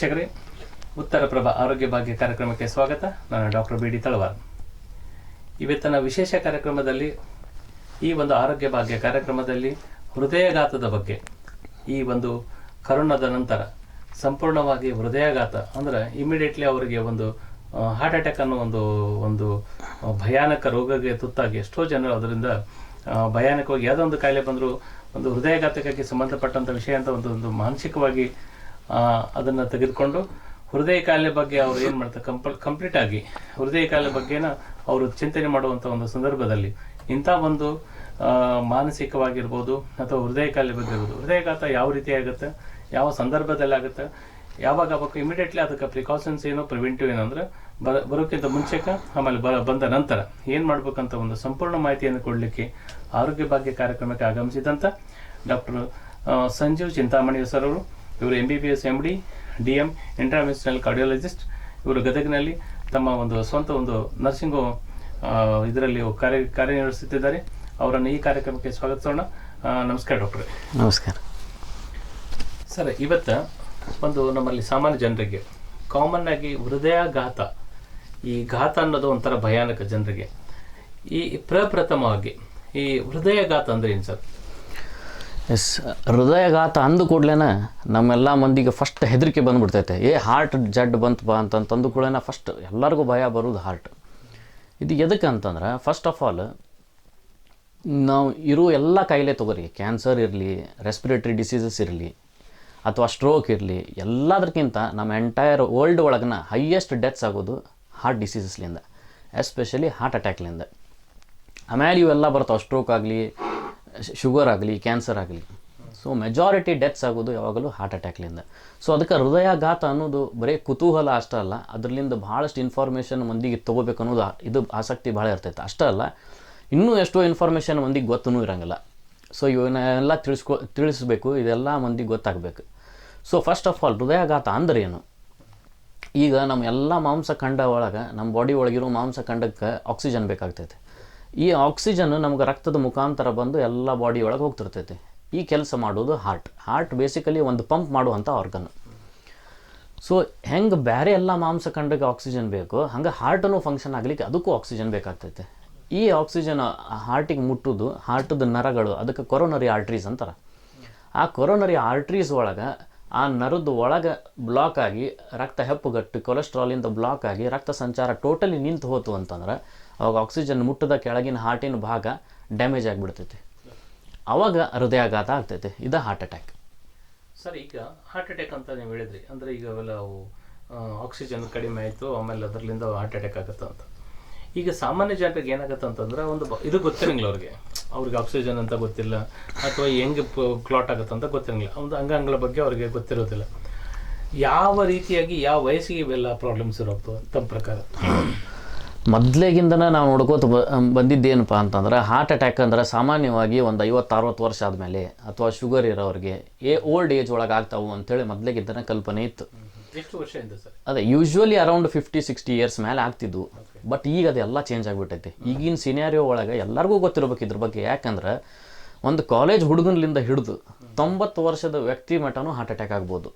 ವೀಕ್ಷಕರೇ, ಉತ್ತರ ಪ್ರಭಾ ಆರೋಗ್ಯ ಭಾಗ್ಯ ಕಾರ್ಯಕ್ರಮಕ್ಕೆ ಸ್ವಾಗತ. ನಾನು ಡಾಕ್ಟರ್ ಬಿ ಡಿ ತಳವಾರ್. ಇವತ್ತಿನ ವಿಶೇಷ ಕಾರ್ಯಕ್ರಮದಲ್ಲಿ, ಈ ಒಂದು ಆರೋಗ್ಯ ಭಾಗ್ಯ ಕಾರ್ಯಕ್ರಮದಲ್ಲಿ ಹೃದಯಘಾತದ ಬಗ್ಗೆ, ಈ ಒಂದು ಕರೋನಾದ ನಂತರ ಸಂಪೂರ್ಣವಾಗಿ ಹೃದಯಘಾತ ಅಂದರೆ ಇಮಿಡಿಯೇಟ್ಲಿ ಅವರಿಗೆ ಒಂದು ಹಾರ್ಟ್ ಅಟ್ಯಾಕ್ ಅನ್ನೋ ಒಂದು ಭಯಾನಕ ರೋಗಕ್ಕೆ ತುತ್ತಾಗಿ ಎಷ್ಟೋ ಜನರು ಅದರಿಂದ ಭಯಾನಕವಾಗಿ ಯಾವುದೋ ಒಂದು ಕಾಯಿಲೆ ಬಂದರೂ ಒಂದು ಹೃದಯಘಾತಕ್ಕೆ ಸಂಬಂಧಪಟ್ಟಂಥ ವಿಷಯ ಅಂತ ಒಂದು ಮಾನಸಿಕವಾಗಿ ಅದನ್ನು ತೆಗೆದುಕೊಂಡು ಹೃದಯ ಕಾಯಿಲೆ ಬಗ್ಗೆ ಅವರು ಏನು ಮಾಡ್ತಾರೆ, ಕಂಪ್ಲೀಟ್ ಆಗಿ ಹೃದಯ ಕಾಯಿಲೆ ಬಗ್ಗೆನ ಅವರು ಚಿಂತನೆ ಮಾಡುವಂಥ ಒಂದು ಸಂದರ್ಭದಲ್ಲಿ ಇಂಥ ಒಂದು ಮಾನಸಿಕವಾಗಿರ್ಬೋದು ಅಥವಾ ಹೃದಯ ಕಾಯಿಲೆ ಬಗ್ಗೆ ಇರ್ಬೋದು, ಹೃದಯಘಾತ ಯಾವ ರೀತಿ ಆಗುತ್ತೆ, ಯಾವ ಸಂದರ್ಭದಲ್ಲಿ ಆಗುತ್ತೆ, ಯಾವಾಗ ಆಗಬೇಕು, ಇಮಿಡಿಯೇಟ್ಲಿ ಅದಕ್ಕೆ ಪ್ರಿಕಾಷನ್ಸ್ ಏನೋ ಪ್ರಿವೆಂಟಿವ್ ಏನಂದ್ರೆ ಬರೋಕ್ಕಿಂತ ಮುಂಚೆಕ ಆಮೇಲೆ ಬಂದ ನಂತರ ಏನು ಮಾಡ್ಬೇಕಂತ ಒಂದು ಸಂಪೂರ್ಣ ಮಾಹಿತಿಯನ್ನು ಕೊಡಲಿಕ್ಕೆ ಆರೋಗ್ಯ ಭಾಗ್ಯ ಕಾರ್ಯಕ್ರಮಕ್ಕೆ ಆಗಮಿಸಿದಂಥ ಡಾಕ್ಟರ್ ಸಂಜೀವ್ ಚಿಂತಾಮಣಿ ಸರ್ ಅವರು, ಇವರು MBBS MD DM interventional cardiologist. ಇವರು ಗದಗಿನಲ್ಲಿ ತಮ್ಮ ಒಂದು ಸ್ವಂತ ಒಂದು ನರ್ಸಿಂಗು ಇದರಲ್ಲಿ ಕಾರ್ಯನಿರ್ವಹಿಸುತ್ತಿದ್ದಾರೆ. ಅವರನ್ನು ಈ ಕಾರ್ಯಕ್ರಮಕ್ಕೆ ಸ್ವಾಗತಿಸೋಣ. ನಮಸ್ಕಾರ ಡಾಕ್ಟ್ರೆ. ನಮಸ್ಕಾರ ಸರ್. ಇವತ್ತು ಒಂದು ನಮ್ಮಲ್ಲಿ ಸಾಮಾನ್ಯ ಜನರಿಗೆ ಕಾಮನ್ ಆಗಿ ಹೃದಯಾಘಾತ, ಈ ಘಾತ ಅನ್ನೋದು ಒಂಥರ ಭಯಾನಕ ಜನರಿಗೆ. ಈ ಪ್ರಪ್ರಥಮವಾಗಿ ಈ ಹೃದಯಘಾತ ಅಂದ್ರೆ ಏನು ಸರ್? ಎಸ್, ಹೃದಯಘಾತ ಅಂದು ಕೂಡಲೇ ನಮ್ಮೆಲ್ಲ ಮಂದಿಗೆ ಫಸ್ಟ್ ಹೆದರಿಕೆ ಬಂದುಬಿಡ್ತೈತೆ. ಹಾರ್ಟ್ ಜಡ್ ಬಂತಪ್ಪ ಅಂತಂದು ಕೂಡಲೇ ಫಸ್ಟ್ ಎಲ್ಲರಿಗೂ ಭಯ ಬರೋದು ಹಾರ್ಟ್. ಇದು ಎದಕ್ಕೆ ಅಂತಂದ್ರೆ, ಫಸ್ಟ್ ಆಫ್ ಆಲ್ ನಾವು ಇರೋ ಎಲ್ಲ ಕಾಯಿಲೆ ತೊಗೊರಿ, ಕ್ಯಾನ್ಸರ್ ಇರಲಿ, ರೆಸ್ಪಿರೇಟರಿ ಡಿಸೀಸಸ್ ಇರಲಿ ಅಥವಾ ಸ್ಟ್ರೋಕ್ ಇರಲಿ, ಎಲ್ಲದಕ್ಕಿಂತ ನಮ್ಮ ಎಂಟೈರ್ ವರ್ಲ್ಡ್ ಒಳಗಿನ ಹೈಯೆಸ್ಟ್ ಡೆತ್ಸ್ ಆಗೋದು ಹಾರ್ಟ್ ಡಿಸೀಸಸ್ಲಿಂದ, ಎಸ್ಪೆಷಲಿ ಹಾರ್ಟ್ ಅಟ್ಯಾಕ್ಲಿಂದ. ಆಮೇಲೆ ಇವೆಲ್ಲ ಬರ್ತಾವೆ, ಸ್ಟ್ರೋಕ್ ಆಗಲಿ, ಶುಗರ್ ಆಗಲಿ, ಕ್ಯಾನ್ಸರ್ ಆಗಲಿ. ಸೊ ಮೆಜಾರಿಟಿ ಡೆತ್ಸ್ ಆಗೋದು ಯಾವಾಗಲೂ ಹಾರ್ಟ್ ಅಟ್ಯಾಕ್ಲಿಂದ. ಸೊ ಅದಕ್ಕೆ ಹೃದಯಾಘಾತ ಅನ್ನೋದು ಬರೀ ಕುತೂಹಲ ಅಷ್ಟೇ ಅಲ್ಲ, ಅದರಿಂದ ಭಾಳಷ್ಟು ಇನ್ಫಾರ್ಮೇಷನ್ ಮಂದಿಗೆ ತೊಗೋಬೇಕು ಅನ್ನೋದು ಇದು ಆಸಕ್ತಿ ಭಾಳ ಇರ್ತೈತೆ. ಅಷ್ಟೇ ಅಲ್ಲ, ಇನ್ನೂ ಎಷ್ಟೋ ಇನ್ಫಾರ್ಮೇಷನ್ ಮಂದಿಗೆ ಗೊತ್ತೂ ಇರೋಂಗಿಲ್ಲ. ಸೊ ಇವನ್ನೆಲ್ಲ ತಿಳಿಸ್ಬೇಕು, ಇದೆಲ್ಲ ಮಂದಿಗೆ ಗೊತ್ತಾಗಬೇಕು. ಸೊ ಫಸ್ಟ್ ಆಫ್ ಆಲ್ ಹೃದಯಾಘಾತ ಅಂದ್ರೆ ಏನು? ಈಗ ನಮ್ಮ ಎಲ್ಲ ಮಾಂಸಖಂಡ ಒಳಗೆ, ನಮ್ಮ ಬಾಡಿ ಒಳಗಿರೋ ಮಾಂಸಖಂಡಕ್ಕೆ ಆಕ್ಸಿಜನ್ ಬೇಕಾಗ್ತೈತೆ. ಈ ಆಕ್ಸಿಜನ್ ನಮ್ಗೆ ರಕ್ತದ ಮುಖಾಂತರ ಬಂದು ಎಲ್ಲ ಬಾಡಿ ಒಳಗೆ ಹೋಗ್ತಿರ್ತೈತಿ. ಈ ಕೆಲಸ ಮಾಡೋದು ಹಾರ್ಟ್ ಬೇಸಿಕಲಿ ಒಂದು ಪಂಪ್ ಮಾಡುವಂಥ ಆರ್ಗನ್. ಸೊ ಹೆಂಗೆ ಬೇರೆ ಎಲ್ಲ ಮಾಂಸಖಂಡಕ್ಕೆ ಆಕ್ಸಿಜನ್ ಬೇಕು, ಹಂಗೆ ಹಾರ್ಟನ್ನು ಫಂಕ್ಷನ್ ಆಗಲಿಕ್ಕೆ ಅದಕ್ಕೂ ಆಕ್ಸಿಜನ್ ಬೇಕಾಗ್ತೈತೆ. ಈ ಆಕ್ಸಿಜನ್ ಹಾರ್ಟಿಗೆ ಮುಟ್ಟೋದು ಹಾರ್ಟದ ನರಗಳು, ಅದಕ್ಕೆ ಕೊರೋನರಿ ಆರ್ಟ್ರೀಸ್ ಅಂತಾರೆ. ಆ ಕೊರೋನರಿ ಆರ್ಟ್ರೀಸ್ ಒಳಗೆ ಆ ನರದ ಒಳಗೆ ಬ್ಲಾಕ್ ಆಗಿ ರಕ್ತ ಹೆಪ್ಪುಗಟ್ಟು ಕೊಲೆಸ್ಟ್ರಾಲಿಂದ ಬ್ಲಾಕ್ ಆಗಿ ರಕ್ತ ಸಂಚಾರ ಟೋಟಲಿ ನಿಂತು ಹೋತು ಅಂತಂದ್ರೆ ಅವಾಗ ಆಕ್ಸಿಜನ್ ಮುಟ್ಟದ ಕೆಳಗಿನ ಹಾರ್ಟಿನ ಭಾಗ ಡ್ಯಾಮೇಜ್ ಆಗಿಬಿಡ್ತೈತಿ. ಅವಾಗ ಹೃದಯಾಘಾತ ಆಗ್ತೈತೆ. ಇದು ಹಾರ್ಟ್ ಅಟ್ಯಾಕ್. ಸರ್, ಈಗ ಹಾರ್ಟ್ ಅಟ್ಯಾಕ್ ಅಂತ ನೀವು ಹೇಳಿದ್ರಿ, ಅಂದರೆ ಈಗ ಅವೆಲ್ಲ ಆಕ್ಸಿಜನ್ ಕಡಿಮೆ ಆಯಿತು, ಆಮೇಲೆ ಅದರಿಂದ ಹಾರ್ಟ್ ಅಟ್ಯಾಕ್ ಆಗುತ್ತೆ ಅಂತ. ಈಗ ಸಾಮಾನ್ಯ ಜನರಿಗೆ ಏನಾಗುತ್ತೆ ಅಂತಂದ್ರೆ, ಇದು ಗೊತ್ತಿರಂಗಿಲ್ಲ ಅವ್ರಿಗೆ ಆಕ್ಸಿಜನ್ ಅಂತ ಗೊತ್ತಿಲ್ಲ, ಅಥವಾ ಹೆಂಗೆ ಕ್ಲಾಟ್ ಆಗುತ್ತೆ ಅಂತ ಗೊತ್ತಿರಂಗಿಲ್ಲ. ಒಂದು ಅಂಗಾಂಗಗಳ ಬಗ್ಗೆ ಅವ್ರಿಗೆ ಗೊತ್ತಿರೋದಿಲ್ಲ. ಯಾವ ರೀತಿಯಾಗಿ ಯಾವ ವಯಸ್ಸಿಗೆ ಇವೆಲ್ಲ ಪ್ರಾಬ್ಲಮ್ಸ್ ಇರೋದು ತಮ್ಮ ಪ್ರಕಾರ? ಮೊದಲೇಗಿಂದನೇ ನಾವು ನೋಡ್ಕೋತ ಬಂದಿದ್ದೇನಪ್ಪ ಅಂತಂದ್ರೆ, ಹಾರ್ಟ್ ಅಟ್ಯಾಕ್ ಅಂದ್ರೆ ಸಾಮಾನ್ಯವಾಗಿ ಒಂದು 50-60 ವರ್ಷ ಆದಮೇಲೆ ಅಥವಾ ಶುಗರ್ ಇರೋರಿಗೆ ಓಲ್ಡ್ ಏಜ್ ಒಳಗೆ ಆಗ್ತಾವು ಅಂತೇಳಿ ಮೊದಲೇಗಿಂದನೇ ಕಲ್ಪನೆ ಇತ್ತು. ಎಷ್ಟು ವರ್ಷದಿಂದ ಸರ್? ಅದೇ ಯೂಶ್ವಲಿ ಅರೌಂಡ್ 50-60 ಇಯರ್ಸ್ ಮೇಲೆ ಆಗ್ತಿದ್ವು. ಬಟ್ ಈಗ ಅದೆಲ್ಲ ಚೇಂಜ್ ಆಗಿಬಿಟ್ಟೈತಿ. ಈಗಿನ ಸಿನಾರಿಯೋ ಒಳಗೆ ಎಲ್ಲರಿಗೂ ಗೊತ್ತಿರ್ಬೇಕು ಇದ್ರ ಬಗ್ಗೆ. ಯಾಕಂದ್ರೆ ಒಂದು ಕಾಲೇಜ್ ಹುಡುಗನ್ಲಿಂದ ಹಿಡಿದು 90 ವರ್ಷದ ವ್ಯಕ್ತಿ ಮಟನೂ ಹಾರ್ಟ್ ಅಟ್ಯಾಕ್ ಆಗ್ಬೋದು.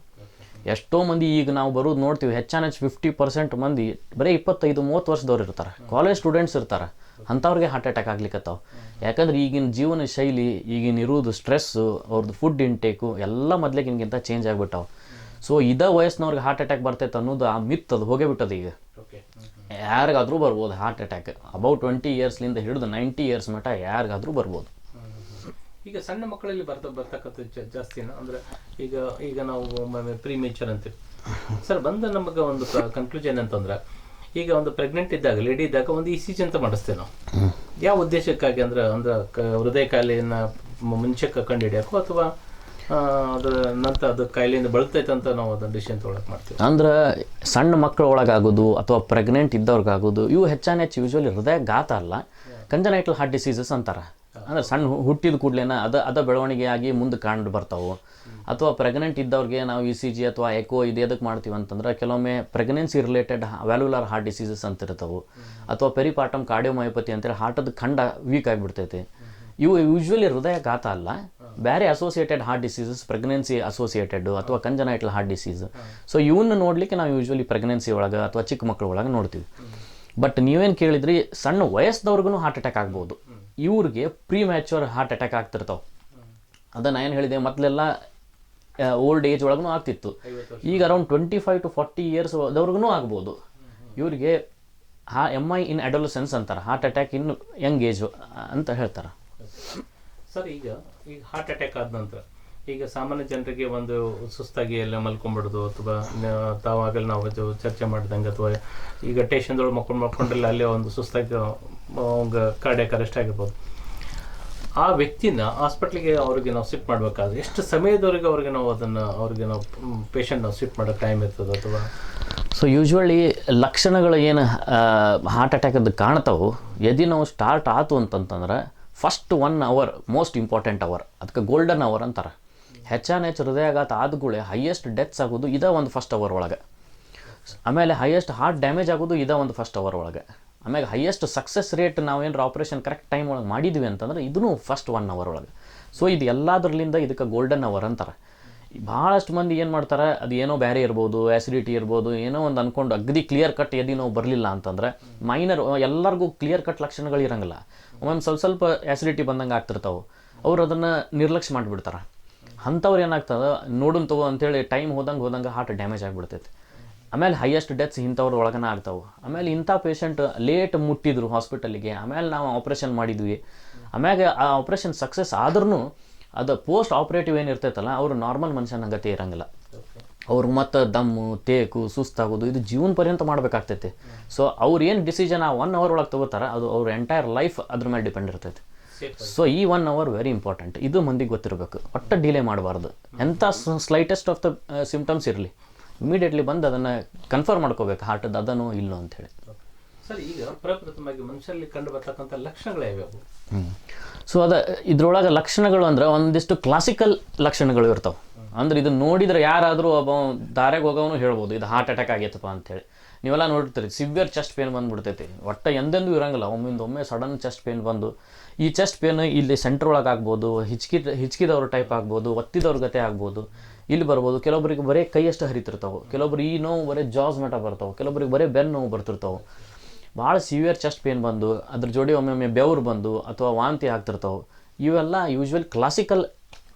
ಎಷ್ಟೋ ಮಂದಿ ಈಗ ನಾವು ಬರೋದು ನೋಡ್ತೀವಿ, ಹೆಚ್ಚಾನೆಚ್ಚು 50% ಮಂದಿ ಬರೀ 25-30 ವರ್ಷದವ್ರು ಇರ್ತಾರೆ, ಕಾಲೇಜ್ ಸ್ಟೂಡೆಂಟ್ಸ್ ಇರ್ತಾರೆ. ಅಂಥವ್ರಿಗೆ ಹಾರ್ಟ್ ಅಟ್ಯಾಕ್ ಆಗ್ಲಿಕ್ಕತ್ತಾವ. ಯಾಕಂದ್ರೆ ಈಗಿನ ಜೀವನ ಶೈಲಿ, ಈಗಿನ ಇರೋದು ಸ್ಟ್ರೆಸ್ಸು, ಅವ್ರದ್ದು ಫುಡ್ ಇಂಟೇಕು ಎಲ್ಲ ಮೊದಲಿಗಿನ್ಗಿಂತ ಚೇಂಜ್ ಆಗಿಬಿಟ್ಟಾವ. ಸೊ ಇದೇ ವಯಸ್ಸಿನವ್ರಿಗೆ ಹಾರ್ಟ್ ಅಟ್ಯಾಕ್ ಬರ್ತೈತೆ ಅನ್ನೋದು ಆ ಮಿತ್ ಅದು ಹೋಗೇ ಬಿಟ್ಟದ. ಈಗ ಯಾರಿಗಾದ್ರೂ ಬರ್ಬೋದು ಹಾರ್ಟ್ ಅಟ್ಯಾಕ್. ಅಬೌಟ್ 20 ಇಯರ್ಸ್ಲಿಂದ ಹಿಡಿದು 90 ಇಯರ್ಸ್ ಮಟ್ಟ ಯಾರಿಗಾದ್ರೂ ಬರ್ಬೋದು. ಈಗ ಸಣ್ಣ ಮಕ್ಕಳಲ್ಲಿ ಬರ್ತಕ್ಕಂಥ ಜಾಸ್ತಿನ ಅಂದ್ರೆ ಈಗ ನಾವು ಪ್ರೀಮೇಚರ್ ಅಂತೀವಿ ಸರ್. ಬಂದ ನಮಗೆ ಒಂದು ಕನ್ಕ್ಲೂಷನ್ ಅಂತಂದ್ರೆ, ಈಗ ಒಂದು ಪ್ರೆಗ್ನೆಂಟ್ ಇದ್ದಾಗ, ಲೇಡಿ ಇದ್ದಾಗ ಒಂದು ECG ಅಂತ ಮಾಡಿಸ್ತೇವೆ ನಾವು. ಯಾವ ಉದ್ದೇಶಕ್ಕಾಗಿ ಅಂದ್ರೆ ಹೃದಯ ಕಾಯಿಲೆಯನ್ನ ಮುಂಚೆಕ್ಕೆ ಕಂಡುಹಿಡಿಯಕ್ಕೋ ಅಥವಾ ಅದ್ರ ನಂತರ ಅದು ಕಾಯಿಲೆಯಿಂದ ಬಳತೈತೆ ಅಂತ ನಾವು ಅದನ್ನ ಡಿಸಿಷನ್ ತೊಗೊಳಕ್ಕೆ ಮಾಡ್ತೀವಿ. ಅಂದ್ರೆ ಸಣ್ಣ ಮಕ್ಕಳ ಒಳಗಾಗೋದು ಅಥವಾ ಪ್ರೆಗ್ನೆಂಟ್ ಇದ್ದವ್ರಿಗಾಗೋದು ಇವು ಹೆಚ್ಚಾನೆಚ್ಚು ಯೂಶ್ವಲಿ ಹೃದಯಾಘಾತ ಅಲ್ಲ, ಕಂಜನೈಟಲ್ ಹಾರ್ಟ್ ಡಿಸೀಸಸ್ ಅಂತಾರೆ. ಅಂದ್ರೆ ಸಣ್ಣ ಹುಟ್ಟಿದ ಕೂಡಲೇನ ಅದ ಬೆಳವಣಿಗೆಯಾಗಿ ಮುಂದೆ ಕಂಡು ಬರ್ತಾವೆ. ಅಥವಾ ಪ್ರೆಗ್ನೆಂಟ್ ಇದ್ದವ್ರಿಗೆ ನಾವು ECG ಅಥವಾ ಎಕೋ ಇದು ಎದಕ್ಕೆ ಮಾಡ್ತೀವಿ ಅಂತಂದ್ರೆ, ಕೆಲವೊಮ್ಮೆ ಪ್ರೆಗ್ನೆನ್ಸಿ ರಿಲೇಟೆಡ್ ವ್ಯಾಲ್ಯುಲರ್ ಹಾರ್ಟ್ ಡಿಸೀಸಸ್ ಅಂತ ಇರ್ತಾವೆ, ಅಥವಾ ಪೆರಿಪಾರ್ಟಮ್ ಕಾರ್ಡಿಯೋಮಯೋಪತಿ ಅಂತೇಳಿ ಹಾರ್ಟದ ಖಂಡ ವೀಕ್ ಆಗಿಬಿಡ್ತೈತೆ. ಇವು ಯೂಶ್ವಲಿ ಹೃದಯಾಘಾತ ಅಲ್ಲ, ಬೇರೆ associated heart diseases pregnancy associated ಅಥವಾ ಕಂಜನೈಟಲ್ ಹಾರ್ಟ್ ಡಿಸೀಸ್. ಸೊ ಇವನ್ನ ನೋಡಲಿಕ್ಕೆ ನಾವು ಯೂಶ್ವಲಿ ಪ್ರೆಗ್ನೆನ್ಸಿ ಒಳಗೆ ಅಥವಾ ಚಿಕ್ಕ ಮಕ್ಕಳ ಒಳಗೆ ನೋಡ್ತೀವಿ. ಬಟ್ ನೀವೇನು ಕೇಳಿದ್ರಿ, ಸಣ್ಣ ವಯಸ್ಸದವ್ರಿಗೂ ಹಾರ್ಟ್ ಅಟ್ಯಾಕ್ ಆಗ್ಬೋದು. ಇವ್ರಿಗೆ ಪ್ರೀ ಮ್ಯಾಚೂರ್ ಹಾರ್ಟ್ ಅಟ್ಯಾಕ್ ಆಗ್ತಿರ್ತಾವೆ. ಅದನ್ನು ಏನು ಹೇಳಿದೆ, ಮೊದಲೆಲ್ಲ ಓಲ್ಡ್ ಏಜ್ ಒಳಗೂ ಆಗ್ತಿತ್ತು. ಈಗ ಅರೌಂಡ್ 25 to 40 years ಅದವ್ರಿಗೂ ಆಗ್ಬೋದು. ಇವರಿಗೆ MI ಇನ್ ಅಡೋಲಸೆನ್ಸ್ ಅಂತಾರೆ, heart attack in young age ಅಂತ ಹೇಳ್ತಾರೆ. ಸರ್, ಈಗ ಹಾರ್ಟ್ ಅಟ್ಯಾಕ್ ಆದ ನಂತರ ಈಗ ಸಾಮಾನ್ಯ ಜನರಿಗೆ ಒಂದು ಸುಸ್ತಾಗಿ ಎಲ್ಲ ಮಲ್ಕೊಂಡ್ಬಿಡೋದು, ಅಥವಾ ತಾವಾಗಲೇ ನಾವು ಚರ್ಚೆ ಮಾಡಿದಂಗೆ, ಅಥವಾ ಈಗ ಟೇಷನ್ದೊಳಗೆ ಮಲ್ಕೊಂಡ್ರಲ್ಲ ಅಲ್ಲೇ ಒಂದು ಸುಸ್ತಾಗಿ ಕಾರ್ಡಿಯಾಕ್ ಅರೆಸ್ಟ್ ಆಗಿರ್ಬೋದು. ಆ ವ್ಯಕ್ತಿನ ಹಾಸ್ಪಿಟ್ಲಿಗೆ ಅವ್ರಿಗೆ ನಾವು ಶಿಫ್ಟ್ ಮಾಡಬೇಕಾದ್ರೆ ಎಷ್ಟು ಸಮಯದವರೆಗೆ ಅವ್ರಿಗೆ ನಾವು ಪೇಷಂಟ್ ನಾವು ಶಿಫ್ಟ್ ಮಾಡೋಕ್ಕೆ ಟೈಮ್ ಇರ್ತದೆ? ಅಥವಾ ಸೊ ಯೂಶ್ವಲಿ ಲಕ್ಷಣಗಳು ಏನು ಹಾರ್ಟ್ ಅಟ್ಯಾಕದ್ದು ಕಾಣ್ತಾವೆ, ಎದಿ ನಾವು ಸ್ಟಾರ್ಟ್ ಆಯ್ತು ಅಂತಂತಂದ್ರೆ first 1 hour most important hour, ಅದಕ್ಕೆ ಗೋಲ್ಡನ್ ಅವರ್ ಅಂತಾರೆ. ಹೆಚ್ಚು ಹೃದಯಾಘಾತ ಆದಗಳೇ ಹೈಯೆಸ್ಟ್ ಡೆತ್ಸ್ ಆಗೋದು ಇದೇ ಒಂದು ಫಸ್ಟ್ ಅವರ್ ಒಳಗೆ. ಆಮೇಲೆ ಹೈಯೆಸ್ಟ್ ಹಾರ್ಟ್ ಡ್ಯಾಮೇಜ್ ಆಗೋದು ಇದೇ ಒಂದು ಫಸ್ಟ್ ಅವರ್ ಒಳಗೆ. ಆಮೇಲೆ ಹೈಯೆಸ್ಟ್ ಸಕ್ಸಸ್ ರೇಟ್ ನಾವು ಏನಾರ ಆಪ್ರೇಷನ್ ಕರೆಕ್ಟ್ ಟೈಮ್ ಒಳಗೆ ಮಾಡಿದ್ವಿ ಅಂತಂದ್ರೆ ಇದೂ ಫಸ್ಟ್ 1 hour ಒಳಗೆ. ಸೊ ಇದು ಎಲ್ಲದರಲ್ಲಿಂದ ಇದಕ್ಕೆ ಗೋಲ್ಡನ್ ಅವರ್ ಅಂತಾರೆ. ಭಾಳಷ್ಟು ಮಂದಿ ಏನು ಮಾಡ್ತಾರೆ, ಅದು ಏನೋ ಬೇರೆ ಇರ್ಬೋದು, ಆ್ಯಸಿಡಿಟಿ ಇರ್ಬೋದು, ಏನೋ ಒಂದು ಅಂದ್ಕೊಂಡು ಅಗದಿ ಕ್ಲಿಯರ್ ಕಟ್ ಎದಿ ನೋವು ಬರಲಿಲ್ಲ ಅಂತಂದ್ರೆ ಮೈನರ್, ಎಲ್ಲರಿಗೂ ಕ್ಲಿಯರ್ ಕಟ್ ಲಕ್ಷಣಗಳು ಇರೋಂಗಿಲ್ಲ. ಒಮ್ಮೊಮ್ಮೆ ಸ್ವಲ್ಪ ಆ್ಯಸಿಡಿಟಿ ಬಂದಂಗೆ ಆಗ್ತಿರ್ತಾವೆ, ಅವ್ರು ಅದನ್ನು ನಿರ್ಲಕ್ಷ್ಯ ಮಾಡಿಬಿಡ್ತಾರೆ. ಅಂಥವ್ರು ಏನಾಗ್ತದೆ, ನೋಡೋಣ ತಗೋ ಅಂತೇಳಿ ಟೈಮ್ ಹೋದಂಗೆ ಹಾರ್ಟ್ ಡ್ಯಾಮೇಜ್ ಆಗಿಬಿಡ್ತೈತೆ. ಆಮೇಲೆ ಹೈಯೆಸ್ಟ್ ಡೆತ್ಸ್ ಇಂಥವ್ರ ಒಳಗನ ಆಗ್ತಾವೆ. ಆಮೇಲೆ ಇಂಥ ಪೇಷಂಟ್ ಲೇಟ್ ಮುಟ್ಟಿದ್ರು ಹಾಸ್ಪಿಟಲಿಗೆ, ಆಮೇಲೆ ನಾವು ಆಪ್ರೇಷನ್ ಮಾಡಿದ್ವಿ, ಆಮ್ಯಾಗ ಆ ಆಪ್ರೇಷನ್ ಸಕ್ಸಸ್ ಆದ್ರೂ ಅದು ಪೋಸ್ಟ್ ಆಪ್ರೇಟಿವ್ ಏನು ಇರ್ತೈತಲ್ಲ, ಅವರು ನಾರ್ಮಲ್ ಮನುಷ್ಯನ ಗತಿ ಇರೋಂಗಿಲ್ಲ. ಅವ್ರಿಗೆ ಮತ್ತು ದಮ್ಮು, ತೇಕು, ಸುಸ್ತಾಗೋದು ಇದು ಜೀವನ ಪರ್ಯಂತ ಮಾಡಬೇಕಾಗ್ತೈತೆ. ಸೊ ಅವ್ರು ಏನು ಡಿಸಿಷನ್ ಆ 1 hour ಒಳಗೆ ತೊಗೋತಾರೆ, ಅದು ಅವ್ರ ಎಂಟೈರ್ ಲೈಫ್ ಅದ್ರ ಮೇಲೆ ಡಿಪೆಂಡ್ ಇರ್ತೈತೆ. ಸೊ ಈ 1 hour ವೆರಿ ಇಂಪಾರ್ಟೆಂಟ್. ಇದು ಮಂದಿಗೆ ಗೊತ್ತಿರಬೇಕು, ಒಟ್ಟು ಡಿಲೇ ಮಾಡಬಾರ್ದು. ಎಂಥ ಸ್ಲೈಟೆಸ್ಟ್ ಆಫ್ ದ ಸಿಮ್ಟಮ್ಸ್ ಇರಲಿ, ಇಮಿಡಿಯೇಟ್ಲಿ ಬಂದು ಅದನ್ನು ಕನ್ಫರ್ಮ್ ಮಾಡ್ಕೋಬೇಕು, ಹಾರ್ಟದ್ದು ಅದನೋ ಇಲ್ಲೋ ಅಂಥೇಳಿ. ಸರ್, ಈಗ ಪ್ರಪ್ರಥಮವಾಗಿ ಮನುಷ್ಯರಲ್ಲಿ ಕಂಡು ಬರ್ತಕ್ಕಂಥ ಲಕ್ಷಣಗಳು ಯಾವ್ಯಾವು? ಸೊ ಇದ್ರೊಳಗೆ ಲಕ್ಷಣಗಳು ಅಂದ್ರೆ ಒಂದಿಷ್ಟು ಕ್ಲಾಸಿಕಲ್ ಲಕ್ಷಣಗಳು ಇರ್ತಾವೆ. ಅಂದ್ರೆ ಇದನ್ನು ನೋಡಿದ್ರೆ ಯಾರಾದರೂ ಒಬ್ಬ ದಾರ್ಯಾಗ ಹೋಗೋನು ಹೇಳ್ಬೋದು ಇದು ಹಾರ್ಟ್ ಅಟ್ಯಾಕ್ ಆಗೈತಪ್ಪ ಅಂಥೇಳಿ. ನೀವೆಲ್ಲ ನೋಡ್ತೀರಿ, ಸಿವಿಯರ್ ಚೆಸ್ಟ್ ಪೇನ್ ಬಂದುಬಿಡ್ತೈತಿ, ಒಟ್ಟು ಎಂದೆಂದೂ ಇರೋಂಗಿಲ್ಲ. ಒಮ್ಮೆ ಸಡನ್ ಚೆಸ್ಟ್ ಪೇನ್ ಬಂದು, ಈ ಚೆಸ್ಟ್ ಪೇನ್ ಇಲ್ಲಿ ಸೆಂಟ್ರ್ ಒಳಗೆ ಆಗ್ಬೋದು, ಹಿಚ್ಕಿದವ್ರ ಟೈಪ್ ಆಗ್ಬೋದು, ಒತ್ತಿದವ್ರ ಗತೆ ಆಗ್ಬೋದು, ಇಲ್ಲಿ ಬರ್ಬೋದು. ಕೆಲವೊಬ್ಬರಿಗೆ ಬರೀ ಕೈಯಷ್ಟು ಹರಿತಿರ್ತಾವೆ, ಕೆಲವೊಬ್ರು ಈ ನೋವು ಬರೀ ಜಾಸ್ ಮಟ ಬರ್ತಾವೆ, ಕೆಲವೊಬ್ರಿಗೆ ಬರೀ ಬೆನ್ನು ನೋವು ಬರ್ತಿರ್ತಾವೆ. ಭಾಳ ಸಿವಿಯರ್ ಚೆಸ್ಟ್ ಪೇನ್ ಬಂದು ಅದ್ರ ಜೋಡಿ ಒಮ್ಮೊಮ್ಮೆ ಬೆವರು ಬಂದು ಅಥವಾ ವಾಂತಿ ಆಗ್ತಿರ್ತಾವೆ. ಇವೆಲ್ಲ ಯೂಶ್ವಲ್ ಕ್ಲಾಸಿಕಲ್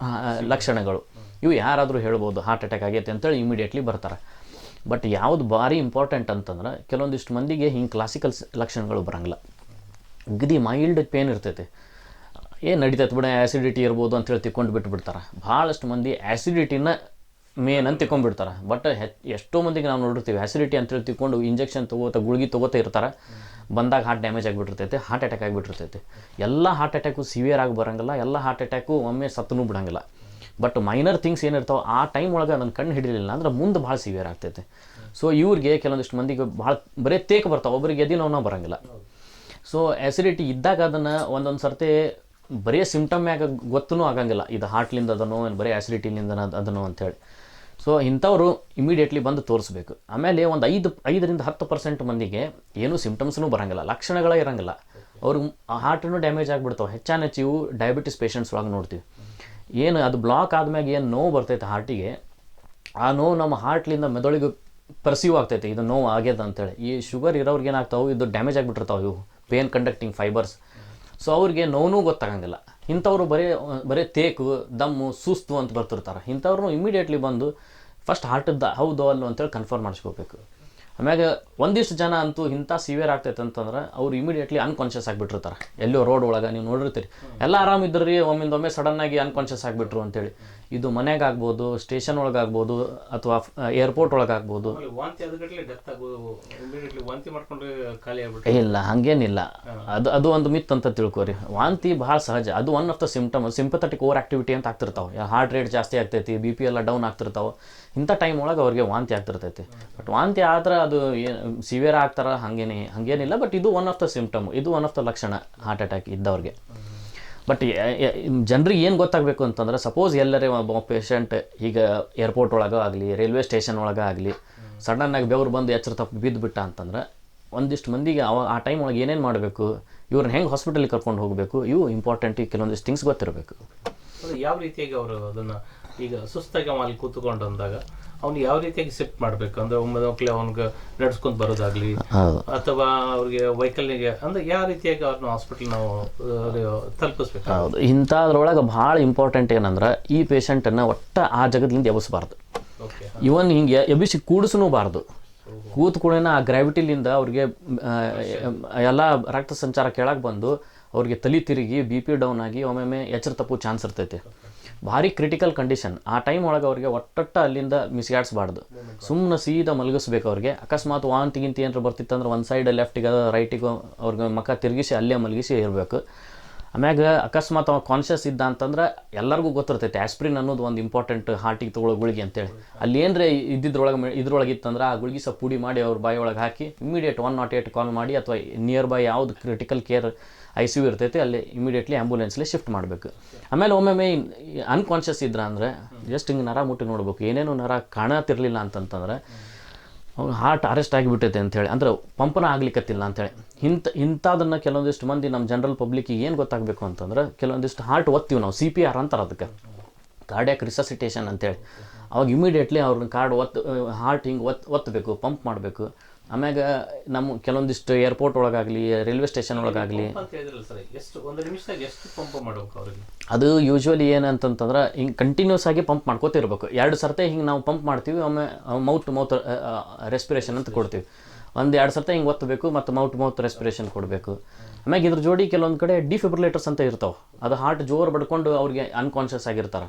ಲಕ್ಷಣಗಳು. ಇವು ಯಾರಾದರೂ ಹೇಳ್ಬೋದು ಹಾರ್ಟ್ ಅಟ್ಯಾಕ್ ಆಗೈತೆ ಅಂತೇಳಿ ಇಮಿಡಿಯೇಟ್ಲಿ ಬರ್ತಾರೆ. ಬಟ್ ಯಾವುದು ಭಾರಿ ಇಂಪಾರ್ಟೆಂಟ್ ಅಂತಂದ್ರೆ, ಕೆಲವೊಂದಿಷ್ಟು ಮಂದಿಗೆ ಹಿಂಗೆ ಕ್ಲಾಸಿಕಲ್ ಲಕ್ಷಣಗಳು ಬರೋಂಗಿಲ್ಲ. ಅಗದಿ ಮೈಲ್ಡ್ ಪೇನ್ ಇರ್ತೈತೆ, ಏನು ನಡೀತೈತೆ ಬಿಡ, ಆ್ಯಸಿಡಿಟಿ ಇರ್ಬೋದು ಅಂತೇಳಿ ತಿಕ್ಕೊಂಡು ಬಿಟ್ಬಿಡ್ತಾರೆ. ಭಾಳಷ್ಟು ಮಂದಿ ಆ್ಯಸಿಡಿಟಿನ ಮೇನ್ ಅಂತ ತಿಕ್ಕೊಂಡ್ಬಿಡ್ತಾರೆ. ಬಟ್ ಎಷ್ಟೋ ಮಂದಿಗೆ ನಾವು ನೋಡಿರ್ತೀವಿ ಆ್ಯಸಿಡಿಟಿ ಅಂತೇಳಿ ತಿಕ್ಕೊಂಡು ಇಂಜೆಕ್ಷನ್ ಗುಳಿಗೆ ತೊಗೋತಾ ಇರ್ತಾರೆ, ಬಂದಾಗ ಹಾರ್ಟ್ ಡ್ಯಾಮೇಜ್ ಆಗಿಬಿಟ್ಟಿರ್ತೈತೆ, ಹಾರ್ಟ್ ಅಟ್ಯಾಕ್ ಆಗಿಬಿಟ್ಟಿರ್ತೈತೆ. ಎಲ್ಲ ಹಾರ್ಟ್ ಅಟ್ಯಾಕು ಸಿವಿಯರ್ ಆಗಿ ಬರೋಂಗಿಲ್ಲ, ಎಲ್ಲ ಹಾರ್ಟ್ ಅಟ್ಯಾಕು ಒಮ್ಮೆ ಸತ್ತೂ ಬಿಡೋಂಗಿಲ್ಲ. ಬಟ್ ಮೈನರ್ ಥಿಂಗ್ಸ್ ಏನಿರ್ತಾವೆ ಆ ಟೈಮ್ ಒಳಗೆ ಅದನ್ನು ಕಣ್ಣು ಹಿಡಿಲಿಲ್ಲ ಅಂದ್ರೆ ಮುಂದೆ ಭಾಳ ಸಿವಿಯರ್ ಆಗ್ತೈತೆ. ಸೊ ಇವ್ರಿಗೆ ಕೆಲವೊಂದಿಷ್ಟು ಮಂದಿಗೆ ಭಾಳ ಬರೀ ತೇಕ್ ಬರ್ತಾವೆ, ಒಬ್ಬರಿಗೆ ಎದಿ ನೋವು ಬರೋಂಗಿಲ್ಲ. ಸೊ ಆ್ಯಸಿಡಿಟಿ ಇದ್ದಾಗ ಅದನ್ನು ಒಂದೊಂದು ಸರ್ತಿ ಬರೀ ಸಿಮ್ಟಮ್ಯಾಗ ಗೊತ್ತೂ ಆಗಂಗಿಲ್ಲ, ಇದು ಹಾರ್ಟ್ಲಿಂದ ಅದನೋ ಏನು ಬರೀ ಆ್ಯಸಿಡಿಟಿಲಿಂದ ಅದನೋ ಅಂಥೇಳಿ. ಸೊ ಇಂಥವ್ರು ಇಮಿಡಿಯೇಟ್ಲಿ ಬಂದು ತೋರಿಸ್ಬೇಕು. ಆಮೇಲೆ ಒಂದು 5ರಿಂದ 10% ಮಂದಿಗೆ ಏನೂ ಸಿಮ್ಟಮ್ಸ್ನೂ ಬರೋಂಗಿಲ್ಲ, ಲಕ್ಷಣಗಳೇ ಇರೋಂಗಿಲ್ಲ, ಅವ್ರಿಗೆ ಹಾರ್ಟೂ ಡ್ಯಾಮೇಜ್ ಆಗಿಬಿಡ್ತಾವೆ. ಹೆಚ್ಚಾನೆಚ್ಚು ಇವು ಡಯಾಬಿಟಿಸ್ ಪೇಷಂಟ್ಸ್ ಒಳಗೆ ನೋಡ್ತೀವಿ. ಏನು ಅದು ಬ್ಲಾಕ್ ಆದ್ಮ್ಯಾಗ ಏನು ನೋವು ಬರ್ತೈತೆ ಹಾರ್ಟಿಗೆ, ಆ ನೋವು ನಮ್ಮ ಹಾರ್ಟ್ಲಿಂದ ಮೆದುಳಿಗೆ ಪರ್ಸೀವ್ ಆಗ್ತೈತೆ, ಇದು ನೋವು ಆಗ್ಯದ ಅಂತೇಳಿ. ಈ ಶುಗರ್ ಇರೋರ್ಗೆ ಏನಾಗ್ತಾವೆ, ಇದು ಡ್ಯಾಮೇಜ್ ಆಗಿಬಿಟ್ಟಿರ್ತಾವೆ ಇವು ಪೇನ್ ಕಂಡಕ್ಟಿಂಗ್ ಫೈಬರ್ಸ್. ಸೊ ಅವ್ರಿಗೆ ನೋವು ಗೊತ್ತಾಗಂಗಿಲ್ಲ. ಇಂಥವ್ರು ಬರೀ ತೇಕು, ದಮ್ಮು, ಸುಸ್ತು ಅಂತ ಬರ್ತಿರ್ತಾರೆ. ಇಂಥವ್ರು ಇಮಿಡಿಯೇಟ್ಲಿ ಬಂದು ಫಸ್ಟ್ ಹಾರ್ಟದ್ದು ಹೌದು ಅಲ್ಲೋ ಅಂತೇಳಿ ಕನ್ಫರ್ಮ್ ಮಾಡಿಸ್ಕೋಬೇಕು. ಆಮ್ಯಾಗ ಒಂದಿಷ್ಟು ಜನ ಅಂತೂ ಇಂಥ ಸಿವಿಯರ್ ಆಗ್ತೈತೆ ಅಂತಂದ್ರೆ ಅವ್ರು ಇಮಿಡಿಯೇಟ್ಲಿ ಅನ್ಕಾನ್ಷಿಯಸ್ ಆಗಿಬಿಟ್ಟಿರ್ತಾರೆ. ಎಲ್ಲೋ ರೋಡ್ ಒಳಗೆ ನೀವು ನೋಡಿರ್ತೀರಿ, ಎಲ್ಲ ಆರಾಮಿದ್ರಿ, ಒಮ್ಮೆ ಸಡನ್ನಾಗಿ ಅನ್ಕಾನ್ಷಿಯಸ್ ಆಗಿಬಿಟ್ರು ಅಂತೇಳಿ. ಇದು ಮನೆಗೆ ಆಗ್ಬೋದು, ಸ್ಟೇಷನ್ ಒಳಗೆ ಆಗ್ಬೋದು, ಅಥವಾ ಏರ್ಪೋರ್ಟ್ ಒಳಗೆ ಆಗ್ಬೋದು. ಇಲ್ಲ, ಹಂಗೇನಿಲ್ಲ, ಅದು ಒಂದು ಮಿತ್ ಅಂತ ತಿಳ್ಕೊರಿ. ವಾಂತಿ ಭಾಳ ಸಹಜ, ಅದು one of the symptom. Sympathetic over activity ಅಂತ ಆಗ್ತಿರ್ತಾವೆ, ಹಾರ್ಟ್ ರೇಟ್ ಜಾಸ್ತಿ ಆಗ್ತೈತಿ, BP ಎಲ್ಲ ಡೌನ್ ಆಗ್ತಿರ್ತಾವೆ. ಇಂಥ ಟೈಮ್ ಒಳಗೆ ಅವ್ರಿಗೆ ವಾಂತಿ ಆಗ್ತಿರ್ತೈತಿ. ಬಟ್ ವಾಂತಿ ಆದ್ರೆ ಅದು ಸಿವಿಯರ್ ಆಗ್ತಾರ ಹಂಗೇನಿಲ್ಲ. ಬಟ್ ಇದು ಒನ್ ಆಫ್ ದ ಸಿಮ್ಟಮ್, ಇದು ಒನ್ ಆಫ್ ದ ಲಕ್ಷಣ ಹಾರ್ಟ್ ಅಟ್ಯಾಕ್ ಇದ್ದವ್ರಿಗೆ. ಬಟ್ ಜನರಿಗೆ ಏನು ಗೊತ್ತಾಗಬೇಕು ಅಂತಂದ್ರೆ, ಸಪೋಸ್ ಎಲ್ಲರೇ ಒಬ್ಬ ಪೇಷಂಟ್ ಈಗ ಏರ್ಪೋರ್ಟ್ ಒಳಗೆ ಆಗಲಿ, ರೈಲ್ವೆ ಸ್ಟೇಷನ್ ಒಳಗೆ ಆಗಲಿ ಸಡನ್ನಾಗಿ ಬೆವರು ಬಂದು ಎಚ್ಚರ ತಪ್ಪು ಬಿದ್ದುಬಿಟ್ಟ ಅಂತಂದ್ರೆ, ಒಂದಿಷ್ಟು ಮಂದಿಗೆ ಆ ಟೈಮ್ ಒಳಗೆ ಏನೇನು ಮಾಡಬೇಕು, ಇವ್ರನ್ನ ಹೆಂಗೆ ಹಾಸ್ಪಿಟಲಿಗೆ ಕರ್ಕೊಂಡು ಹೋಗಬೇಕು, ಇವು ಇಂಪಾರ್ಟೆಂಟ್. ಕೆಲವೊಂದಿಷ್ಟು ಥಿಂಗ್ಸ್ ಗೊತ್ತಿರಬೇಕು. ಅದು ಯಾವ ರೀತಿಯಾಗಿ ಅವರು ಅದನ್ನು ಈಗ ಸುಸ್ತಾಗಿ ಅವ ಅಲ್ಲಿ ಕೂತ್ಕೊಂಡು ಅಂದಾಗ ಅವ್ನು ಯಾವ ರೀತಿಯಾಗಿ ಶಿಫ್ಟ್ ಮಾಡಬೇಕು ಅಂದರೆ ಒಮ್ಮೆ ಅವ್ನಿಗೆ ನಡ್ಸ್ಕೊಂಡು ಬರೋದಾಗ್ಲಿ ಅಥವಾ ಅವ್ರಿಗೆ ವೆಹಿಕಲ್ನಿಗೆ ಅಂದರೆ ಯಾವ ರೀತಿಯಾಗಿ ಅವ್ರನ್ನ ಹಾಸ್ಪಿಟಲ್ ನಾವು ತಲುಪಿಸ್ಬೇಕು? ಹೌದು, ಇಂಥದ್ರೊಳಗೆ ಭಾಳ ಇಂಪಾರ್ಟೆಂಟ್ ಏನಂದ್ರೆ ಈ ಪೇಷಂಟನ್ನು ಒಟ್ಟು ಆ ಜಗತ್ತಿನಿಂದ ಎಬ್ಬಿಸ್ಬಾರ್ದು. ಇವನ್ ಹಿಂಗೆ ಎಬ್ಬಿಸಿ ಕೂಡಿಸೂಬಾರ್ದು. ಕೂತ್ ಕೂಡ ಆ ಗ್ರಾವಿಟಿಲಿಂದ ಅವ್ರಿಗೆ ಎಲ್ಲ ರಕ್ತ ಸಂಚಾರ ಕೆಳಗೆ ಬಂದು ಅವ್ರಿಗೆ ತಲೆ ತಿರುಗಿ BP ಡೌನ್ ಆಗಿ ಒಮ್ಮೊಮ್ಮೆ ಎಚ್ಚರ ತಪ್ಪು ಚಾನ್ಸ್ ಇರ್ತೈತೆ. ಭಾರಿ ಕ್ರಿಟಿಕಲ್ ಕಂಡೀಷನ್. ಆ ಟೈಮ್ ಒಳಗೆ ಅವ್ರಿಗೆ ಒಟ್ಟೊಟ್ಟ ಅಲ್ಲಿಂದ ಮಿಸ್ಗಾಡ್ಸ್ಬಾರ್ದು, ಸುಮ್ಮನೆ ಸೀದಾ ಮಲಗಿಸ್ಬೇಕು. ಅವ್ರಿಗೆ ಅಕಸ್ಮಾತ್ ವಾಂತಿ ಗಿಂತಿ ಏನಾರು ಬರ್ತಿತ್ತಂದ್ರೆ ಒಂದು ಸೈಡ್ ಲೆಫ್ಟಿಗೆ ರೈಟಿಗೆ ಅವ್ರಿಗೆ ಮುಖ ತಿರುಗಿಸಿ ಅಲ್ಲೇ ಮಲಗಿಸಿ ಇರಬೇಕು. ಆಮ್ಯಾಗ ಅಕಸ್ಮಾತ್ ಅವ ಕಾನ್ಷಿಯಸ್ ಇದ್ದ ಅಂತಂದ್ರೆ ಎಲ್ಲರಿಗೂ ಗೊತ್ತಿರ್ತೈತೆ ಆಸ್ಪ್ರಿನ್ ಅನ್ನೋದು ಒಂದು ಇಂಪಾರ್ಟೆಂಟ್ ಹಾರ್ಟಿಗೆ ತೊಗೊಳ್ಳೋ ಗುಳಿಗೆ ಅಂತೇಳಿ. ಅಲ್ಲಿ ಏನರೇ ಇದ್ರೊಳಗೆ ಇತ್ತಂದ್ರೆ ಆ ಗುಳಿಗೆ ಸ್ವಲ್ಪ ಪುಡಿ ಮಾಡಿ ಅವ್ರ ಬಾಯಿ ಒಳಗೆ ಹಾಕಿ ಇಮಿಡಿಯೇಟ್ 108 ಕಾಲ್ ಮಾಡಿ, ಅಥವಾ ನಿಯರ್ ಬೈ ಯಾವ್ದು ಕ್ರಿಟಿಕಲ್ ಕೇರ್ ICU ಇರ್ತೈತೆ ಅಲ್ಲಿ ಇಮಿಡಿಯೇಟ್ಲಿ ಆ್ಯಂಬುಲೆನ್ಸ್ಲಿ ಶಿಫ್ಟ್ ಮಾಡಬೇಕು. ಆಮೇಲೆ ಒಮ್ಮೊಮ್ಮೆ ಅನ್ಕಾನ್ಷಿಯಸ್ ಇದ್ರ ಅಂದರೆ ಜಸ್ಟ್ ಹಿಂಗೆ ನರ ಮುಟ್ಟಿ ನೋಡ್ಬೇಕು. ಏನೇನು ನರ ಕಾಣತಿರ್ಲಿಲ್ಲ ಅಂತಂತಂದ್ರೆ ಅವ್ನು ಹಾರ್ಟ್ ಅರೆಸ್ಟ್ ಆಗಿಬಿಟ್ಟೈತೆ ಅಂಥೇಳಿ, ಅಂದ್ರೆ ಪಂಪನ ಆಗ್ಲಿಕ್ಕತ್ತಿಲ್ಲ ಅಂಥೇಳಿ. ಇಂಥದನ್ನು ಕೆಲವೊಂದಿಷ್ಟು ಮಂದಿ ನಮ್ಮ ಜನರಲ್ ಪಬ್ಲಿಕ್ಕಿಗೆ ಏನು ಗೊತ್ತಾಗಬೇಕು ಅಂತಂದ್ರೆ, ಕೆಲವೊಂದಿಷ್ಟು ಹಾರ್ಟ್ ಒತ್ತೀವಿ ನಾವು, CPR ಅಂತಾರೆ ಅದಕ್ಕೆ, ಕಾರ್ಡಿಯಾಕ್ ರಿಸಸಿಟೇಷನ್ ಅಂತೇಳಿ. ಅವಾಗ ಇಮಿಡಿಯೇಟ್ಲಿ ಅವ್ರನ್ನ ಹಾರ್ಟ್ ಹಿಂಗೆ ಒತ್ತಬೇಕು, ಪಂಪ್ ಮಾಡಬೇಕು. ಆಮ್ಯಾಗ ನಮ್ಮ ಕೆಲವೊಂದಿಷ್ಟು ಏರ್ಪೋರ್ಟ್ ಒಳಗಾಗಲಿ ರೈಲ್ವೆ ಸ್ಟೇಷನ್ ಒಳಗಾಗಲಿ ಅದು ಯೂಶ್ವಲಿ ಏನಂತಂದ್ರೆ ಹಿಂಗೆ ಕಂಟಿನ್ಯೂಸ್ ಆಗಿ ಪಂಪ್ ಮಾಡ್ಕೋತಿರ್ಬೇಕು. 2 ಸರ್ತೆ ಹಿಂಗೆ ನಾವು ಪಂಪ್ ಮಾಡ್ತೀವಿ, ಒಮ್ಮೆ ಮೌತ್ ರೆಸ್ಪಿರೇಷನ್ ಅಂತ ಕೊಡ್ತೀವಿ. 1-2 ಸರ್ತೆ ಹಿಂಗೆ ಒತ್ತಬೇಕು ಮತ್ತು ಮೌತ್ ರೆಸ್ಪಿರೇಷನ್ ಕೊಡಬೇಕು. ಆಮ್ಯಾಗ ಇದ್ರ ಜೋಡಿ ಕೆಲವೊಂದು ಕಡೆ ಡಿಫಿಬ್ರಿಲೇಟರ್ಸ್ ಅಂತ ಇರ್ತಾವೆ. ಅದು ಹಾರ್ಟ್ ಜೋರು ಬಡ್ಕೊಂಡು ಅವ್ರಿಗೆ ಅನ್ಕಾನ್ಷಿಯಸ್ ಆಗಿರ್ತಾರೆ.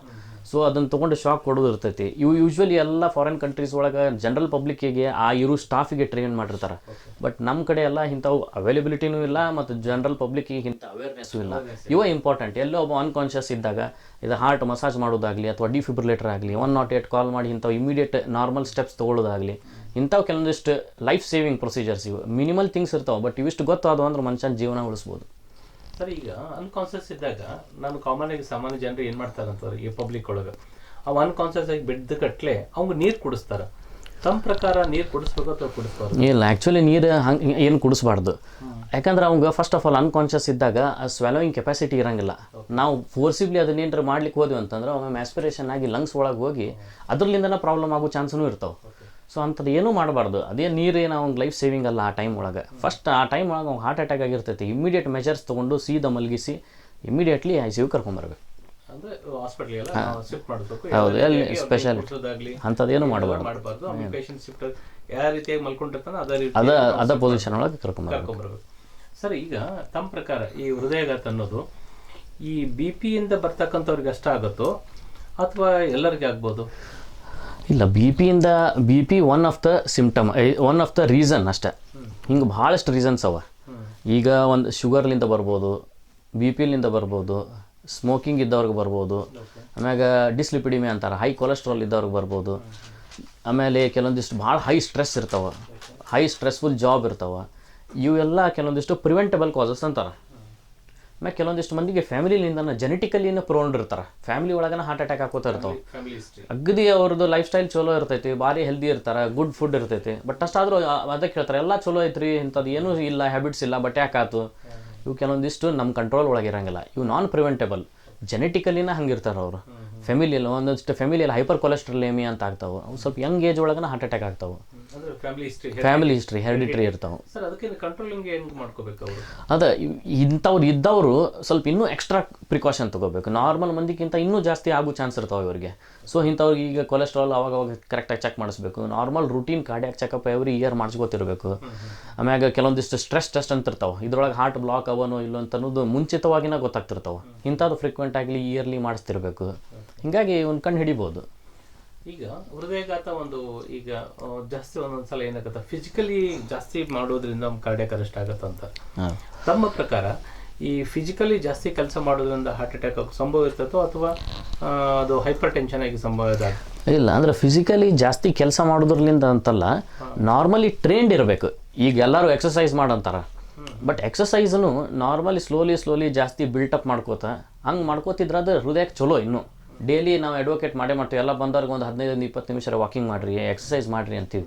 ಸೊ ಅದನ್ನು ತೊಗೊಂಡು ಶಾಕ್ ಕೊಡೋದು ಇರ್ತೈತಿ. ಇವು ಯೂಶ್ವಲಿ ಎಲ್ಲ ಫಾರಿನ್ ಕಂಟ್ರೀಸ್ ಒಳಗೆ ಜನರಲ್ ಪಬ್ಲಿಕ್ಕಿಗೆ ಆ ಇರೋ ಸ್ಟಾಫಿಗೆ ಟ್ರೈನ್ ಮಾಡಿರ್ತಾರೆ. ಬಟ್ ನಮ್ಮ ಕಡೆ ಎಲ್ಲ ಇಂಥವು ಅವೈಲಬಿಲಿಟಿನೂ ಇಲ್ಲ ಮತ್ತು ಜನರಲ್ ಪಬ್ಲಿಕ್ಕಿಗೆ ಇಂಥ ಅವೇರ್ನೆಸ್ಸು ಇಲ್ಲ. ಇವೇ ಇಂಪಾರ್ಟೆಂಟ್. ಎಲ್ಲೋ ಒಬ್ಬ ಅನ್ಕಾನ್ಷಿಯಸ್ ಇದ್ದಾಗ ಇದು ಹಾರ್ಟ್ ಮಸಾಜ್ ಮಾಡೋದಾಗಲಿ ಅಥವಾ ಡಿಫಿಬ್ರಿಲೇಟರ್ ಆಗಲಿ 108 ಕಾಲ್ ಮಾಡಿ ಇಂಥವು ಇಮಿಡಿಯೇಟ್ ನಾರ್ಮಲ್ ಸ್ಟೆಪ್ಸ್ ತೊಗೊಳ್ಳೋದಾಗಲಿ, ಇಂಥವು ಕೆಲವೊಂದಿಷ್ಟು ಲೈಫ್ ಸೇವಿಂಗ್ ಪ್ರೊಸೀಜರ್ಸ್. ಇವು ಮಿನಿಮಲ್ ಥಿಂಗ್ಸ್ ಇರ್ತಾವೆ, ಬಟ್ ಇವಿಷ್ಟು ಗೊತ್ತಾದವು ಅಂದ್ರೆ ಮನುಷ್ಯನ ಜೀವನ ಉಳಿಸ್ಬೋದು. ಸರ್, ಈಗ ಅನ್ಕಾನ್ಷಿಯಸ್ ಇದ್ದಾಗ ನಾನು ಸಾಮಾನ್ಯ ಜನರು ಏನು ಮಾಡ್ತಾರೆ ಅಂತಂದ್ರೆ ಈ ಪಬ್ಲಿಕ್ ಒಳಗೆ ಅವು ಅನ್ಕಾನ್ಷಿಯಸ್ ಆಗಿ ಬೆಡ್ದ ಕಟ್ಲೆ ಅವ್ಗೆ ನೀರು ಕುಡಿಸ್ತಾರೆ. ತಮ್ಮ ಪ್ರಕಾರ ನೀರು ಕುಡಿಸ್ಬೇಕು ಅಥವಾ ಕುಡಿಸ್ಬಾರ್ದು? ಇಲ್ಲ, ಆ್ಯಕ್ಚುಲಿ ನೀರು ಹಂಗೆ ಏನು ಕುಡಿಸ್ಬಾರ್ದು. ಯಾಕಂದ್ರೆ ಅವ್ಗೆ ಫಸ್ಟ್ ಆಫ್ ಆಲ್ ಅನ್ಕಾನ್ಷಿಯಸ್ ಇದ್ದಾಗ ಆ ಸ್ವ್ಯಾಲೋಯಿಂಗ್ ಕೆಪಾಸಿಟಿ ಇರೋಂಗಿಲ್ಲ. ನಾವು ಫೋರ್ಸಿಬ್ಲಿ ಅದನ್ನೇನಾರು ಮಾಡ್ಲಿಕ್ಕೆ ಹೋದ್ವಿ ಅಂತಂದ್ರೆ ಒಮ್ಮೆ ಆಸ್ಪಿರೇಷನ್ ಆಗಿ ಲಂಗ್ಸ್ ಒಳಗೆ ಹೋಗಿ ಅದರಲ್ಲಿಂದನೇ ಪ್ರಾಬ್ಲಮ್ ಆಗೋ ಚಾನ್ಸೂ ಇರ್ತಾವೆ. ಸೊ ಅಂಥದ್ದು ಏನೂ ಮಾಡಬಾರ್ದು. ಅದೇ ನೀರೇನು ಅವ್ನಿಗೆ ಲೈಫ್ ಸೇವಿಂಗ್ ಅಲ್ಲ. ಆ ಟೈಮ್ ಒಳಗೆ ಫಸ್ಟ್ ಆ ಟೈಮ್ ಒಳಗೆ ಅವ್ನಿಗೆ ಹಾರ್ಟ್ ಅಟ್ಯಾಕ್ ಆಗಿರ್ತೈತಿ. ಇಮಿಡಿಯೇಟ್ ಮೆಜರ್ಸ್ ತೊಗೊಂಡು ಸೀದಾ ಮಲಗಿಸಿ ಇಮಿಡಿಯೇಟ್ಲಿ ICU ಕರ್ಕೊಂಬರ್ಬೇಕು. ಹೌದು, ಎಲ್ಲಿ ಸ್ಪೆಷಲ್ ಅಂಥದ್ದೇನು ಮಾಡಬಾರ್ದು. ಅದ ಪೊಸಿಷನ್ ಒಳಗೆ ಕರ್ಕೊಂಬರ್ಬೇಕು. ಸರ್, ಈಗ ತಮ್ಮ ಪ್ರಕಾರ ಈ ಹೃದಯಾಘಾತ ಅನ್ನೋದು ಈ BP ಇಂದ ಬರ್ತಕ್ಕಂಥವ್ರಿಗೆ ಅಷ್ಟ ಆಗುತ್ತೋ ಅಥವಾ ಎಲ್ಲರಿಗೆ ಆಗ್ಬೋದು? ಇಲ್ಲ, BP one of the symptom, one of the reason ಅಷ್ಟೇ. ಹಿಂಗೆ ಭಾಳಷ್ಟು ರೀಸನ್ಸ್ ಅವ. ಈಗ ಒಂದು ಶುಗರ್ಲಿಂದ ಬರ್ಬೋದು, BPಲಿಂದ ಬರ್ಬೋದು, ಸ್ಮೋಕಿಂಗ್ ಇದ್ದವ್ರಿಗೆ ಬರ್ಬೋದು, ಆಮ್ಯಾಗ ಡಿಸ್ಲಿಪಿಡಿಮಿ ಅಂತಾರೆ, ಹೈ ಕೊಲೆಸ್ಟ್ರಾಲ್ ಇದ್ದವ್ರಿಗೆ ಬರ್ಬೋದು. ಆಮೇಲೆ ಕೆಲವೊಂದಿಷ್ಟು ಭಾಳ ಹೈ ಸ್ಟ್ರೆಸ್ ಇರ್ತಾವೆ, ಹೈ ಸ್ಟ್ರೆಸ್ಫುಲ್ ಜಾಬ್ ಇರ್ತಾವೆ. ಇವೆಲ್ಲ ಕೆಲವೊಂದಿಷ್ಟು ಪ್ರಿವೆಂಟಬಲ್ ಕಾಸಸ್ ಅಂತಾರೆ. ಆಮೇಲೆ ಕೆಲವೊಂದಿಷ್ಟು ಮಂದಿಗೆ ಫ್ಯಾಮಿಲಿಯಿಂದ ಜೆನೆಟಿಕಲಿನ ಪ್ರೋನ್ ಇರ್ತಾರೆ. ಫ್ಯಾಮಿಲಿ ಒಳಗನ ಹಾರ್ಟ್ ಅಟ್ಯಾಕ್ ಹಾಕೋತಾ ಇರ್ತಾವೆ. ಅಗದಿ ಅವ್ರದ್ದು ಲೈಫ್ ಸ್ಟೈಲ್ ಚಲೋ ಇರ್ತೈತಿ, ಭಾರಿ ಹೆಲ್ದಿ ಇರ್ತಾರೆ, ಗುಡ್ ಫುಡ್ ಇರ್ತೈತಿ. ಬಟ್ ಅಷ್ಟಾದರೂ ಅದಕ್ಕೆ ಹೇಳ್ತಾರೆ ಎಲ್ಲ ಚಲೋ ಐತ್ರಿ, ಇಂಥದ್ದು ಏನೂ ಇಲ್ಲ, ಹ್ಯಾಬಿಟ್ಸ್ ಇಲ್ಲ, ಬಟ್ ಯಾಕಾತು? ಇವು ಕೆಲವೊಂದಿಷ್ಟು ನಮ್ಮ ಕಂಟ್ರೋಲ್ ಒಳಗಿರಂಗಿಲ್ಲ. ಇವು ನಾನ್ ಪ್ರಿವೆಂಟಬಲ್. ಜೆನೆಟಿಕಲಿನ ಹಂಗಿರ್ತಾರೆ ಅವರು. ಫ್ಯಾಮಿಲಿಯಲ್ಲಿ ಒಂದಷ್ಟು ಫ್ಯಾಮಿಲಿಯಲ್ಲಿ ಹೈಪರ್ ಕೊಲೆಸ್ಟ್ರಲೇಮಿ ಅಂತ ಆಗ್ತಾವೆ. ಅವು ಸ್ವಲ್ಪ ಯಂಗ್ ಏಜ್ ಒಳಗನ ಹಾರ್ಟ್ ಅಟ್ಯಾಕ್ ಆಗ್ತಾವೆ. ಫ್ಯಾಮಿಲಿ ಹಿಸ್ಟ್ರಿ ಹೆರಿಡಿಟ್ರಿ ಇರ್ತಾವೆ. ಅದೇ ಇಂಥವ್ರು ಇದ್ದವರು ಸ್ವಲ್ಪ ಇನ್ನೂ ಎಕ್ಸ್ಟ್ರಾ ಪ್ರಿಕಾಷನ್ ತೊಗೋಬೇಕು. ನಾರ್ಮಲ್ ಮಂದಿಗಿಂತ ಇನ್ನೂ ಜಾಸ್ತಿ ಆಗೋ ಚಾನ್ಸ್ ಇರ್ತಾವೆ ಇವರಿಗೆ. ಸೊ ಇಂಥವ್ರಿಗೆ ಈಗ ಕೊಲೆಸ್ಟ್ರಾಲ್ ಅವಾಗ ಕರೆಕ್ಟಾಗಿ ಚೆಕ್ ಮಾಡಿಸ್ಬೇಕು. Normal routine cardiac checkup every year ಮಾಡಿಸ್ಕೊತಿರ್ಬೇಕು. ಆಮ್ಯಾಗ ಕೆಲವೊಂದಿಷ್ಟು ಸ್ಟ್ರೆಸ್ ಟೆಸ್ಟ್ ಅಂತ ಇರ್ತಾವೆ. ಇದ್ರೊಳಗೆ ಹಾರ್ಟ್ ಬ್ಲಾಕ್ ಅವನೋ ಇಲ್ಲೋ ಅಂತ ಅನ್ನೋದು ಮುಂಚಿತವಾಗಿನ ಗೊತ್ತಾಗ್ತಿರ್ತಾವೆ. ಇಂಥದ್ದು ಫ್ರೀಕ್ವೆಂಟ್ ಆಗಲಿ ಇಯರ್ಲಿ ಮಾಡಿಸ್ತಿರ್ಬೇಕು. ಹೀಗಾಗಿ ಒಂದು ಕಣ್ಣು ಹಿಡಿಬೋದು. ಈಗ ಹೃದಯಾಘಾತ ಈಗ ಜಾಸ್ತಿ ಒಂದೊಂದ್ಸಲ ಏನಾಗುತ್ತೆ, ಫಿಸಿಕಲಿ ಜಾಸ್ತಿ ಮಾಡೋದ್ರಿಂದ ಕಾರ್ಡಿಯಾಕ್ ಅರೆಸ್ಟ್ ಆಗತ್ತಂತ. ತಮ್ಮ ಪ್ರಕಾರ ಈ ಫಿಸಿಕಲಿ ಜಾಸ್ತಿ ಕೆಲಸ ಮಾಡೋದ್ರಿಂದ ಹಾರ್ಟ್ ಅಟ್ಯಾಕ್ ಸಂಭವ ಇರ್ತದೋ ಅಥವಾ ಅದು ಹೈಪರ್ ಟೆನ್ಷನ್ ಆಗಿ ಸಂಭವ ಇಲ್ಲ? ಅಂದರೆ ಫಿಸಿಕಲಿ ಜಾಸ್ತಿ ಕೆಲಸ ಮಾಡೋದ್ರಲಿಂದ ಅಂತಲ್ಲ, ನಾರ್ಮಲಿ ಟ್ರೈನ್ಡ್ ಇರಬೇಕು. ಈಗ ಎಲ್ಲರೂ ಎಕ್ಸಸೈಸ್ ಮಾಡಂತಾರೆ, ಬಟ್ ಎಕ್ಸಸೈಸನು ನಾರ್ಮಲಿ ಸ್ಲೋಲಿ ಜಾಸ್ತಿ ಬಿಲ್ಟಪ್ ಮಾಡ್ಕೋತ ಹಂಗೆ ಮಾಡ್ಕೋತಿದ್ರೆ ಅದು ಹೃದಯಕ್ಕೆ ಚಲೋ. ಇನ್ನೂ ಡೈಲಿ ನಾವು ಅಡ್ವೊಕೇಟ್ ಮಾಡೇ ಮಾಡ್ತೀವಿ. ಎಲ್ಲ ಬಂದವ್ರಿಗೆ ಒಂದು 15-20 ನಿಮಿಷ ವಾಕಿಂಗ್ ಮಾಡಿರಿ, ಎಕ್ಸಸೈಸ್ ಮಾಡಿರಿ ಅಂತೀವಿ.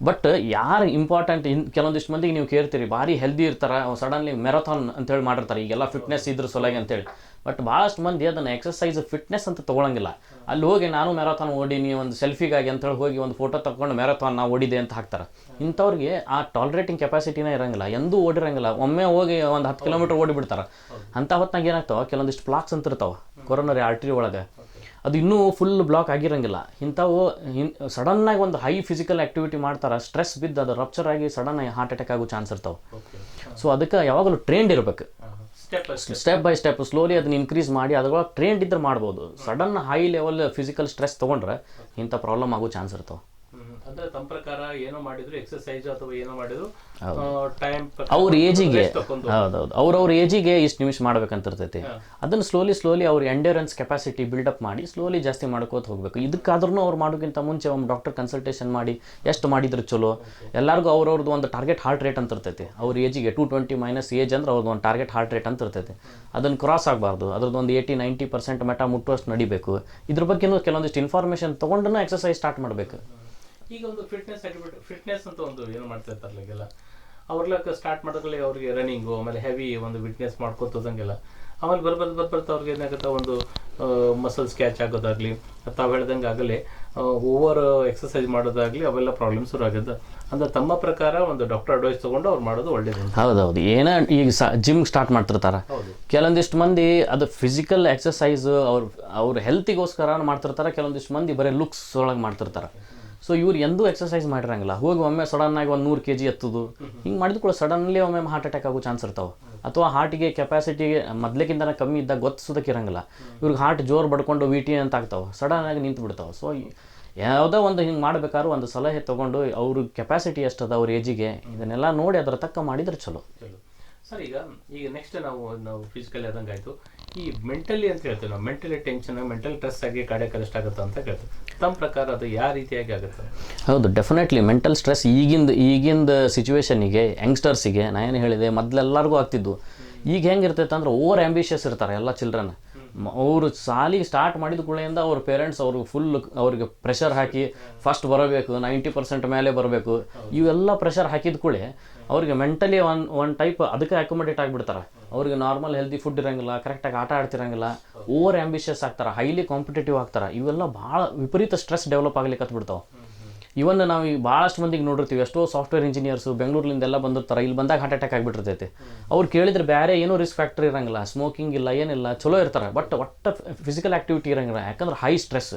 ಬಟ್ ಯಾರು ಇಂಪಾರ್ಟೆಂಟ್ ಕೆಲವೊಂದಿಷ್ಟು ಮಂದಿಗೆ ನೀವು ಕೇಳ್ತೀರಿ ಭಾರಿ ಹೆಲ್ದಿ ಇರ್ತಾರೆ ಸಡನ್ಲಿ ಮ್ಯಾರಥಾನ್ ಅಂತೇಳಿ ಮಾಡಿರ್ತಾರೆ ಈಗೆಲ್ಲ ಫಿಟ್ನೆಸ್ ಇದ್ರ ಸಲುವಾಗಿ ಅಂತೇಳಿ. ಬಟ್ ಭಾಳಷ್ಟು ಮಂದಿ ಅದನ್ನು ಎಕ್ಸಸೈಸ್ ಫಿಟ್ನೆಸ್ ಅಂತ ತೊಗೊಳಂಗಿಲ್ಲ. ಅಲ್ಲಿ ಹೋಗಿ ನಾನು ಮ್ಯಾರಥಾನ್ ಓಡೀನಿ ಒಂದು ಸೆಲ್ಫಿಗಾಗಿ ಅಂತೇಳಿ ಹೋಗಿ ಒಂದು ಫೋಟೋ ತಗೊಂಡು ಮ್ಯಾರಥಾನ್ ನಾವು ಓಡಿದೆ ಅಂತ ಹಾಕ್ತಾರೆ. ಇಂಥವ್ರಿಗೆ ಆ ಟಾಲರೇಟಿಂಗ್ ಕೆಪಾಸಿಟಿನೇ ಇರೋಂಗಿಲ್ಲ, ಎಂದೂ ಓಡಿರಂಗಿಲ್ಲ. ಒಮ್ಮೆ ಹೋಗಿ ಒಂದು 10 ಕಿಲೋಮೀಟರ್ ಓಡಿಬಿಡ್ತಾರೆ. ಅಂಥ ಹೊತ್ನಾಗ ಏನಾಗ್ತಾವೆ ಕೆಲವೊಂದಿಷ್ಟು ಪ್ಲಾಕ್ಸ್ ಅಂತ ಇರ್ತಾವೆ ಕೊರೋನರಿ ಆರ್ಟ್ರಿ ಒಳಗೆ, ಅದು ಇನ್ನೂ ಫುಲ್ ಬ್ಲಾಕ್ ಆಗಿರಂಗಿಲ್ಲ. ಇಂಥವು ಸಡನ್ನಾಗಿ ಒಂದು ಹೈ ಫಿಸಿಕಲ್ ಆ್ಯಕ್ಟಿವಿಟಿ ಮಾಡ್ತಾರೆ, ಸ್ಟ್ರೆಸ್ ಬಿದ್ದು ಅದು ರಪ್ಚರ್ ಆಗಿ ಸಡನ್ನಾಗಿ ಹಾರ್ಟ್ ಅಟ್ಯಾಕ್ ಆಗೋ ಚಾನ್ಸ್ ಇರ್ತಾವೆ. ಸೊ ಅದಕ್ಕೆ ಯಾವಾಗಲೂ ಟ್ರೈನ್ಡ್ ಇರಬೇಕು. ಸ್ಟೆಪ್ ಬೈ ಸ್ಟೆಪ್ ಸ್ಲೋಲಿ ಅದನ್ನ ಇನ್ಕ್ರೀಸ್ ಮಾಡಿ ಅದ್ರೊಳಗೆ ಟ್ರೈನ್ಡ್ ಇದ್ರೆ ಮಾಡ್ಬೋದು. Sudden high level physical stress ತೊಗೊಂಡ್ರೆ ಇಂಥ ಪ್ರಾಬ್ಲಮ್ ಆಗೋ ಚಾನ್ಸ್ ಇರ್ತಾವೆ. ಅಂದ್ರೆ ತಮ್ಮ ಪ್ರಕಾರ ಏನೋ ಮಾಡಿದ್ರು ಎಕ್ಸರ್ಸೈಸ್ ಅಥವಾ ಏನೋ ಮಾಡಿದ್ರು ಟೈಮ್ ಅವ್ರ ಏಜಿಗೆ, ಹೌದೌದು, ಅವ್ರವ್ರ ಏಜಿಗೆ ಇಷ್ಟು ನಿಮಿಷ ಮಾಡ್ಬೇಕಂತ ಇರ್ತೈತಿ. ಅದನ್ನು ಸ್ಲೋಲಿ ಅವ್ರ ಎಂಡ್ಯೂರೆನ್ಸ್ ಕೆಪಾಸಿಟಿ ಬಿಲ್ಡಪ್ ಮಾಡಿ ಸ್ಲೋಲಿ ಜಾಸ್ತಿ ಮಾಡ್ಕೋತ ಹೋಗ್ಬೇಕು. ಇದಕ್ಕಾದ್ರೂ ಅವ್ರು ಮಾಡೋಕ್ಕಿಂತ ಮುಂಚೆ ಒಂದು ಡಾಕ್ಟರ್ ಕನ್ಸಲ್ಟೇಷನ್ ಮಾಡಿ ಎಷ್ಟು ಮಾಡಿದ್ರು ಚಲೋ. ಎಲ್ಲರಿಗೂ ಅವ್ರವ್ರದ್ದು ಒಂದು ಟಾರ್ಗೆಟ್ ಹಾರ್ಟ್ ರೇಟ್ ಅಂತ ಇರ್ತೈತಿ. ಅವ್ರ ಏಜಿಗೆ 220 ಏಜ್ ಅಂದ್ರೆ ಅವ್ರದ್ದು ಒಂದು ಟಾರ್ಗೆಟ್ ಹಾರ್ಟ್ ರೇಟ್ ಅಂತ ಇರ್ತೈತಿ. ಅದನ್ನು ಕ್ರಾಸ್ ಆಗಬಾರ್ದು. ಅದ್ರದ್ದು ಒಂದು 80-90% ಮೆಟ ಮುಟ್ಟುವಷ್ಟು ನಡಿಬೇಕು. ಇದ್ರ ಬಗ್ಗೆನೂ ಕೆಲವೊಂದಿಷ್ಟು ಇನ್ಫಾರ್ಮೇಷನ್ ತೊಗೊಂಡು ಎಕ್ಸರ್ಸೈಸ್ ಸ್ಟಾರ್ಟ್ ಮಾಡಬೇಕು. ಈಗ ಒಂದು ಫಿಟ್ನೆಸ್ ಅಂತ ಒಂದು ಏನು ಮಾಡ್ತಾ ಇರ್ತಾರಲ್ಲ ಈಗೆಲ್ಲ ಅವ್ರಲ್ಲ ಸ್ಟಾರ್ಟ್ ಮಾಡೋದ್ರಲ್ಲಿ ಅವ್ರಿಗೆ ರನ್ನಿಂಗು ಆಮೇಲೆ ಹೆವಿ ಒಂದು ಫಿಟ್ನೆಸ್ ಮಾಡ್ಕೋತದಂಗೆಲ್ಲ ಆಮೇಲೆ ಬರ್ಬರ್ತಾ ಅವ್ರಿಗೆ ಏನಾಗುತ್ತೆ ಒಂದು ಮಸಲ್ಸ್ ಕ್ಯಾಚ್ ಆಗೋದಾಗ್ಲಿ ತಾವು ಹೇಳ್ದಂಗೆ ಆಗಲೇ ಓವರ್ ಎಕ್ಸರ್ಸೈಸ್ ಮಾಡೋದಾಗ್ಲಿ ಅವೆಲ್ಲ ಪ್ರಾಬ್ಲಮ್ ಶುರು ಆಗುತ್ತೆ. ಅಂದ್ರೆ ತಮ್ಮ ಪ್ರಕಾರ ಒಂದು ಡಾಕ್ಟರ್ ಅಡ್ವೈಸ್ ತೊಗೊಂಡು ಅವ್ರು ಮಾಡೋದು ಒಳ್ಳೇದು. ಹೌದೌದು. ಏನೋ ಈಗ ಜಿಮ್ ಸ್ಟಾರ್ಟ್ ಮಾಡ್ತಿರ್ತಾರೆ ಕೆಲವೊಂದಿಷ್ಟು ಮಂದಿ, ಅದು ಫಿಸಿಕಲ್ ಎಕ್ಸರ್ಸೈಸ್ ಅವ್ರ ಹೆಲ್ತಿಗೋಸ್ಕರ ಮಾಡ್ತಿರ್ತಾರೆ. ಕೆಲವೊಂದಿಷ್ಟು ಮಂದಿ ಬರೀ ಲುಕ್ಸ್ ಒಳಗೆ ಮಾಡ್ತಿರ್ತಾರೆ. ಸೊ ಇವ್ರು ಎಂದೂ ಎಕ್ಸರ್ಸೈಸ್ ಮಾಡಿರಂಗಿಲ್ಲ. ಹೋಗಿ ಒಮ್ಮೆ ಸಡನ್ನಾಗಿ ಒಂದು 100 kg ಎತ್ತುದು ಹಿಂಗೆ ಮಾಡಿದ ಕೂಡ ಸಡನ್ಲಿ ಒಮ್ಮೆ ಹಾರ್ಟ್ ಅಟ್ಯಾಕ್ ಆಗೋ ಚಾನ್ಸ್ ಇರ್ತಾವೆ. ಅಥವಾ ಹಾರ್ಟಿಗೆ ಕೆಪಾಸಿಟಿಗೆ ಮೊದಲೇಕಿಂತ ಕಮ್ಮಿ ಇದ್ದಾಗ ಗೊತ್ತಿಸೋದಕ್ಕೆ ಇರಂಗಿಲ್ಲ. ಇವ್ರಿಗೆ ಹಾರ್ಟ್ ಜೋರು ಬಡ್ಕೊಂಡು VT ಅಂತ ಆಗ್ತಾವೆ, ಸಡನ್ನಾಗಿ ನಿಂತು ಬಿಡ್ತಾವೆ. ಸೊ ಯಾವುದೋ ಒಂದು ಹಿಂಗೆ ಮಾಡ್ಬೇಕಾದ್ರೂ ಒಂದು ಸಲಹೆ ತೊಗೊಂಡು ಅವ್ರ ಕೆಪಾಸಿಟಿ ಎಷ್ಟದ ಅವ್ರ ಏಜಿಗೆ ಇದನ್ನೆಲ್ಲ ನೋಡಿ ಅದರ ತಕ್ಕ ಮಾಡಿದ್ರೆ ಚಲೋ. ಸರ್ ಈಗ ನೆಕ್ಸ್ಟ್ ನಾವು ಫಿಸಿಕಲಿ ಆದಂಗೆ ಆಯಿತು. ಈ ಮೆಂಟಲಿ ಅಂತ ಹೇಳ್ತೀವಿ ನಾವು, ಮೆಂಟಲಿ ಟೆನ್ಷನ್ ಮೆಂಟಲ್ ಸ್ಟ್ರೆಸ್ ಆಗಿ ಕಾರ್ಡಿಯಾಕ್ ಅರೆಸ್ಟ್ ಆಗುತ್ತೆ ಅಂತ ಕೇಳ್ತೀವಿ. ತಮ್ಮ ಪ್ರಕಾರ ಅದು ಯಾವ ರೀತಿಯಾಗಿ ಆಗುತ್ತೆ? ಹೌದು, ಡೆಫಿನೆಟ್ಲಿ ಮೆಂಟಲ್ ಸ್ಟ್ರೆಸ್ ಈಗಿಂದ ಸಿಚುವೇಶನಿಗೆ ಯಂಗ್ಸ್ಟರ್ಸಿಗೆ ನಾ ಏನು ಹೇಳಿದೆ ಮೊದಲೆಲ್ಲರಿಗೂ ಆಗ್ತಿದ್ದು. ಈಗ ಹೆಂಗಿರ್ತೈತೆ ಅಂದ್ರೆ ಓವರ್ ಆ್ಯಂಬಿಷಿಯಸ್ ಇರ್ತಾರೆ ಎಲ್ಲ ಚಿಲ್ಡ್ರನ್. ಅವರು ಸಾಲಿಗೆ ಸ್ಟಾರ್ಟ್ ಮಾಡಿದ ಕೂಡಲಿಂದ ಅವ್ರ ಪೇರೆಂಟ್ಸ್ ಅವ್ರಿಗೆ ಪ್ರೆಷರ್ ಹಾಕಿ ಫಸ್ಟ್ ಬರಬೇಕು, 90% ಮೇಲೆ ಬರಬೇಕು, ಇವೆಲ್ಲ ಪ್ರೆಷರ್ ಹಾಕಿದ ಕೂಡಲೇ ಅವ್ರಿಗೆ ಮೆಂಟಲಿ ಒನ್ ಟೈಪ್ ಅದಕ್ಕೆ ಅಕೊಮಡೇಟ್ ಆಗಿಬಿಡ್ತಾರೆ. ಅವ್ರಿಗೆ ನಾರ್ಮಲ್ ಹೆಲ್ದಿ ಫುಡ್ ಇರೋಂಗಿಲ್ಲ, ಕರೆಕ್ಟಾಗಿ ಆಟ ಆಡ್ತಿರಂಗಿಲ್ಲ, ಓವರ್ ಆ್ಯಂಬಿಷಿಯಸ್ ಆಗ್ತಾರೆ, ಹೈಲಿ ಕಾಂಪಿಟೇಟಿವ್ ಆಗ್ತಾರೆ. ಇವೆಲ್ಲ ಭಾಳ ವಿಪರೀತ ಸ್ಟ್ರೆಸ್ ಡೆವಲಪ್ ಆಗ್ಲಿಕ್ಕೆ ಹತ್ಬಿಡ್ತಾವೆ. ಇವನ್ನ ನಾವು ಈಗ ಭಾಳಷ್ಟು ಮಂದಿಗೆ ನೋಡಿರ್ತೀವಿ, ಎಷ್ಟೋ ಸಾಫ್ಟ್ವೇರ್ ಇಂಜಿನಿಯರ್ಸು ಬೆಂಗಳೂರಿಂದ ಎಲ್ಲ ಬಂದಿರ್ತಾರೆ. ಇಲ್ಲಿ ಬಂದಾಗ ಹಾರ್ಟ್ ಅಟ್ಯಾಕ್ ಆಗಿಬಿಟ್ಟಿರ್ತೈತೆ. ಅವ್ರು ಕೇಳಿದ್ರೆ ಬೇರೆ ಏನೂ ರಿಸ್ಕ್ ಫ್ಯಾಕ್ಟರ್ ಇರೋಂಗಿಲ್ಲ, ಸ್ಮೋಕಿಂಗ್ ಇಲ್ಲ, ಏನಿಲ್ಲ, ಚಲೋ ಇರ್ತಾರೆ. ಬಟ್ ಒಟ್ಟು ಫಿಸಿಕಲ್ ಆ್ಯಕ್ಟಿವಿಟಿ ಇರೋಂಗಿಲ್ಲ. ಯಾಕಂದ್ರೆ ಹೈ ಸ್ಟ್ರೆಸ್,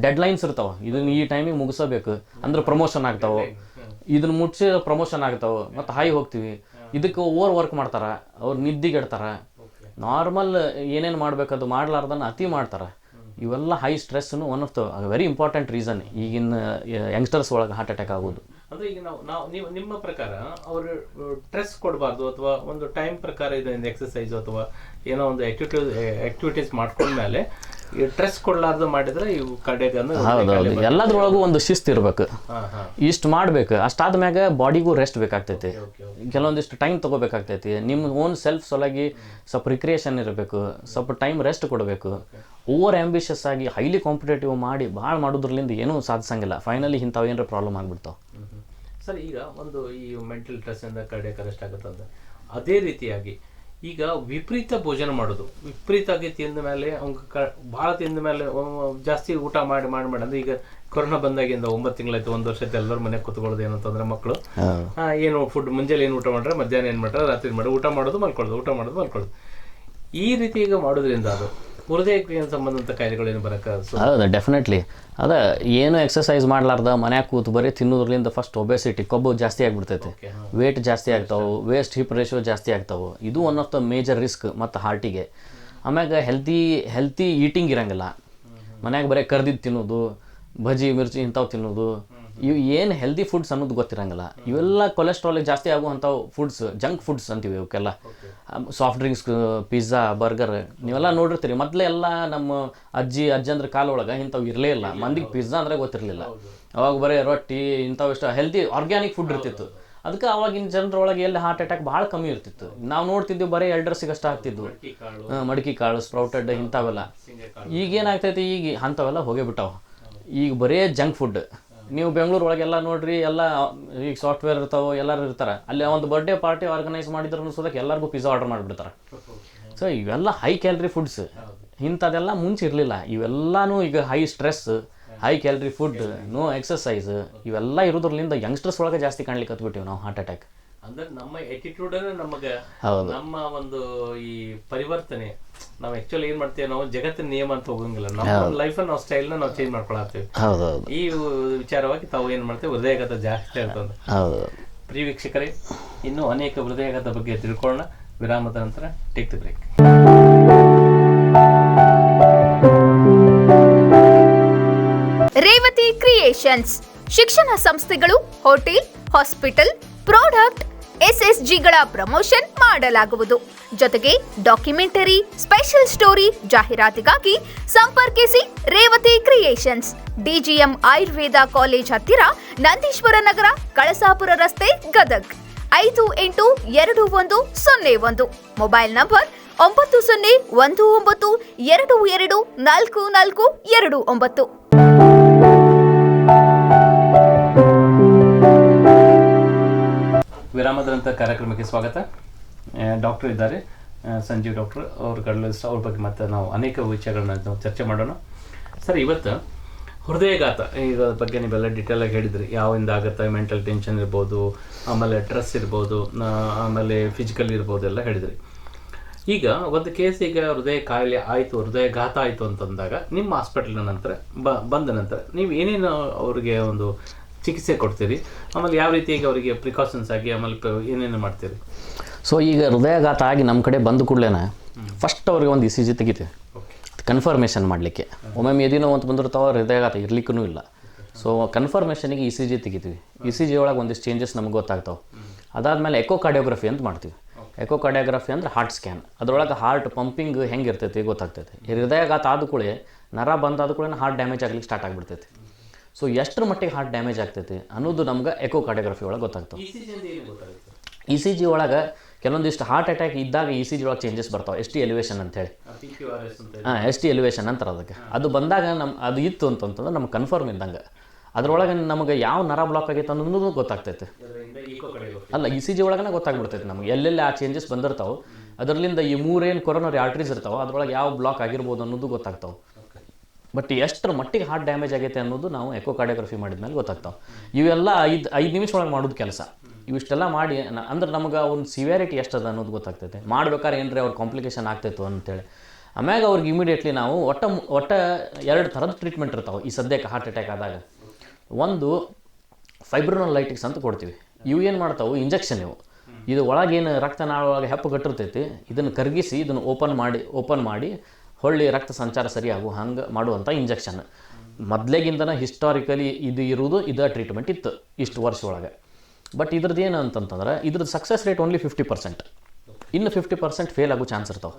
ಡೆಡ್ ಲೈನ್ಸ್ ಇರ್ತಾವೆ. ಇದನ್ನು ಈ ಟೈಮಿಗೆ ಮುಗಿಸಬೇಕು ಅಂದ್ರೆ ಪ್ರಮೋಷನ್ ಆಗ್ತಾವೆ, ಇದನ್ನ ಮುಟ್ಸಿ ಪ್ರಮೋಷನ್ ಆಗ್ತಾವೆ, ಮತ್ತು ಹೈ ಹೋಗ್ತೀವಿ. ಇದಕ್ಕೆ ಓವರ್ ವರ್ಕ್ ಮಾಡ್ತಾರೆ, ಅವ್ರು ನಿದ್ದಿಗೆಡ್ತಾರೆ, ನಾರ್ಮಲ್ ಏನೇನು ಮಾಡಬೇಕದು ಮಾಡ್ಲಾರ್ದನ್ನ ಅತಿ ಮಾಡ್ತಾರೆ. ಇವೆಲ್ಲ ಹೈ ಸ್ಟ್ರೆಸ್ನು one of the very important reason ಈಗಿನ ಯಂಗ್ಸ್ಟರ್ಸ್ ಒಳಗೆ ಹಾರ್ಟ್ ಅಟ್ಯಾಕ್ ಆಗೋದು. ಅಂದರೆ ಈಗ ನೀವು ನಿಮ್ಮ ಪ್ರಕಾರ ಅವರು ಸ್ಟ್ರೆಸ್ ಕೊಡಬಾರ್ದು ಅಥವಾ ಒಂದು ಟೈಮ್ ಪ್ರಕಾರ ಇದರಿಂದ ಎಕ್ಸಸೈಸ್ ಅಥವಾ ಏನೋ ಒಂದು ಆಕ್ಟಿವಿಟೀಸ್ ಮಾಡ್ಕೊಂಡ್ಮೇಲೆ ಸ್ಟ್ರೆಸ್ ಕೊಡಲಾರ್ದು ಮಾಡಿದ್ರೆ ಇವು ಕಾರ್ಡಿಯಾಕ್ ಅಂದ್ರೆ ಹೌದೌದು, ಎಲ್ಲದ್ರೊಳಗೂ ಒಂದು ಶಿಸ್ತು ಇರಬೇಕು. ಇಷ್ಟು ಮಾಡ್ಬೇಕು, ಅಷ್ಟಾದ್ಮ್ಯಾಗ ಬಾಡಿಗೂ ರೆಸ್ಟ್ ಬೇಕಾಗ್ತೈತಿ, ಕೆಲವೊಂದಿಷ್ಟು ಟೈಮ್ ತೊಗೋಬೇಕಾಗ್ತೈತಿ. ನಿಮ್ಮ ಓನ್ ಸೆಲ್ಫ್ ಸಲುವಾಗಿ ಸ್ವಲ್ಪ ರಿಕ್ರಿಯೇಷನ್ ಇರಬೇಕು, ಸ್ವಲ್ಪ ಟೈಮ್ ರೆಸ್ಟ್ ಕೊಡಬೇಕು. ಓವರ್ ಆ್ಯಂಬಿಷಿಯಸ್ ಆಗಿ ಹೈಲಿ ಕಾಂಪಿಟೇಟಿವ್ ಮಾಡಿ ಭಾಳ ಮಾಡೋದ್ರಲ್ಲಿಂದ ಏನೂ ಸಾಧಿಸಂಗಿಲ್ಲ. ಫೈನಲಿ ಇಂಥವು ಏನಾರ ಪ್ರಾಬ್ಲಮ್ ಆಗ್ಬಿಡ್ತಾವೆ. ಸರ್ ಈಗ ಒಂದು ಈ ಮೆಂಟಲ್ ಸ್ಟ್ರೆಸ್ಸಿಂದ ಕಾರ್ಡಿಯಾಕ್ ಅರೆಸ್ಟ್ ಆಗುತ್ತೆ ಅಂದ್ರೆ ಅದೇ ರೀತಿಯಾಗಿ ಈಗ ವಿಪರೀತ ಭೋಜನ ಮಾಡೋದು, ವಿಪರೀತವಾಗಿ ತಿಂದ ಮೇಲೆ ಭಾಳ ತಿಂದ ಮೇಲೆ ಜಾಸ್ತಿ ಊಟ ಮಾಡಿ ಅಂದ್ರೆ ಈಗ ಕೊರೋನಾ ಬಂದಾಗಿಂದ 9 ತಿಂಗಳಾಯ್ತು, 1 ವರ್ಷ ಆಯ್ತು, ಎಲ್ಲರ ಮನೆಗೆ ಕೂತ್ಕೊಳ್ಳೋದು ಏನಂತಂದ್ರೆ ಮಕ್ಕಳು ಏನು ಫುಡ್ ಮುಂಜಾನೆ ಏನು ಊಟ ಮಾಡ್ರೆ, ಮಧ್ಯಾಹ್ನ ಏನು ಮಾಡ್ರೆ, ರಾತ್ರಿ ಮಾಡಿ ಊಟ ಮಾಡೋದು ಮಲ್ಕೊಳ್ಳೋದು. ಈ ರೀತಿ ಈಗ ಮಾಡೋದ್ರಿಂದ ಅದು ಹೃದಯಕ್ಕೆ ಸಂಬಂಧಂತ ಕಾಯಿಲೆಗಳೇನು ಬರಕ್ಕೆ? ಹೌದು, ಡೆಫಿನೆಟ್ಲಿ. ಅದೇ ಏನು ಎಕ್ಸಸೈಸ್ ಮಾಡಲಾರ್ದ ಮನ್ಯಾಗ ಕೂತು ಬರೀ ತಿನ್ನೋದ್ರಿಂದ ಫಸ್ಟ್ ಒಬೆಸಿಟಿ, ಕೊಬ್ಬು ಜಾಸ್ತಿ ಆಗಿಬಿಡ್ತೈತೆ, ವೇಟ್ ಜಾಸ್ತಿ ಆಗ್ತಾವೆ, ವೇಸ್ಟ್ ಹಿಪ್ ರೇಷಿಯೋ ಜಾಸ್ತಿ ಆಗ್ತಾವೆ. ಇದು one of the major risk. ಮತ್ತು ಹಾರ್ಟಿಗೆ ಆಮ್ಯಾಗ ಹೆಲ್ತಿ ಈಟಿಂಗ್ ಇರಂಗಿಲ್ಲ. ಮನ್ಯಾಗ ಬರೀ ಕರ್ದಿದ್ದು ತಿನ್ನೋದು, ಬಜ್ಜಿ ಮಿರ್ಚಿ ಇಂಥವು ತಿನ್ನೋದು, ಇವು ಏನು ಹೆಲ್ದಿ ಫುಡ್ಸ್ ಅನ್ನೋದು ಗೊತ್ತಿರಂಗಿಲ್ಲ. ಇವೆಲ್ಲ ಕೊಲೆಸ್ಟ್ರಾಲಿಗೆ ಜಾಸ್ತಿ ಆಗುವಂಥವು ಫುಡ್ಸ್, ಜಂಕ್ ಫುಡ್ಸ್ ಅಂತೀವಿ ಇವಕ್ಕೆಲ್ಲ. ಸಾಫ್ಟ್ ಡ್ರಿಂಕ್ಸ್, ಪಿಜ್ಜಾ, ಬರ್ಗರ್ ನೀವೆಲ್ಲ ನೋಡಿರ್ತೀರಿ. ಮೊದಲೇ ಎಲ್ಲ ನಮ್ಮ ಅಜ್ಜಂದ್ರ ಕಾಲೊಳಗೆ ಇಂಥವು ಇರಲೇ ಇಲ್ಲ. ಮಂದಿಗೆ ಪಿಜ್ಜಾ ಅಂದರೆ ಗೊತ್ತಿರಲಿಲ್ಲ. ಅವಾಗ ಬರೀ ರೊಟ್ಟಿ ಇಂಥವು ಇಷ್ಟ ಹೆಲ್ದಿ ಆರ್ಗ್ಯಾನಿಕ್ ಫುಡ್ ಇರ್ತಿತ್ತು. ಅದಕ್ಕೆ ಅವಾಗಿನ ಜನರೊಳಗೆ ಎಲ್ಲಿ ಹಾರ್ಟ್ ಅಟ್ಯಾಕ್ ಭಾಳ ಕಮ್ಮಿ ಇರ್ತಿತ್ತು. ನಾವು ನೋಡ್ತಿದ್ವಿ ಬರೀ ಎಲ್ಡರ್ಸಿಗೆ ಅಷ್ಟು ಆಗ್ತಿದ್ವು, ಮಡಿಕೆ ಕಾಳು, ಸ್ಪ್ರೌಟೆಡ್ ಇಂಥವೆಲ್ಲ. ಈಗೇನಾಗ್ತೈತಿ, ಈಗ ಅಂಥವೆಲ್ಲ ಹೋಗೇ ಬಿಟ್ಟಾವ. ಈಗ ಬರೇ ಜಂಕ್ ಫುಡ್, ನೀವು ಬೆಂಗಳೂರು ಒಳಗೆಲ್ಲ ನೋಡ್ರಿ, ಎಲ್ಲ ಈಗ ಸಾಫ್ಟ್ವೇರ್ ಇರ್ತಾವೆ, ಎಲ್ಲರೂ ಇರ್ತಾರೆ. ಅಲ್ಲಿ ಒಂದು ಬರ್ಡೇ ಪಾರ್ಟಿ ಆರ್ಗನೈಸ್ ಮಾಡಿದ್ರು ಅನ್ಸೋದಕ್ಕೆ ಎಲ್ಲರಿಗೂ ಪಿಜ್ಜಾ ಆರ್ಡರ್ ಮಾಡಿಬಿಡ್ತಾರೆ. ಸೊ ಇವೆಲ್ಲ ಹೈ ಕ್ಯಾಲರಿ ಫುಡ್ಸ್. ಇಂಥದ್ದೆಲ್ಲ ಮುಂಚೆ ಇರಲಿಲ್ಲ. ಇವೆಲ್ಲನೂ ಈಗ high stress, high calorie food, no exercise, ಇವೆಲ್ಲ ಇರೋದ್ರಲ್ಲಿಂದ ಯಂಗ್ಸ್ಟರ್ಸ್ ಒಳಗೆ ಜಾಸ್ತಿ ಕಾಣ್ಲಿಕ್ಕೆ ಹತ್ಬಿಟ್ಟಿವಿ ನಾವು ಹಾರ್ಟ್ ಅಟ್ಯಾಕ್. ಅಂದ್ರೆ ನಮ್ಮ ಎಟಿಟ್ಯೂಡ್ ನಮಗೆ, ನಮ್ಮ ಒಂದು ಈ ಪರಿವರ್ತನೆ, ನಾವು ಆಕ್ಚುಲಿ ಏನ್ ಮಾಡ್ತೀವಿ, ನಾವು ಜಗತ್ತಿನ ನಿಯಮ ಅಂತ ಹೋಗಂಗಿಲ್ಲ, ನಮ್ಮ ಲೈಫ್ ನಾವು ಸ್ಟೈಲ್ ನಾವು ಚೇಂಜ್ ಮಾಡ್ಕೊಳತ್ತೀವಿ. ಈ ವಿಚಾರವಾಗಿ ತಾವು ಏನ್ ಮಾಡ್ತೇವೆ, ಹೃದಯಾಘಾತ ಜಾಸ್ತಿ ಆಗ್ತದೆ. ಪ್ರಿಯ ವೀಕ್ಷಕರೇ, ಇನ್ನೂ ಅನೇಕ ಹೃದಯಾಘಾತ ಬಗ್ಗೆ ತಿಳ್ಕೊಳ್ಳೋಣ ವಿರಾಮದ ನಂತರ. Take the break. Revathi creations ಶಿಕ್ಷಣ ಸಂಸ್ಥೆಗಳು, ಹೋಟೆಲ್, ಹಾಸ್ಪಿಟಲ್, ಪ್ರಾಡಕ್ಟ್, SSGಗಳ ಪ್ರಮೋಷನ್ ಮಾಡಲಾಗುವುದು. ಜೊತೆಗೆ ಡಾಕ್ಯುಮೆಂಟರಿ, ಸ್ಪೆಷಲ್ ಸ್ಟೋರಿ ಜಾಹೀರಾತಿಗಾಗಿ ಸಂಪರ್ಕಿಸಿ Revathi creations, DGM Ayurveda college ಹತ್ತಿರ, ನಂದೀಶ್ವರ ನಗರ, ಕಳಸಾಪುರ ರಸ್ತೆ, ಗದಗ್. 582101. Mobile number 9019224429. ವಿರಾಮದ ನಂತರ ಕಾರ್ಯಕ್ರಮಕ್ಕೆ ಸ್ವಾಗತ. ಡಾಕ್ಟರ್ ಇದ್ದಾರೆ, ಸಂಜೀವ್ ಡಾಕ್ಟರ್. ಅವ್ರ ಬಗ್ಗೆ ಮತ್ತೆ ನಾವು ಅನೇಕ ವಿಷಯಗಳನ್ನ ನಾವು ಚರ್ಚೆ ಮಾಡೋಣ. ಸರ್, ಇವತ್ತು ಹೃದಯಾಘಾತ ಇದರ ಬಗ್ಗೆ ನೀವೆಲ್ಲ ಡೀಟೇಲ್ ಆಗಿ ಹೇಳಿದ್ರಿ. ಯಾವಿಂದ ಆಗುತ್ತೆ, ಮೆಂಟಲ್ ಟೆನ್ಷನ್ ಇರ್ಬೋದು, ಆಮೇಲೆ ಸ್ಟ್ರೆಸ್ ಇರ್ಬೋದು, ಆಮೇಲೆ ಫಿಸಿಕಲ್ ಇರ್ಬೋದು, ಎಲ್ಲ ಹೇಳಿದ್ರಿ. ಈಗ ಒಂದು ಕೇಸ್, ಈಗ ಹೃದಯ ಕಾಯಿಲೆ ಆಯಿತು, ಹೃದಯಾಘಾತ ಆಯಿತು ಅಂತಂದಾಗ ನಿಮ್ಮ ಹಾಸ್ಪಿಟಲ್ನ ನಂತರ ಬಂದ ನಂತರ ನೀವು ಏನೇನು ಅವರಿಗೆ ಒಂದು ಚಿಕಿತ್ಸೆ ಕೊಡ್ತೀರಿ, ಆಮೇಲೆ ಯಾವ ರೀತಿಯಾಗಿ ಅವರಿಗೆ ಪ್ರಿಕಾಷನ್ಸ್ ಆಗಿ ಆಮೇಲೆ ಏನೇನು ಮಾಡ್ತೀರಿ? ಸೊ ಈಗ ಹೃದಯಾಘಾತ ಆಗಿ ನಮ್ಮ ಕಡೆ ಬಂದ ಕೂಡಲೇ ಫಸ್ಟ್ ಅವ್ರಿಗೆ ಒಂದು ECG ತೆಗಿತೀವಿ, ಕನ್ಫರ್ಮೇಷನ್ ಮಾಡಲಿಕ್ಕೆ. ಒಮ್ಮೊಮ್ಮೆ ಏನೇನೋ ಅಂತ ಬಂದಿರ್ತಾವೆ, ಹೃದಯಾಘಾತ ಇರ್ಲಿಕ್ಕೂ ಇಲ್ಲ. ಸೊ ಕನ್ಫರ್ಮೇಷನಿಗೆ ECG ತೆಗಿತೀವಿ. ECG ಒಳಗೆ ಒಂದಿಷ್ಟು ಚೇಂಜಸ್ ನಮ್ಗೆ ಗೊತ್ತಾಗ್ತಾವೆ. ಅದಾದಮೇಲೆ ಎಕೋಕಾರ್ಡಿಯೋಗ್ರಫಿ ಅಂತ ಮಾಡ್ತೀವಿ. ಎಕೋಕಾರ್ಡಿಯೋಗ್ರಫಿ ಅಂದರೆ ಹಾರ್ಟ್ ಸ್ಕ್ಯಾನ್. ಅದರೊಳಗೆ ಹಾರ್ಟ್ ಪಂಪಿಂಗ್ ಹೆಂಗೆ ಇರ್ತೈತಿ ಗೊತ್ತಾಗ್ತೈತೆ. ಹೃದಯಾಘಾತ ಆದ ಕೂಡ ನರ ಬಂದಾದ ಕೂಡ ಹಾರ್ಟ್ ಡ್ಯಾಮೇಜ್ ಆಗ್ಲಿಕ್ಕೆ ಸ್ಟಾರ್ಟ್ ಆಗಿಬಿಡ್ತೈತಿ. ಸೊ ಎಷ್ಟರ ಮಟ್ಟಿಗೆ ಹಾರ್ಟ್ ಡ್ಯಾಮೇಜ್ ಆಗ್ತೈತಿ ಅನ್ನೋದು ನಮ್ಗೆ ಎಕೋಕಾರ್ಡಿಯೋಗ್ರಫಿ ಒಳಗೆ ಗೊತ್ತಾಗ್ತವೆ. ECG ಒಳಗೆ ಕೆಲವೊಂದಿಷ್ಟು ಹಾರ್ಟ್ ಅಟ್ಯಾಕ್ ಇದ್ದಾಗ ECG ಒಳಗೆ ಚೇಂಜಸ್ ಬರ್ತಾವೆ. ST ಎಲಿವೇಶನ್ ಅಂತೇಳಿ, ST ಎಲಿವೇಶನ್ ಅಂತಾರೆ ಅದಕ್ಕೆ. ಅದು ಬಂದಾಗ ಅದು ಇತ್ತು ಅಂತಂದ್ರೆ ನಮ್ಗೆ ಕನ್ಫರ್ಮ್ ಇದ್ದಂಗೆ. ಅದರೊಳಗೆ ನಮಗೆ ಯಾವ ನರ ಬ್ಲಾಕ್ ಆಗೈತೆ ಅನ್ನೋದು ಗೊತ್ತಾಗ್ತೈತೆ. ಅಲ್ಲ, ECG ಒಳಗನೆ ಗೊತ್ತಾಗ್ಬಿಡ್ತೈತೆ ನಮಗೆ ಎಲ್ಲೆಲ್ಲಿ ಆ ಚೇಂಜಸ್ ಬಂದಿರ್ತಾವೆ. ಅದರಲ್ಲಿಂದ ಈ 3 ಕೊರೋನರಿ ಆರ್ಟ್ರೀಸ್ ಇರ್ತಾವೆ, ಅದರೊಳಗೆ ಯಾವ ಬ್ಲಾಕ್ ಆಗಿರ್ಬೋದು ಅನ್ನೋದು ಗೊತ್ತಾಗ್ತಾವೆ. ಬಟ್ ಎಷ್ಟರ ಮಟ್ಟಿಗೆ ಹಾರ್ಟ್ ಡ್ಯಾಮೇಜ್ ಆಗೈತೆ ಅನ್ನೋದು ನಾವು ಎಕೋಕಾರ್ಡಿಯೋಗ್ರಫಿ ಮಾಡಿದ್ಮೇಲೆ ಗೊತ್ತಾಗ್ತಾವೆ. ಇವೆಲ್ಲ 5 ನಿಮಿಷ ಒಳಗೆ ಮಾಡೋದು ಕೆಲಸ. ಇವಿಷ್ಟೆಲ್ಲ ಮಾಡಿ ಅಂದ್ರೆ ನಮಗೆ ಒಂದು ಸಿವಿಯಾರಿಟಿ ಎಷ್ಟದ ಅನ್ನೋದು ಗೊತ್ತಾಗ್ತೈತೆ. ಮಾಡ್ಬೇಕಾದ್ರೆ ಏನ್ರಿ ಅವ್ರ ಕಾಂಪ್ಲಿಕೇಶನ್ ಆಗ್ತೈತು ಅಂತೇಳಿ ಆಮ್ಯಾಗ ಅವ್ರಿಗೆ ಇಮಿಡಿಯೇಟ್ಲಿ ನಾವು ಒಟ್ಟ 2 ಥರದ ಟ್ರೀಟ್ಮೆಂಟ್ ಇರ್ತಾವೆ ಈ ಸದ್ಯಕ್ಕೆ ಹಾರ್ಟ್ ಅಟ್ಯಾಕ್ ಆದಾಗ. ಒಂದು ಫೈಬ್ರೋನಲೈಟಿಕ್ಸ್ ಅಂತ ಕೊಡ್ತೀವಿ. ಇವು ಏನು ಮಾಡ್ತಾವೆ, ಇಂಜೆಕ್ಷನ್. ಇದು ಒಳಗೇನು ರಕ್ತನಾಳ ಒಳಗೆ ಹೆಪ್ಪು ಗಟ್ಟಿರ್ತೈತಿ, ಇದನ್ನು ಕರಗಿಸಿ ಇದನ್ನು ಓಪನ್ ಮಾಡಿ ಹೊಳ್ಳಿ ರಕ್ತ ಸಂಚಾರ ಸರಿಯಾಗು ಹಂಗೆ ಮಾಡುವಂಥ ಇಂಜೆಕ್ಷನ್. ಮೊದಲೇಗಿಂದನೇ ಹಿಸ್ಟಾರಿಕಲಿ ಇರುವುದು ಟ್ರೀಟ್ಮೆಂಟ್ ಇತ್ತು ಇಷ್ಟು ವರ್ಷ ಒಳಗೆ. ಬಟ್ ಇದ್ರದ್ದು ಏನು ಅಂತಂತಂದ್ರೆ ಇದ್ರದ್ದು ಸಕ್ಸಸ್ ರೇಟ್ ಓನ್ಲಿ 50%. ಇನ್ನು 50% ಫೇಲ್ ಆಗೋ ಚಾನ್ಸ್ ಇರ್ತಾವೆ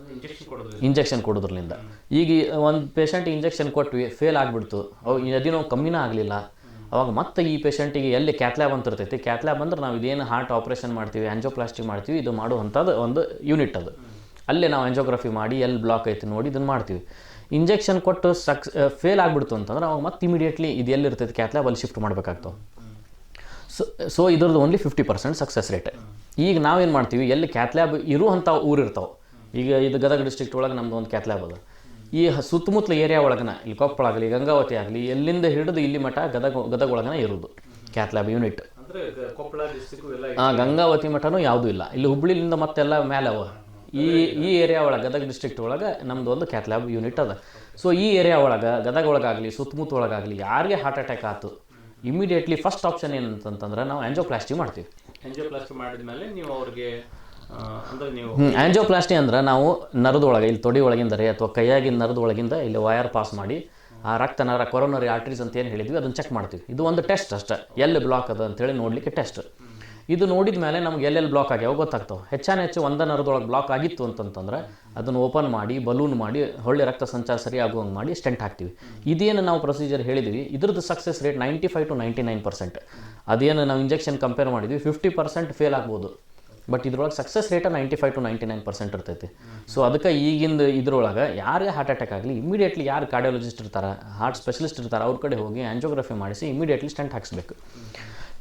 ಇಂಜೆಕ್ಷನ್ ಕೊಡೋದ್ರಲ್ಲಿಂದ. ಈಗ ಒಂದು ಪೇಷಂಟಿಗೆ ಇಂಜೆಕ್ಷನ್ ಕೊಟ್ವಿ, ಫೇಲ್ ಆಗಿಬಿಡ್ತು, ಅದೇನೋ ಕಮ್ಮಿನೇ ಆಗಲಿಲ್ಲ. ಅವಾಗ ಮತ್ತೆ ಈ ಪೇಷಂಟಿಗೆ ಎಲ್ಲಿ ಕ್ಯಾಥ್ಲ್ಯಾಬ್ ಅಂತ ಇರ್ತೈತಿ. ಕ್ಯಾಥ್ಲ್ಯಾಬ್ ಅಂದ್ರೆ ನಾವು ಇದೇನು ಹಾರ್ಟ್ ಆಪ್ರೇಷನ್ ಮಾಡ್ತೀವಿ, ಆಂಜಿಯೋಪ್ಲಾಸ್ಟಿ ಮಾಡ್ತೀವಿ, ಇದು ಮಾಡುವಂಥದ್ದು ಒಂದು ಯೂನಿಟ್. ಅದು ಅಲ್ಲೇ ನಾವು ಆಂಜಿಯೋಗ್ರಫಿ ಮಾಡಿ ಎಲ್ಲಿ ಬ್ಲಾಕ್ ಐತಿ ನೋಡಿ ಇದನ್ನು ಮಾಡ್ತೀವಿ. ಇಂಜೆಕ್ಷನ್ ಕೊಟ್ಟು ಫೇಲ್ ಆಗಿಬಿಡ್ತು ಅಂತಂದ್ರೆ ಅವಾಗ ಮತ್ತೆ ಇಮಿಡಿಯೇಟ್ಲಿ ಇದು ಎಲ್ಲಿರ್ತೈತಿ ಕ್ಯಾಥ್ಲ್ಯಾಬ್ ಅಲ್ಲಿ ಶಿಫ್ಟ್ ಮಾಡಬೇಕಾಗ್ತವೆ. ಸೊ ಇದ್ರದ್ದು ಓನ್ಲಿ 50% ಸಕ್ಸಸ್ ರೇಟ್. ಈಗ ನಾವೇನು ಮಾಡ್ತೀವಿ, ಎಲ್ಲಿ ಕ್ಯಾಥ್ಲ್ಯಾಬ್ ಇರುವಂಥ ಊರು ಇರ್ತಾವೆ. ಈಗ ಇದು ಗದಗ ಡಿಸ್ಟ್ರಿಕ್ಟ್ ಒಳಗೆ ನಮ್ಮದು ಒಂದು ಕ್ಯಾಥ್ಲ್ಯಾಬ್ ಅದ. ಈ ಸುತ್ತಮುತ್ತಲ ಏರಿಯಾ ಒಳಗನ, ಇಲ್ಲಿ ಕೊಪ್ಪಳ ಆಗಲಿ, ಗಂಗಾವತಿ ಆಗಲಿ, ಎಲ್ಲಿಂದ ಹಿಡಿದು ಇಲ್ಲಿ ಮಠ ಗದಗ ಒಳಗನ ಇರೋದು ಕ್ಯಾಥ್ಲ್ಯಾಬ್ ಯೂನಿಟ್. ಗಂಗಾವತಿ ಮಠನೂ ಯಾವುದೂ ಇಲ್ಲ. ಇಲ್ಲಿ ಹುಬ್ಳಿಲಿಂದ ಮತ್ತೆಲ್ಲ ಮೇಲೆ ಅವ. ಈ ಏರಿಯಾ ಒಳಗೆ ಗದಗ ಡಿಸ್ಟ್ರಿಕ್ಟ್ ಒಳಗೆ ನಮ್ಮದು ಒಂದು ಕ್ಯಾಥ್ಲ್ಯಾಬ್ ಯೂನಿಟ್ ಅದ. ಸೊ ಈ ಏರಿಯಾ ಒಳಗೆ ಗದಗ ಒಳಗಾಗಲಿ ಸುತ್ತಮುತ್ತ ಒಳಗಾಗಲಿ ಯಾರಿಗೆ ಹಾರ್ಟ್ ಅಟ್ಯಾಕ್ ಆಯ್ತು, ಇಮಿಡಿಯೇಟ್ಲಿ ಫಸ್ಟ್ ಆಪ್ಷನ್ ಏನಂತಂದ್ರೆ ನಾವು ಆಂಜಿಯೋಪ್ಲಾಸ್ಟಿ ಮಾಡ್ತೀವಿ. ಆಂಜಿಯೋಪ್ಲಾಸ್ಟಿ ಮಾಡಿದ್ಮೇಲೆ ನೀವು ಅವ್ರಿಗೆ ಆಂಜಿಯೋಪ್ಲಾಸ್ಟಿ ಅಂದ್ರೆ ನಾವು ನರದೊಳಗೆ ಇಲ್ಲಿ ತೊಡಿ ಒಳಗಿಂದರೆ ಅಥವಾ ಕೈಯಾಗಿನ ನರದೊಳಗಿಂದ ಇಲ್ಲಿ ವಯರ್ ಪಾಸ್ ಮಾಡಿ ಆ ರಕ್ತನರ ಕೊರೋನರಿ ಆರ್ಟ್ರೀಸ್ ಅಂತ ಏನು ಹೇಳಿದ್ವಿ ಅದನ್ನು ಚೆಕ್ ಮಾಡ್ತೀವಿ. ಇದು ಒಂದು ಟೆಸ್ಟ್ ಅಷ್ಟೇ, ಎಲ್ಲಿ ಬ್ಲಾಕ್ ಅದ ಅಂತೇಳಿ ನೋಡಲಿಕ್ಕೆ ಟೆಸ್ಟ್. ಇದು ನೋಡಿದ ಮೇಲೆ ನಮ್ಗೆ ಎಲ್ಲೆಲ್ಲಿ ಬ್ಲಾಕ್ ಆಗ್ಯಾವ ಗೊತ್ತಾಗ್ತಾವೆ. ಹೆಚ್ಚು ಒಂದು ನರದೊಳಗೆ ಬ್ಲಾಕ್ ಆಗಿತ್ತು ಅಂತಂತಂದ್ರೆ ಅದನ್ನು ಓಪನ್ ಮಾಡಿ ಬಲೂನ್ ಮಾಡಿ ಹೊಳ್ಳಿ ರಕ್ತ ಸಂಚಾರ ಸರಿ ಆಗುವಂಗೆ ಮಾಡಿ ಸ್ಟೆಂಟ್ ಹಾಕ್ತೀವಿ. ಇದೇನು ನಾವು ಪ್ರೊಸೀಜರ್ ಹೇಳಿದ್ವಿ ಇದ್ರದ್ದು ಸಕ್ಸಸ್ ರೇಟ್ 95 to 99%. ಅದೇನು ನಾವು ಇಂಜೆಕ್ಷನ್ ಕಂಪೇರ್ ಮಾಡಿದ್ವಿ 50% ಫೇಲ್ ಆಗ್ಬೋದು. ಬಟ್ ಇದ್ರೊಳಗೆ ಸಕ್ಸಸ್ ರೇಟ 95 to 99% ಇರ್ತೈತಿ. ಸೊ ಅದಕ್ಕೆ ಈಗಿಂದ ಇದ್ರೊಳಗೆ ಯಾರಿಗೆ ಹಾರ್ಟ್ ಅಟ್ಯಾಕ್ ಆಗಲಿ ಇಮಿಡಿಯೇಟ್ಲಿ ಯಾರು ಕಾರ್ಡಿಯಾಲಜಿಸ್ಟ್ ಇರ್ತಾರೆ, ಹಾರ್ಟ್ ಸ್ಪೆಷಲಿಸ್ಟ್ ಇರ್ತಾರೆ, ಅವ್ರ ಕಡೆ ಹೋಗಿ ಆಂಜಿಯೋಗ್ರಫಿ ಮಾಡಿಸಿ ಇಮಿಡಿಯೇಟ್ಲಿ ಸ್ಟೆಂಟ್ ಹಾಕಿಸ್ಬೇಕು.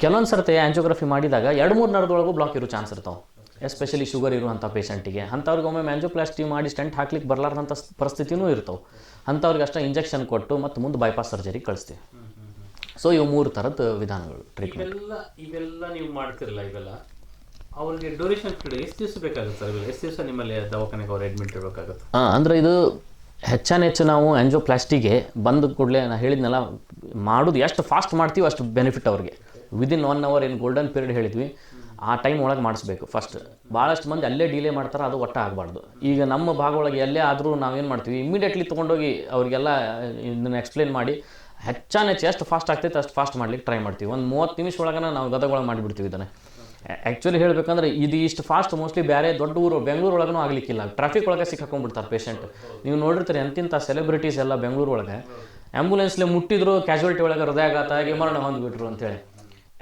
ಕೆಲವೊಂದು ಸರ್ತಿ ಆಂಜಿಯೋಗ್ರಫಿ ಮಾಡಿದಾಗ 2-3 ನರದೊಳಗೂ ಬ್ಲಾಕ್ ಇರೋ ಚಾನ್ಸ್ ಇರ್ತಾವೆ, ಎಸ್ಪೆಷಲಿ ಶುಗರ್ ಇರುವಂಥ ಪೇಷಂಟಿಗೆ. ಅಂಥವ್ರಿಗೆ ಒಮ್ಮೆ ಆಂಜಿಯೋಪ್ಲಾಸ್ಟಿ ಮಾಡಿ ಸ್ಟೆಂಟ್ ಹಾಕ್ಲಿಕ್ಕೆ ಬರಲಾರ್ದಂಥ ಪರಿಸ್ಥಿತಿನೂ ಇರ್ತಾವೆ. ಅಂಥವ್ರಿಗೆ ಅಷ್ಟೇ ಇಂಜೆಕ್ಷನ್ ಕೊಟ್ಟು ಮತ್ತು ಮುಂದೆ ಬೈಪಾಸ್ ಸರ್ಜರಿ ಕಳಿಸ್ತೀವಿ. ಸೊ ಇವು 3 ಥರದ ವಿಧಾನಗಳು ಟ್ರೀಟ್ಮೆಂಟ್. ಇವೆಲ್ಲ ನೀವು ಮಾಡ್ತಿರಲ್ಲ, ಇವೆಲ್ಲ ಅವ್ರಿಗೆ ಡ್ಯೂರೇಷನ್ ಪೀರಿಯಡ್ ಎಷ್ಟು ದಿವಸ ಬೇಕಾಗುತ್ತೆ ಸರ್? ಇವೆಲ್ಲ ಎಷ್ಟು ದಿವಸ ನಿಮ್ಮಲ್ಲಿ ದವಾಖಾನೆಗೆ ಅವ್ರು ಅಡ್ಮಿಟ್ ಇರಬೇಕಾಗುತ್ತೆ? ಅಂದರೆ ಇದು ಹೆಚ್ಚು ನಾವು ಆಂಜಿಯೋಪ್ಲಾಸ್ಟಿಗೆ ಬಂದ ಕೂಡಲೇ ನಾನು ಹೇಳಿದ್ನಲ್ಲ, ಮಾಡೋದು ಎಷ್ಟು ಫಾಸ್ಟ್ ಮಾಡ್ತೀವಿ ಅಷ್ಟು ಬೆನಿಫಿಟ್ ಅವ್ರಿಗೆ. ವಿದಿನ್ 1 hour ಏನು ಗೋಲ್ಡನ್ ಪೀರಿಯಡ್ ಹೇಳಿದ್ವಿ, ಆ ಟೈಮ್ ಒಳಗೆ ಮಾಡಿಸ್ಬೇಕು ಫಸ್ಟ್. ಭಾಳಷ್ಟು ಮಂದಿ ಅಲ್ಲೇ ಡಿಲೇ ಮಾಡ್ತಾರೆ, ಅದು ಒಟ್ಟು ಆಗಬಾರ್ದು. ಈಗ ನಮ್ಮ ಭಾಗ ಎಲ್ಲೇ ಆದರೂ ನಾವೇನು ಮಾಡ್ತೀವಿ, ಇಮಿಡಿಯೇಟ್ಲಿ ತೊಗೊಂಡೋಗಿ ಅವರಿಗೆಲ್ಲ ಇದನ್ನು ಎಕ್ಸ್ಪ್ಲೇನ್ ಮಾಡಿ ಹೆಚ್ಚು ಎಷ್ಟು ಫಾಸ್ಟ್ ಆಗ್ತೈತೆ ಅಷ್ಟು ಫಾಸ್ಟ್ ಮಾಡ್ಲಿಕ್ಕೆ ಟ್ರೈ ಮಾಡ್ತೀವಿ. ಒಂದು 30 ನಿಮಿಷ ಒಳಗೆ ನಾವು ಗದಗೊಳಗೆ ಮಾಡಿಬಿಡ್ತೀವಿ ಇದನ್ನು. ಆ್ಯಕ್ಚುಲಿ ಹೇಳಬೇಕಂದ್ರೆ ಇದು ಇಷ್ಟು ಫಾಸ್ಟ್ ಮೋಸ್ಟ್ಲಿ ಬೇರೆ ದೊಡ್ಡ ಊರು ಬೆಂಗಳೂರು ಒಳಗೂ ಆಗಲಿಕ್ಕಿಲ್ಲ. ಟ್ರಾಫಿಕ್ ಒಳಗೆ ಸಿಕ್ಕಾಕೊಂಡ್ಬಿಡ್ತಾರೆ ಪೇಷಂಟ್. ನೀವು ನೋಡಿರ್ತೀರಿ ಎಂತಿಂಥ ಸೆಲೆಬ್ರಿಟೀಸ್ ಎಲ್ಲ ಬೆಂಗಳೂರು ಒಳಗೆ ಆ್ಯಂಬುಲೆನ್ಸ್ಲೆ ಮುಟ್ಟಿದ್ರು ಕ್ಯಾಶುಯಾಲಿಟಿ ಒಳಗೆ ಹೃದಯಾಘಾತ ಆಗಿ ಮರಣ ಹೊಂದ್ಬಿಟ್ರು ಅಂತೇಳಿ.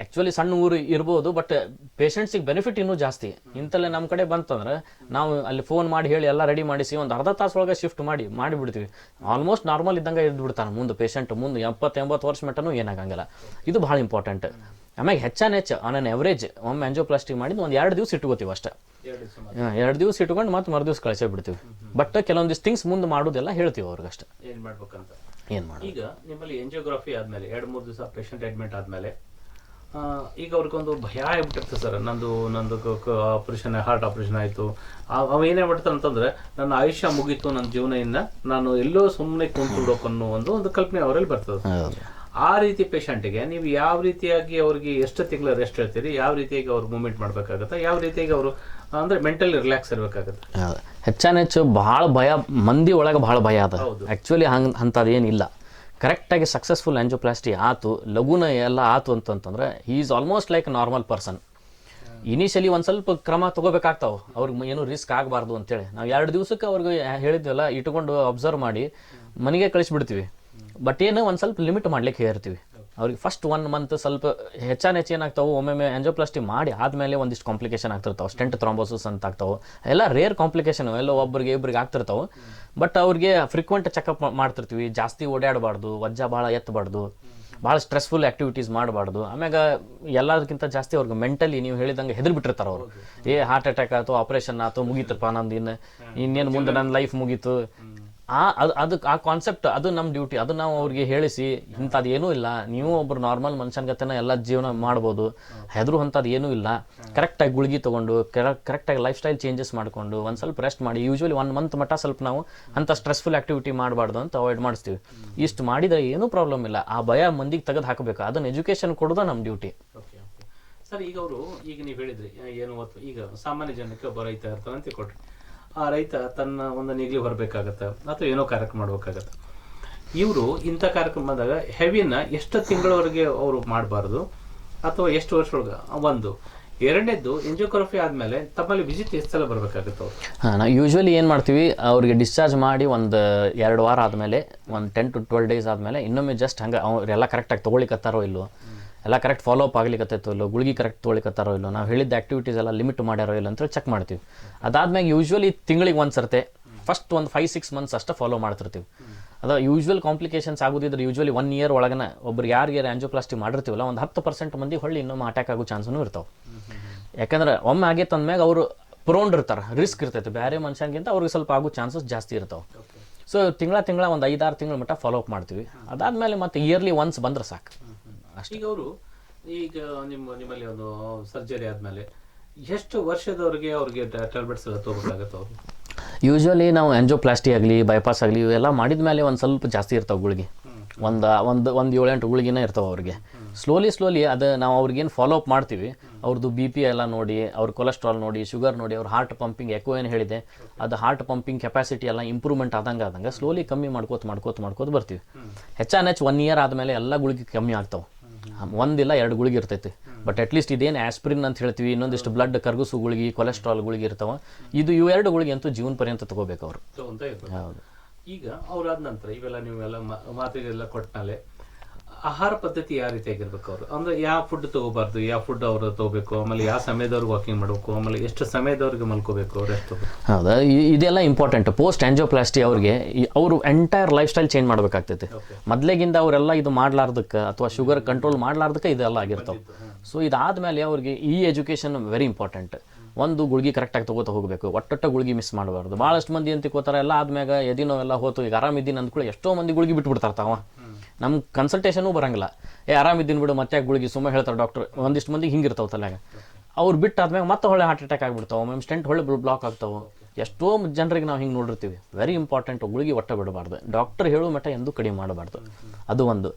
ಆ್ಯಕ್ಚುಲಿ ಸಣ್ಣ ಊರು ಇರ್ಬೋದು, ಬಟ್ ಪೇಷಂಟ್ಸಿಗೆ ಬೆನಿಫಿಟ್ ಇನ್ನೂ ಜಾಸ್ತಿ. ಇಂಥಲ್ಲೇ ನಮ್ಮ ಕಡೆ ಬಂತಂದ್ರೆ ನಾವು ಅಲ್ಲಿ ಫೋನ್ ಮಾಡಿ ಹೇಳಿ ಎಲ್ಲ ರೆಡಿ ಮಾಡಿಸಿ ಒಂದು ಅರ್ಧ ತಾಸು ಒಳಗೆ ಶಿಫ್ಟ್ ಮಾಡಿಬಿಡ್ತೀವಿ. ಆಲ್ಮೋಸ್ಟ್ ನಾರ್ಮಲ್ ಇದ್ದಂಗೆ ಇದ್ಬಿಡ್ತಾನೆ ಮುಂದೆ ಪೇಷಂಟ್. ಮುಂದೆ 70-80 ವರ್ಷ ಮಟ್ಟನೂ ಏನಾಗಂಗಿಲ್ಲ. ಇದು ಭಾಳ ಇಂಪಾರ್ಟೆಂಟ್. ಆಮೇಲೆ ಹೆಚ್ಚು ಆನ್ ಆನ್ ಎವರೇಜ್ ಒಮ್ಮೆ ಆಂಜಿಯೋಪ್ಲಾಸ್ಟಿ ಮಾಡಿದ್ದು ಒಂದು 2 ದಿವಸ ಇಟ್ಕೋತೀವಿ ಅಷ್ಟೇ. 2 ದಿವಸ ಇಟ್ಕೊಂಡು ಮತ್ತೆ ಮರುದಿವ್ಸ ಕಳಿಸೇ ಬಿಡ್ತೀವಿ. ಬಟ್ ಕೆಲವೊಂದಿಷ್ಟು ಥಿಂಗ್ಸ್ ಮುಂದೆ ಮಾಡೋದೆಲ್ಲ ಹೇಳ್ತೀವಿ ಅವ್ರಿಗಷ್ಟೇ ಏನು ಮಾಡ್ಬೇಕಂತ. ಏನು ಮಾಡಿ ಈಗ ನಿಮ್ಮಲ್ಲಿ ಎಂಜಿಯೋಗ್ರಫಿ ಆದಮೇಲೆ 2-3 ದಿವಸ ಪೇಷಂಟ್ ಅಡ್ಮಿಟ್ ಆದಮೇಲೆ ಈಗ ಅವ್ರಿಗೊಂದು ಭಯ ಆಗ್ಬಿಟ್ಟಿರ್ತದೆ ಸರ್. ನಂದು ಆಪ್ರೇಷನ್, ಹಾರ್ಟ್ ಆಪ್ರೇಷನ್ ಆಯಿತು, ಅವ ಏನೇ ಮಾಡ್ತಾರೆ ಅಂತಂದ್ರೆ ನನ್ನ ಆಯುಷ್ಯ ಮುಗೀತು, ನನ್ನ ಜೀವನ ಇನ್ನ ನಾನು ಎಲ್ಲೋ ಸುಮ್ಮನೆ ಕುಂತ್ಬಿಡೋಕೆ ಅನ್ನೋ ಒಂದು ಕಲ್ಪನೆ ಅವರಲ್ಲಿ ಬರ್ತದೆ. ಆ ರೀತಿ ಪೇಷಂಟಿಗೆ ನೀವು ಯಾವ ರೀತಿಯಾಗಿ ಅವ್ರಿಗೆ ಎಷ್ಟು ತಿಂಗಳ ರೆಸ್ಟ್ ಹೇಳ್ತೀರಿ, ಯಾವ ರೀತಿಯಾಗಿ ಅವ್ರು ಮೂವ್ಮೆಂಟ್ ಮಾಡಬೇಕಾಗುತ್ತೆ, ಯಾವ ರೀತಿಯಾಗಿ ಅವರು ಅಂದರೆ ಮೆಂಟಲಿ ರಿಲ್ಯಾಕ್ಸ್ ಇರಬೇಕಾಗುತ್ತೆ? ಹೆಚ್ಚು ಭಾಳ ಭಯ ಮಂದಿ ಒಳಗೆ ಭಾಳ ಭಯ ಅದ. ಆ್ಯಕ್ಚುಲಿ ಅಂಥದ್ದೇನಿಲ್ಲ. ಕರೆಕ್ಟಾಗಿ ಸಕ್ಸಸ್ಫುಲ್ ಆಂಜಿಯೋಪ್ಲಾಸ್ಟಿ ಆತು, ಲಘುನ ಎಲ್ಲ ಆತು ಅಂತಂತಂದ್ರೆ he is almost like normal person. Initially ಒಂದು ಸ್ವಲ್ಪ ಕ್ರಮ ತೊಗೋಬೇಕಾಗ್ತಾವೆ, ಅವ್ರಿಗೆ ಏನು ರಿಸ್ಕ್ ಆಗಬಾರ್ದು ಅಂತೇಳಿ. ನಾವು 2 ದಿವಸಕ್ಕೆ ಅವ್ರಿಗೆ ಹೇಳಿದ್ವಲ್ಲ ಇಟ್ಕೊಂಡು ಅಬ್ಸರ್ವ್ ಮಾಡಿ ಮನೆಗೆ ಕಳಿಸ್ಬಿಡ್ತೀವಿ. ಬಟ್ ಏನು ಒಂದು ಸ್ವಲ್ಪ ಲಿಮಿಟ್ ಮಾಡ್ಲಿಕ್ಕೆ ಹೇಳ್ತೀವಿ ಅವ್ರಿಗೆ. ಫಸ್ಟ್ 1 month ಸ್ವಲ್ಪ ಹೆಚ್ಚು ಏನಾಗ್ತಾವೆ, ಒಮ್ಮೊಮ್ಮೆ ಆಂಜಿಯೋಪ್ಲಾಸ್ಟಿ ಮಾಡಿ ಆದಮೇಲೆ ಒಂದಿಷ್ಟು ಕಾಂಪ್ಲಿಕೇಶನ್ ಆಗ್ತಿರ್ತಾವೆ. ಸ್ಟೆಂಟ್ ಥ್ರಾಂಬೋಸಿಸ್ ಅಂತ ಆಗ್ತಾವೆ, ಎಲ್ಲ ರೇರ್ ಕಾಂಪ್ಲಿಕೇಶನ್, ಎಲ್ಲ ಇಬ್ಬರಿಗೆ ಆಗ್ತಿರ್ತಾವೆ. ಬಟ್ ಅವ್ರಿಗೆ ಫ್ರೀಕ್ವೆಂಟ್ ಚೆಕಪ್ ಮಾಡ್ತಿರ್ತೀವಿ. ಜಾಸ್ತಿ ಓಡಾಡಬಾರ್ದು, ವಜ್ಜ ಭಾಳ ಎತ್ತಬಾರ್ದು, ಭಾಳ ಸ್ಟ್ರೆಸ್ಫುಲ್ ಆ್ಯಕ್ಟಿವಿಟೀಸ್ ಮಾಡಬಾರ್ದು. ಆಮ್ಯಾಗ ಎಲ್ಲದಕ್ಕಿಂತ ಜಾಸ್ತಿ ಅವ್ರಿಗೆ ಮೆಂಟಲಿ ನೀವು ಹೇಳಿದಂಗೆ ಹೆದರ್ಬಿಟ್ಟಿರ್ತಾರೆ ಅವರು. ಹಾರ್ಟ್ ಅಟ್ಯಾಕ್ ಆಯ್ತು, ಆಪ್ರೇಷನ್ ಆಯ್ತು, ಮುಗೀತಪ್ಪ ನಂದು ಇನ್ನೇನು ಮುಂದೆ ನನ್ನ ಲೈಫ್ ಮುಗೀತು. ಆ ಕಾನ್ಸೆಪ್ಟ್ ಅದು ನಮ್ಮ ಡ್ಯೂಟಿ. ಅದು ನಾವು ಅವ್ರಿಗೆ ಹೇಳಿಸಿ ಇಂಥದ್ದು ಏನೂ ಇಲ್ಲ, ನೀವು ಒಬ್ಬರು ನಾರ್ಮಲ್ ಮನುಷ್ಯನ್ಗತೆನ ಎಲ್ಲ ಜೀವನ ಮಾಡ್ಬೋದು, ಹೆದರು ಅಂಥದ್ದು ಏನೂ ಇಲ್ಲ. ಕರೆಕ್ಟಾಗಿ ಗುಳಿಗೆ ತೊಗೊಂಡು ಕರೆಕ್ಟಾಗಿ ಲೈಫ್ ಸ್ಟೈಲ್ ಚೇಂಜಸ್ ಮಾಡಿಕೊಂಡು ಒಂದು ಸ್ವಲ್ಪ ರೆಸ್ಟ್ ಮಾಡಿ, ಯೂಶ್ವಲಿ 1 month ಮಟ್ಟ ಸ್ವಲ್ಪ ನಾವು ಅಂಥ ಸ್ಟ್ರೆಸ್ಫುಲ್ ಆ್ಯಕ್ಟಿವಿಟಿ ಮಾಡಬಾರ್ದು ಅಂತ ಅವಾಯ್ಡ್ ಮಾಡಿಸ್ತೀವಿ. ಇಷ್ಟು ಮಾಡಿದರೆ ಏನೂ ಪ್ರಾಬ್ಲಮ್ ಇಲ್ಲ. ಆ ಭಯ ಮಂದಿಗೆ ತೆಗೆದು ಹಾಕಬೇಕು, ಅದನ್ನು ಎಜುಕೇಷನ್ ಕೊಡೋದು ನಮ್ಮ ಡ್ಯೂಟಿ. Okay sir. ಈಗ ಅವರು ಈಗ ನೀವು ಹೇಳಿದ್ರಿ ಏನು ಈಗ ಸಾಮಾನ್ಯ ಜನಕ್ಕೆ ಒಬ್ಬ ರೈತ ಇರ್ತಾನೆ ಅಂತ ಕೊಟ್ರಿ. ಆ ರೈತ ತನ್ನ ಒಂದು ನೀಗ್ಲಿ ಹೊರಬೇಕಾಗತ್ತೆ ಅಥವಾ ಏನೋ ಕಾರ್ಯಕ್ರಮ ಮಾಡ್ಬೇಕಾಗತ್ತೆ. ಇವರು ಇಂಥ ಕಾರ್ಯಕ್ರಮ ಬಂದಾಗ ಹೆವಿನ ಎಷ್ಟು ತಿಂಗಳವರೆಗೆ ಅವರು ಮಾಡಬಾರ್ದು ಅಥವಾ ಎಷ್ಟು ವರ್ಷದೊಳಗೆ? ಒಂದು. ಎರಡನೇದ್ದು, ಎಂಜಿಯೋಗ್ರಫಿ ಆದಮೇಲೆ ತಮ್ಮಲ್ಲಿ ವಿಸಿಟ್ ಎಷ್ಟು ಸಲ ಬರಬೇಕಾಗುತ್ತೆ ಅವರು? ನಾವು ಯೂಶ್ವಲಿ ಏನು ಮಾಡ್ತೀವಿ, ಅವ್ರಿಗೆ ಡಿಸ್ಚಾರ್ಜ್ ಮಾಡಿ ಒಂದು 2 ವಾರ ಆದಮೇಲೆ, ಒಂದು 10 to 12 days ಆದಮೇಲೆ ಇನ್ನೊಮ್ಮೆ ಜಸ್ಟ್ ಹಂಗೆ ಅವರೆಲ್ಲ ಕರೆಕ್ಟಾಗಿ ತೊಗೊಳಿಕತ್ತಾರೋ ಇಲ್ಲೋ, ಎಲ್ಲ ಕರೆಕ್ಟ್ ಫಾಲೋ ಅಪ್ ಆಗ್ಲಿಕ್ಕತ್ತೈತೋ ಇಲ್ಲೋ, ಗುಳಿಗೆ ಕರೆಕ್ಟ್ ತೊಗೊಳಿಕತ್ತಾರೋ ಇಲ್ಲೋ, ನಾವು ಹೇಳಿದ್ದ ಆ್ಯಕ್ಟಿವಿಟೀಸ್ ಎಲ್ಲ ಲಿಮಿಟ್ ಮಾಡ್ಯಾರೋ ಇಲ್ಲ ಅಂತೇಳಿ ಚೆಕ್ ಮಾಡ್ತೀವಿ. ಅದಾದ್ಮೇಲೆ ಯೂಶ್ವಲಿ ತಿಂಗಳಿಗೆ ಒಂದು ಸರ್ತೆ ಫಸ್ಟ್ ಒಂದು 5-6 months ಅಷ್ಟೇ ಫಾಲೋ ಮಾಡ್ತಿರ್ತೀವಿ. ಅದು ಯೂಶ್ವಲ್ ಕಾಂಪ್ಲಿಕೇಶನ್ಸ್ ಆಗೋದಿದ್ರೆ ಯೂಶ್ವಲಿ 1 year ಒಳಗನ ಒಬ್ರಿಗೆ ಯಾರಿಗೆ ಆಂಜಿಯೋಪ್ಲಾಸ್ಟಿ ಮಾಡಿರ್ತೀವಲ್ಲ ಒಂದು 10% ಮಂದಿ ಹೊಳ್ಳಿ ಇನ್ನೊಮ್ಮೆ ಅಟ್ಯಾಕ್ ಆಗೋ ಚಾನ್ಸೂ ಇರ್ತಾವೆ. ಯಾಕಂದ್ರೆ ಒಮ್ಮೆ ಆಗೈತೆ ಅಂದ್ಮ್ಯಾಗ ಅವರು ಪ್ರೋನ್ ಇರ್ತಾರೆ, ರಿಸ್ಕ್ ಇರ್ತೈತೆ. ಬೇರೆ ಮನುಷ್ಯನಿಗಿಂತ ಅವ್ರಿಗೆ ಸ್ವಲ್ಪ ಆಗೋ ಚಾನ್ಸಸ್ ಜಾಸ್ತಿ ಇರ್ತಾವೆ. ಸೊ ತಿಂಗಳ ಒಂದು 5-6 ತಿಂಗಳ ಮಟ್ಟ ಫಾಲೋ ಅಪ್ ಮಾಡ್ತೀವಿ. ಅದಾದಮೇಲೆ ಮತ್ತೆ ಇಯರ್ಲಿ ಒನ್ಸ್ ಬಂದ್ರೆ ಸಾಕು ಅಷ್ಟೇ. ಈಗ ಅವರು ಈಗ ನಿಮ್ಮಲ್ಲಿ ಒಂದು ಸರ್ಜರಿ ಆದಮೇಲೆ ಎಷ್ಟು ವರ್ಷದವರೆಗೆ ಅವ್ರಿಗೆ ಟ್ಯಾಬ್ಲೆಟ್ಸ್ ಎಲ್ಲ ತಗೋಬೇಕಾಗತ್ತೆ ಅವರು? ಯೂಶ್ವಲಿ ನಾವು ಆಂಜಿಯೋಪ್ಲಾಸ್ಟಿ ಆಗಲಿ ಬೈಪಾಸ್ ಆಗಲಿ ಇವೆಲ್ಲ ಮಾಡಿದ ಮೇಲೆ ಒಂದು ಸ್ವಲ್ಪ ಜಾಸ್ತಿ ಇರ್ತಾವೆ ಗುಳಿಗೆ. ಒಂದು 7-8 ಗುಳಿಗೆನೇ ಇರ್ತಾವೆ ಅವ್ರಿಗೆ. ಸ್ಲೋಲಿ ಅದು ನಾವು ಅವ್ರಿಗೇನು ಫಾಲೋ ಅಪ್ ಮಾಡ್ತೀವಿ, ಅವ್ರದ್ದು BP ಎಲ್ಲ ನೋಡಿ, ಅವ್ರ ಕೊಲೆಸ್ಟ್ರಾಲ್ ನೋಡಿ, ಶುಗರ್ ನೋಡಿ, ಅವ್ರ ಹಾರ್ಟ್ ಪಂಪಿಂಗ್ ಎಕೋ ಏನು ಹೇಳಿದೆ ಅದು ಹಾರ್ಟ್ ಪಂಪಿಂಗ್ ಕೆಪಾಸಿಟಿ ಎಲ್ಲ ಇಂಪ್ರೂವ್ಮೆಂಟ್ ಆದಂಗೆ ಸ್ಲೋಲಿ ಕಮ್ಮಿ ಮಾಡ್ಕೋತ ಬರ್ತೀವಿ. ಹೆಚ್ಚು 1 year ಆದಮೇಲೆ ಎಲ್ಲ ಗುಳಿಗೆ ಕಮ್ಮಿ ಆಗ್ತಾವೆ. 1-2 ಗುಳಿಗೆ ಇರ್ತೈತಿ. ಬಟ್ ಅಟ್ಲೀಸ್ಟ್ ಇದೇನು ಆಸ್ಪಿರಿನ್ ಅಂತ ಹೇಳ್ತೀವಿ, ಇನ್ನೊಂದಿಷ್ಟು ಬ್ಲಡ್ ಕರಗಿಸು ಗುಳಿಗೆ, ಕೊಲೆಸ್ಟ್ರಾಲ್ ಗುಳಿಗೆ ಇರ್ತಾವೆ. ಇವು 2 ಗುಳಿಗೆ ಅಂತೂ ಜೀವನ ಪರ್ಯಂತ ತಗೋಬೇಕು ಅವರು. ಹೌದು. ಈಗ ಅವ್ರಾದ ನಂತರ ಇವೆಲ್ಲ ನೀವೆಲ್ಲ ಮಾತ್ರೆಗೆಲ್ಲ ಕೊಟ್ಟಮೇಲೆ ಆಹಾರ ಪದ್ಧತಿ ಯಾವ ರೀತಿಯಾಗಿರ್ಬೇಕು ಅವರು, ಅಂದ್ರೆ ಯಾವ ಫುಡ್ ತಗೋಬಾರ್ದು, ಯಾವ ಫುಡ್ ಅವರು ತಗೋಬೇಕು, ಆಮೇಲೆ ಯಾವ ಸಮಯದವ್ರಿಗೆ ವಾಕಿಂಗ್ ಮಾಡಬೇಕು, ಆಮೇಲೆ ಎಷ್ಟು ಸಮಯದವ್ರಿಗೆ ಮಲ್ಕೋಬೇಕು, ರೆಸ್ಟ್ ತಗೋಬೇಕು? ಹೌದಾ, ಇದೆಲ್ಲ ಇಂಪಾರ್ಟೆಂಟ್. ಪೋಸ್ಟ್ ಆಂಜಿಯೋಪ್ಲಾಸ್ಟಿ ಅವ್ರಿಗೆ ಅವರು ಎಂಟೈರ್ ಲೈಫ್ ಸ್ಟೈಲ್ ಚೇಂಜ್ ಮಾಡ್ಬೇಕಾಗ್ತೈತಿ. ಮೊದಲೇಗಿಂದ ಅವರೆಲ್ಲ ಇದು ಮಾಡ್ಲಾರ್ದಕ್ಕೆ ಅಥವಾ ಶುಗರ್ ಕಂಟ್ರೋಲ್ ಮಾಡ್ಲಾರ್ದಕ್ಕೆ ಇದೆಲ್ಲ ಆಗಿರ್ತಾವೆ. ಸೊ ಇದಾದ್ಮೇಲೆ ಅವ್ರಿಗೆ ಈ ಎಜುಕೇಷನ್ ವೆರಿ ಇಂಪಾರ್ಟೆಂಟ್. ಒಂದು ಗುಳಿಗೆ ಕರೆಕ್ಟಾಗಿ ತಗೋತಾ ಹೋಗಬೇಕು, ಒಟ್ಟೊಟ್ಟ ಗುಳಿಗೆ ಮಿಸ್ ಮಾಡಬಾರ್ದು. ಭಾಳಷ್ಟು ಮಂದಿ ಅಂತ ತಿಳ್ಕೋತಾರೆ, ಎಲ್ಲ ಆದ್ಮ್ಯಾಗ ಎದಿನೋ ಎಲ್ಲ ಹೋತು, ಈಗ ಆರಾಮಿದ್ದೀನಿ ಅಂದ್ಕೊಳ್ಳಿ ಎಷ್ಟೋ ಮಂದಿ ಗುಳಿಗೆ ಬಿಟ್ಬಿಡ್ತಾರ್ತಾವ. ನಮ್ಮ ಕನ್ಸಲ್ಟೇಷನೂ ಬರಂಗಿಲ್ಲ, ಆರಾಮಿದ್ದೀನಿ ಬಿಡು ಮತ್ತೆ ಗುಳಿಗೆ ಸುಮ್ಮನೆ ಹೇಳ್ತಾರೆ ಡಾಕ್ಟರ್. ಒಂದಿಷ್ಟು ಮಂದಿಗೆ ಹಿಂಗಿರ್ತಾವೆ ತಲೆಯಾಗ. ಅವ್ರು ಬಿಟ್ಟಾದ್ಮೇಲೆ ಮತ್ತೆ ಹೊಳೆ ಹಾರ್ಟ್ ಅಟ್ಯಾಕ್ ಆಗಿಬಿಡ್ತಾವೆ, ಮ್ಯಾಮ್ ಸ್ಟೆಂಟ್ ಹೊಳೆ ಬ್ಲಾಕ್ ಆಗ್ತಾವೆ. ಎಷ್ಟೋ ಜನರಿಗೆ ನಾವು ಹಿಂಗೆ ನೋಡಿರ್ತೀವಿ. ವೆರಿ ಇಂಪಾರ್ಟೆಂಟ್, ಗುಳಿಗೆ ಒಟ್ಟ ಬಿಡಬಾರ್ದು, ಡಾಕ್ಟರ್ ಹೇಳೋ ಮಟ್ಟ ಎಂದೂ ಕಡಿಮೆ ಮಾಡಬಾರ್ದು. ಅದು ಒಂದು.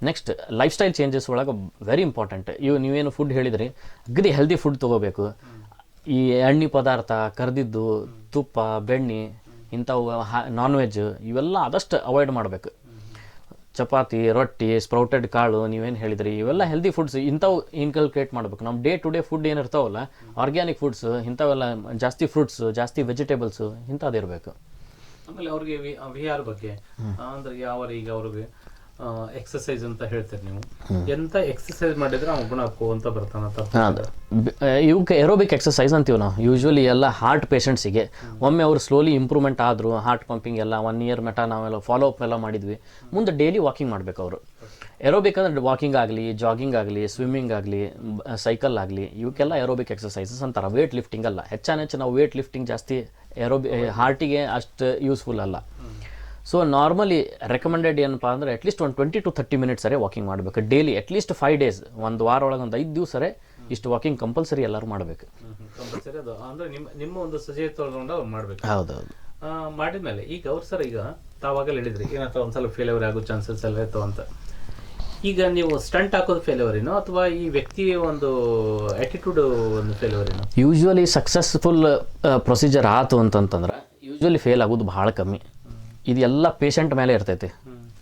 ನೆಕ್ಸ್ಟ್ ಲೈಫ್ ಸ್ಟೈಲ್ ಚೇಂಜಸ್ ಒಳಗೆ ವೆರಿ ಇಂಪಾರ್ಟೆಂಟ್. ನೀವೇನು ಫುಡ್ ಹೇಳಿದ್ರಿ, ಅಗದಿ ಹೆಲ್ದಿ ಫುಡ್ ತೊಗೋಬೇಕು. ಈ ಎಣ್ಣೆ ಪದಾರ್ಥ, ಕರ್ದಿದ್ದು, ತುಪ್ಪ, ಬೆಣ್ಣೆ, ಇಂಥವು ನಾನ್ ವೆಜ್ ಇವೆಲ್ಲ ಆದಷ್ಟು ಅವಾಯ್ಡ್ ಮಾಡಬೇಕು. ಚಪಾತಿ, ರೊಟ್ಟಿ, ಸ್ಪ್ರೌಟೆಡ್ ಕಾಳು ನೀವೇನು ಹೇಳಿದ್ರಿ, ಇವೆಲ್ಲ ಹೆಲ್ದಿ ಫುಡ್ಸ್ ಇಂಥವು ಇನ್ಕಲ್ಕೇಟ್ ಮಾಡಬೇಕು. ನಮ್ಮ ಡೇ ಟು ಡೇ ಫುಡ್ ಏನಿರ್ತಾವಲ್ಲ, ಆರ್ಗ್ಯಾನಿಕ್ ಫುಡ್ಸ್ ಇಂಥವೆಲ್ಲ, ಜಾಸ್ತಿ ಫ್ರೂಟ್ಸ್, ಜಾಸ್ತಿ ವೆಜಿಟೇಬಲ್ಸ್ ಇಂಥದ್ದು ಇರಬೇಕು. ಆಮೇಲೆ ಅವ್ರಿಗೆ ವಿಹಾರ ಬಗ್ಗೆ ಅಂದ್ರೆ ಯಾವ, ಈಗ ಅವ್ರಿಗೆ ಎಕ್ಸಸೈಸ್ ಅಂತ ಹೇಳ್ತೀರಿ ನೀವು, ಎಂತ ಎಕ್ಸಸೈಸ್ ಮಾಡಿದ್ರೆ ಅವ್ನು ಗುಣ ಅಂತ ಬರ್ತಾನ? ಇವಕ್ಕೆ ಏರೋಬಿಕ್ ಎಕ್ಸಸೈಸ್ ಅಂತೀವಿ ನಾವು ಯೂಶ್ವಲಿ ಎಲ್ಲ ಹಾರ್ಟ್ ಪೇಷಂಟ್ಸಿಗೆ. ಒಮ್ಮೆ ಅವರು ಸ್ಲೋಲಿ ಇಂಪ್ರೂವ್ಮೆಂಟ್ ಆದರು, ಹಾರ್ಟ್ ಪಂಪಿಂಗ್ ಎಲ್ಲ 1 year ಮೆಟ ನಾವೆಲ್ಲ ಫಾಲೋ ಅಪ್ ಎಲ್ಲ ಮಾಡಿದ್ವಿ. ಮುಂದೆ ಡೈಲಿ ವಾಕಿಂಗ್ ಮಾಡಬೇಕು ಅವರು. ಏರೋಬಿಕ್ ಅಂದರೆ ವಾಕಿಂಗ್ ಆಗಲಿ, ಜಾಗಿಂಗ್ ಆಗಲಿ, ಸ್ವಿಮ್ಮಿಂಗ್ ಆಗಲಿ, ಸೈಕಲ್ ಆಗಲಿ, ಇವಕ್ಕೆಲ್ಲ ಏರೋಬಿಕ್ ಎಕ್ಸಸೈಸಸ್ ಅಂತಾರೆ. ವೇಟ್ ಲಿಫ್ಟಿಂಗ್ ಅಲ್ಲ. ಹೆಚ್ಚು ನಾವು ವೇಟ್ ಲಿಫ್ಟಿಂಗ್ ಜಾಸ್ತಿ ಹಾರ್ಟಿಗೆ ಅಷ್ಟು ಯೂಸ್ಫುಲ್ ಅಲ್ಲ. ಸೊ ನಾರ್ಮಲಿ ರೆಕಮೆಂಡೆಡ್ ಏನಪ್ಪ ಅಂದರೆ ಅಟ್ಲೀಸ್ಟ್ ಒಂದು 20 to 30 minutes ವಾಕಿಂಗ್ ಮಾಡಬೇಕು ಡೈಲಿ. ಅಟ್ಲೀಸ್ಟ್ 5 days, ಒಂದು ವಾರ ಒಳಗೆ ಒಂದು 5 ದಿವಸ ಇಷ್ಟು ವಾಕಿಂಗ್ ಕಂಪಲ್ಸರಿ ಎಲ್ಲರೂ ಮಾಡಬೇಕು. ಕಂಪಲ್ಸರಿ ಅದು ಅಂದರೆ ನಿಮ್ಮ ಒಂದು ಸಜೆಸ್ಟ್ ತೊಗೊಂಡು ಅವ್ರು ಮಾಡಬೇಕು. ಹೌದೌದು. ಮಾಡಿದ್ಮೇಲೆ ಈಗ ಅವ್ರು ಸರ್, ಈಗ ತಾವಾಗಲೇ ಹೇಳಿದ್ರಿ ಏನಂತ ಒಂದ್ಸಲ ಫೇಲ್ಯೂರ್ ಆಗೋ ಚಾನ್ಸಸ್ ಎಲ್ಲ ಇರ್ತಾವ ಅಂತ. ಈಗ ನೀವು ಸ್ಟಂಟ್ ಹಾಕೋದು ಫೇಲ್ಯೂರಿನೋ ಅಥವಾ ಈ ವ್ಯಕ್ತಿಯ ಒಂದು ಆಟಿಟ್ಯೂಡ್ ಒಂದು ಫೇಲ್ಯೂರಿನೋ? ಯೂಶ್ವಲಿ ಸಕ್ಸಸ್ಫುಲ್ ಪ್ರೊಸೀಜರ್ ಆಯ್ತು ಅಂತಂತಂದ್ರೆ ಯೂಶ್ವಲಿ ಫೇಲ್ ಆಗೋದು ಭಾಳ ಕಮ್ಮಿ. ಇದು ಎಲ್ಲ ಪೇಷಂಟ್ ಮೇಲೆ ಇರ್ತೈತಿ.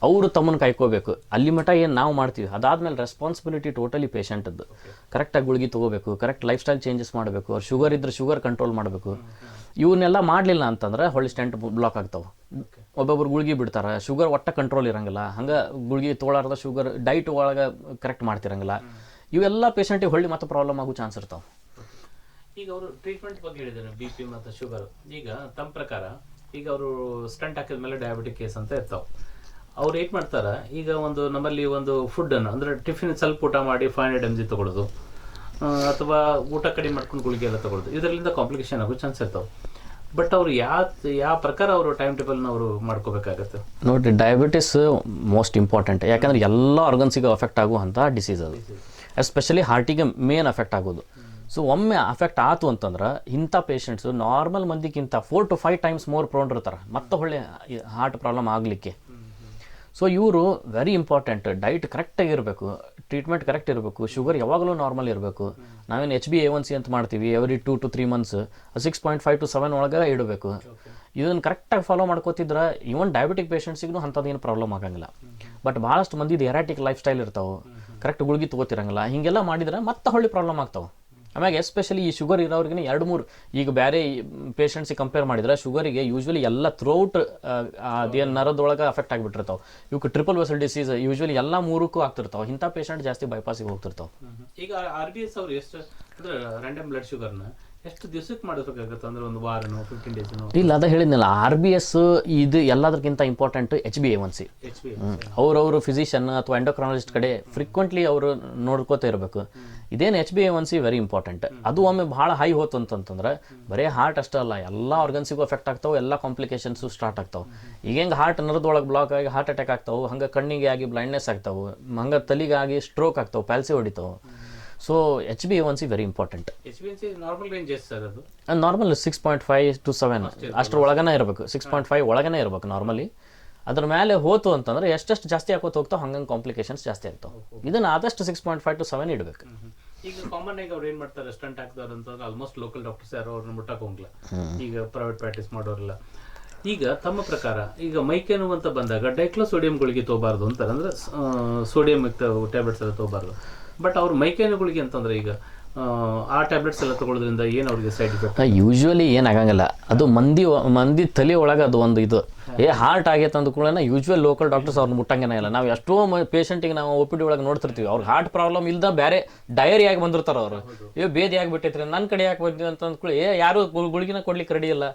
ಅವರು ತಮ್ಮನ್ನು ಕಾಯ್ಕೋಬೇಕು. ಅಲ್ಲಿ ಮಟ್ಟ ಏನು ನಾವು ಮಾಡ್ತೀವಿ, ಅದಾದ್ಮೇಲೆ ರೆಸ್ಪಾನ್ಸಿಬಿಲಿಟಿ ಟೋಟಲಿ ಪೇಷಂಟದ್ದು. ಕರೆಕ್ಟಾಗಿ ಗುಳಿಗೆ ತೊಗೋಬೇಕು, ಕರೆಕ್ಟ್ ಲೈಫ್ ಸ್ಟೈಲ್ ಚೇಂಜಸ್ ಮಾಡಬೇಕು, ಅವ್ರು ಶುಗರ್ ಇದ್ರೆ ಶುಗರ್ ಕಂಟ್ರೋಲ್ ಮಾಡಬೇಕು. ಇವನ್ನೆಲ್ಲ ಮಾಡಲಿಲ್ಲ ಅಂತಂದ್ರೆ ಹೊಳ್ಳಿ ಸ್ಟೆಂಟ್ ಬ್ಲಾಕ್ ಆಗ್ತಾವೆ. ಒಬ್ಬೊಬ್ರು ಗುಳಿಗೆ ಬಿಡ್ತಾರೆ, ಶುಗರ್ ಒಟ್ಟ ಕಂಟ್ರೋಲ್ ಇರಂಗಿಲ್ಲ, ಹಂಗೆ ಗುಳಿಗೆ ತೊಗೊಳಾರ್ದ ಶುಗರ್ ಡೈಟ್ ಒಳಗೆ ಕರೆಕ್ಟ್ ಮಾಡ್ತಿರಂಗಿಲ್ಲ. ಇವೆಲ್ಲ ಪೇಷಂಟಿಗೆ ಹೊಳ್ಳಿ ಮತ್ತೆ ಪ್ರಾಬ್ಲಮ್ ಆಗೋ ಚಾನ್ಸ್ ಇರ್ತಾವೆ. ಈಗ ಅವರು ಟ್ರೀಟ್ಮೆಂಟ್ ಬಗ್ಗೆ ಹೇಳಿದ್ದಾರೆ, BP ಮತ್ತು ಶುಗರ್. ಈಗ ತಮ್ಮ ಪ್ರಕಾರ ಈಗ ಅವರು ಸ್ಟಂಟ್ ಹಾಕಿದ್ಮೇಲೆ ಡಯಾಬಿಟಿಕ್ ಕೇಸ್ ಅಂತ ಇರ್ತಾವೆ. ಅವ್ರು ಏನು ಮಾಡ್ತಾರೆ, ಈಗ ಒಂದು ನಮ್ಮಲ್ಲಿ ಒಂದು ಫುಡ್ಡನ್ನು ಅಂದರೆ ಟಿಫಿನ್ ಸ್ವಲ್ಪ ಊಟ ಮಾಡಿ 500 mg ತೊಗೊಳ್ಳೋದು, ಅಥವಾ ಊಟ ಕಡಿಮೆ ಮಾಡ್ಕೊಂಡು ಗುಳಿಗೆ ಎಲ್ಲ ತೊಗೊಳ್ಳೋದು, ಇದರಿಂದ ಕಾಂಪ್ಲಿಕೇಶನ್ ಆಗೋ ಚಾನ್ಸ್ ಇರ್ತಾವೆ. ಬಟ್ ಅವ್ರು ಯಾವ ಪ್ರಕಾರ ಅವರು ಟೈಮ್ ಟೇಬಲ್ನ ಅವರು ಮಾಡ್ಕೋಬೇಕಾಗತ್ತೆ? ನೋಡಿರಿ, ಡಯಾಬಿಟಿಸ್ ಮೋಸ್ಟ್ ಇಂಪಾರ್ಟೆಂಟ್. ಯಾಕಂದ್ರೆ ಎಲ್ಲ ಆರ್ಗನ್ಸಿಗೆ ಅಫೆಕ್ಟ್ ಆಗುವಂಥ ಡಿಸೀಸ್ ಅದು. ಎಸ್ಪೆಷಲಿ ಹಾರ್ಟಿಗೆ ಮೇನ್ ಅಫೆಕ್ಟ್ ಆಗೋದು. ಸೊ ಒಮ್ಮೆ ಅಫೆಕ್ಟ್ ಆಯ್ತು ಅಂತಂದ್ರೆ ಇಂಥ ಪೇಷಂಟ್ಸು ನಾರ್ಮಲ್ ಮಂದಿಗಿಂತ 4 to 5 times ಮೋರ್ ಪ್ರೋನ್ ಇರ್ತಾರೆ ಮತ್ತೆ ಒಳ್ಳೆ ಹಾರ್ಟ್ ಪ್ರಾಬ್ಲಮ್ ಆಗಲಿಕ್ಕೆ. ಸೊ ಇವರು ವೆರಿ ಇಂಪಾರ್ಟೆಂಟ್. ಡೈಟ್ ಕರೆಕ್ಟಾಗಿ ಇರಬೇಕು, ಟ್ರೀಟ್ಮೆಂಟ್ ಕರೆಕ್ಟ್ ಇರಬೇಕು, ಶುಗರ್ ಯಾವಾಗಲೂ ನಾರ್ಮಲ್ ಇರಬೇಕು. ನಾವೇನು HbA1c ಅಂತ ಮಾಡ್ತೀವಿ ಎವ್ರಿ 2 to 3 months 6.5 to 7 ಒಳಗೆ ಇಡಬೇಕು. ಇದನ್ನು ಕರೆಕ್ಟಾಗಿ ಫಾಲೋ ಮಾಡ್ಕೋತಿದ್ರೆ ಈವನ್ ಡಯಾಬಿಟಿಕ್ ಪೇಷಂಟ್ಸಿಗೂ ಅಂಥದ್ದೇನು ಪ್ರಾಬ್ಲಮ್ ಆಗಂಗಿಲ್ಲ. ಬಟ್ ಭಾಳಷ್ಟು ಮಂದಿದು ಎರಾಟಿಕ್ ಲೈಫ್ ಸ್ಟೈಲ್ ಇರ್ತಾವೆ, ಕರೆಕ್ಟ್ ಗುಳಿಗೆ ತೊಗೋತಿರಂಗಿಲ್ಲ. ಹೀಗೆಲ್ಲ ಮಾಡಿದ್ರೆ ಮತ್ತೆ ಹೊಳ್ಳಿ ಪ್ರಾಬ್ಲಮ್ ಆಗ್ತಾವೆ. ಆಮ್ಯಾಗ ಎಸ್ಪೆಷಲಿ ಈ ಶುಗರ್ ಇರೋರಿಗೆ 2-3 ಈಗ ಬೇರೆ ಪೇಷಂಟ್ಸಿಗೆ ಕಂಪೇರ್ ಮಾಡಿದ್ರೆ ಶುಗರಿಗೆ ಯೂಶ್ವಲಿ ಎಲ್ಲ ಥ್ರೂಔಟ್ ಅದೇನು ನರದೊಳಗೆ ಅಫೆಕ್ಟ್ ಆಗಿಬಿಟ್ಟಿರ್ತಾವೆ. ಇವಕ್ಕೆ ಟ್ರಿಪಲ್ ವೆಸಲ್ ಡಿಸೀಸ್ ಯೂಶ್ವಲಿ ಎಲ್ಲ 3ಕ್ಕೂ ಆಗ್ತಿರ್ತಾವೆ. ಇಂಥ ಪೇಷಂಟ್ ಜಾಸ್ತಿ ಬೈಪಾಸಿಗೆ ಹೋಗ್ತಿರ್ತಾವೆ. ಈಗ RBS ಅವರು ಎಷ್ಟು ಅಂದರೆ ರ್ಯಾಂಡಮ್ ಬ್ಲಡ್ ಶುಗರ್ನ ಎಷ್ಟು ದಿವಸಕ್ಕೆ ಮಾಡಬೇಕಾಗುತ್ತೆ? ಅಂದರೆ ಒಂದು ವಾರನೋ 15 daysನೋ? ಇಲ್ಲ, ಅದ ಹೇಳಿದ್ನಲ್ಲ, RBS ಇದು ಎಲ್ಲದಕ್ಕಿಂತ ಇಂಪಾರ್ಟೆಂಟ್ HbA1c. ಅವ್ರವರು ಫಿಸಿಷಿಯನ್ ಅಥವಾ ಎಂಡೋಕ್ರಾಲಜಿಸ್ಟ್ ಕಡೆ ಫ್ರೀಕ್ವೆಂಟ್ಲಿ ಅವರು ನೋಡ್ಕೋತಾ ಇರಬೇಕು. ಇದೇನು HbA1c ವೆರಿ ಇಂಪಾರ್ಟೆಂಟ್. ಅದು ಒಮ್ಮೆ ಭಾಳ ಹೈ ಹೋತು ಅಂತಂತಂದ್ರೆ ಬರೀ ಹಾರ್ಟ್ ಅಷ್ಟೇ ಅಲ್ಲ, ಎಲ್ಲ ಆರ್ಗನ್ಸಿಗೂ ಎಫೆಕ್ಟ್ ಆಗ್ತಾವೆ, ಎಲ್ಲ ಕಾಂಪ್ಲಿಕೇಶನ್ಸು ಸ್ಟಾರ್ಟ್ ಆಗ್ತಾವೆ. ಈಗ ಹೆಂಗೆ ಹಾರ್ಟ್ ನರದೊಳಗೆ ಬ್ಲಾಕ್ ಆಗಿ ಹಾರ್ಟ್ ಅಟ್ಯಾಕ್ ಆಗ್ತಾವೆ, ಹಂಗೆ ಕಣ್ಣಿಗೆ ಆಗಿ ಬ್ಲೈಂಡ್ನೆಸ್ ಆಗ್ತಾವೆ, ಹಂಗೆ ತಲೆಗೆ ಆಗಿ ಸ್ಟ್ರೋಕ್ ಆಗ್ತಾವೆ, ಪ್ಯಾಲ್ಸಿ ಹೊಡಿತಾವೆ. So HbA1c very important. HbA1c normal range ಎಷ್ಟು ಸರ್? ಅದು ನಾರ್ಮಲ್ 6.5 to 7 ಅಷ್ಟರ ಒಳಗನೇ ಇರಬೇಕು. 6.5 ಒಳಗನೇ ಇರಬೇಕು ನಾರ್ಮಲಿ. ಅದ್ರ ಮೇಲೆ ಹೋತು ಅಂತಂದ್ರೆ ಎಷ್ಟೆಷ್ಟು ಜಾಸ್ತಿ ಹಾಕೋತ ಹೋಗ್ತಾವೆ ಹಂಗಂಗೆ ಕಾಂಪ್ಲಿಕೇಶನ್ಸ್ ಜಾಸ್ತಿ ಆಗ್ತಾವೆ. ಇದನ್ನು ಆದಷ್ಟು 6.5 to 7 ಇಡಬೇಕು. ಈಗ ಕಾಮನ್ ಆಗಿ ಅವ್ರು ಏನು ಮಾಡ್ತಾರೆ, ಸ್ಟಂಟ್ ಹಾಕ್ತಾರೆ ಅಂತಂದ್ರೆ ಆಲ್ಮೋಸ್ಟ್ ಲೋಕಲ್ ಡಾಕ್ಟರ್ಸ್ ಯಾರು ಅವ್ರನ್ನ ಮುಟ್ಟಕ್ಕೆ ಹೋಗಿಲ್ಲ, ಈಗ ಪ್ರೈವೇಟ್ ಪ್ರಾಕ್ಟೀಸ್ ಮಾಡೋರಿಲ್ಲ. ಈಗ ತಮ್ಮ ಪ್ರಕಾರ ಈಗ ಮೈಕೈ ನೋವು ಅಂತ ಬಂದಾಗ ಡೈಕ್ಲೋಸೋಡಿಯಂ ಗುಳಿಗೆ ತೊಗೋಬಾರ್ದು ಅಂತಾರೆ, ಅಂದರೆ ಸೋಡಿಯಂ ಟ್ಯಾಬ್ಲೆಟ್ಸ್ ಎಲ್ಲ ತೊಗೋಬಾರ್ದು. ಬಟ್ ಅವ್ರು ಮೈಕೈ ನೋವು ಗುಳಿಗೆ ಅಂತಂದ್ರೆ ಈಗ ಆ ಟ್ಯಾಬ್ಲೆಟ್ಸ್ ಎಲ್ಲ ತಗೊಳ್ಳೋದ್ರಿಂದ ಏನು ಅವ್ರಿಗೆ ಸೈಡ್ ಎಫೆಕ್ಟ್? ಯೂಶ್ವಲಿ ಏನಾಗಂಗಿಲ್ಲ, ಅದು ಮಂದಿ ತಲೆ ಒಳಗೆ ಅದು ಒಂದು ಇದು ಹಾರ್ಟ್ ಆಗೈತೆ ಅಂದ ಕೂಡ ಯೂಶ್ವಲ್ ಲೋಕಲ್ ಡಾಕ್ಟರ್ಸ್ ಅವ್ರನ್ನ ಮುಟ್ಟಂಗೇನೇ ಇಲ್ಲ. ನಾವು ಎಷ್ಟೋ ಪೇಷಂಟಿಗೆ ನಾವು OPD ಒಳಗೆ ನೋಡ್ತಿರ್ತೀವಿ, ಅವ್ರಿಗೆ ಹಾರ್ಟ್ ಪ್ರಾಬ್ಲಮ್ ಇಲ್ದ ಬೇರೆ ಡಯರಿಯಾಗಿ ಬಂದಿರ್ತಾರೆ ಅವರು. ಬೇದಿ ಆಗಿಬಿಟ್ಟೈತ್ರಿ ನನ್ನ ಕಡೆ ಯಾಕೆ ಬಂದ್ವಿ ಅಂತ ಅಂದ್ಕೊಳ್ಳಿ, ಯಾರು ಗುಳಿಗಿನ ಕೊಡ್ಲಿಕ್ಕೆ ರೆಡಿ ಇಲ್ಲ,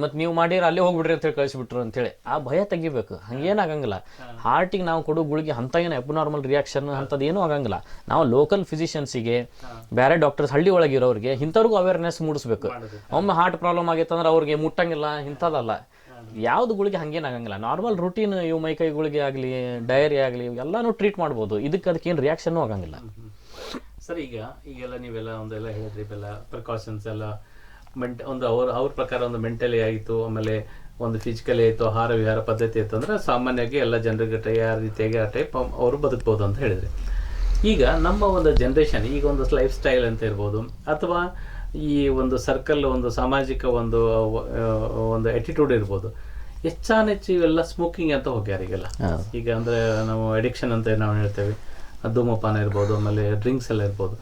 ಮತ್ತು ನೀವು ಮಾಡಿರ ಅಲ್ಲೇ ಹೋಗ್ಬಿಡ್ರಿ ಅಂತೇಳಿ ಕಳಿಸ್ಬಿಟ್ರು ಅಂತೇಳಿ ಆ ಭಯ ತೆಗಿಬೇಕು. ಹಂಗೇನಾಗಂಗಿಲ್ಲ. ಹಾರ್ಟಿಗೆ ನಾವು ಕೊಡೋ ಗುಳಿಗೆ ಅಂಥ ಏನು ಅಬ್ನಾರ್ಮಲ್ ರಿಯಾಕ್ಷನ್ ಅಂಥದ್ದು ಏನೂ ಆಗಂಗಿಲ್ಲ. ನಾವು ಲೋಕಲ್ ಫಿಸಿಷಿಯನ್ಸಿಗೆ, ಬೇರೆ ಡಾಕ್ಟರ್ಸ್ ಹಳ್ಳಿ ಒಳಗಿರೋರಿಗೆ ಇಂಥವ್ರಿಗೂ ಅವೇರ್ನೆಸ್ ಮೂಡಿಸ್ಬೇಕು. ಒಮ್ಮೆ ಹಾರ್ಟ್ ಪ್ರಾಬ್ಲಮ್ ಆಗೈತೆ ಅಂದ್ರೆ ಅವ್ರಿಗೆ ಮುಟ್ಟಂಗಿಲ್ಲ ಇಂಥದ್ದಲ್ಲ. ಯಾವ್ದು ಗುಳಿಗೆ ಹಂಗೇನಾಗಂಗಿಲ್ಲ. ನಾರ್ಮಲ್ ರೂಟೀನ್ ಇವು ಮೈಕೈ ಗುಳಿಗೆ ಆಗಲಿ, ಡಯರಿ ಆಗಲಿ, ಎಲ್ಲಾನು ಟ್ರೀಟ್ ಮಾಡ್ಬೋದು. ಅದಕ್ಕೇನು ರಿಯಾಕ್ಷನ್ನೂ ಆಗಂಗಿಲ್ಲ. ಸರ್, ಈಗೆಲ್ಲ ನೀವೆಲ್ಲ ಒಂದೆಲ್ಲ ಹೇಳಿದ್ರಿ, ಇವೆಲ್ಲ ಪ್ರಿಕಾಷನ್ಸ್ ಎಲ್ಲ ಒಂದು ಅವ್ರ ಪ್ರಕಾರ ಒಂದು ಮೆಂಟಲಿ ಆಯಿತು, ಆಮೇಲೆ ಒಂದು ಫಿಸಿಕಲಿ ಆಯಿತು, ಆಹಾರ ವಿಹಾರ ಪದ್ಧತಿ ಆಯಿತು ಅಂದ್ರೆ ಸಾಮಾನ್ಯವಾಗಿ ಎಲ್ಲ ಜನರಿಗೆ ಯಾವ ರೀತಿಯಾಗಿ ಆ ಟೈಪ್ ಅವರು ಬದುಕ್ಬೋದು ಅಂತ ಹೇಳಿದ್ರಿ. ಈಗ ನಮ್ಮ ಒಂದು ಜನ್ರೇಷನ್ ಈಗ ಒಂದು ಲೈಫ್ ಸ್ಟೈಲ್ ಅಂತ ಇರ್ಬೋದು, ಅಥವಾ ಈ ಒಂದು ಸರ್ಕಲ್ ಒಂದು ಸಾಮಾಜಿಕ ಒಂದು ಆಟಿಟ್ಯೂಡ್ ಇರ್ಬೋದು, ಹೆಚ್ಚಾನೆಚ್ಚು ಇವೆಲ್ಲ ಸ್ಮೋಕಿಂಗ್ ಅಂತ ಹೋಗ್ಯಾರ ಈಗೆಲ್ಲ. ಈಗ ಅಂದರೆ ನಾವು ಅಡಿಕ್ಷನ್ ಅಂತ ನಾವು ಹೇಳ್ತೇವೆ, ಧೂಮಪಾನ ಇರ್ಬೋದು, ಆಮೇಲೆ ಡ್ರಿಂಕ್ಸ್ ಎಲ್ಲ ಇರ್ಬೋದು.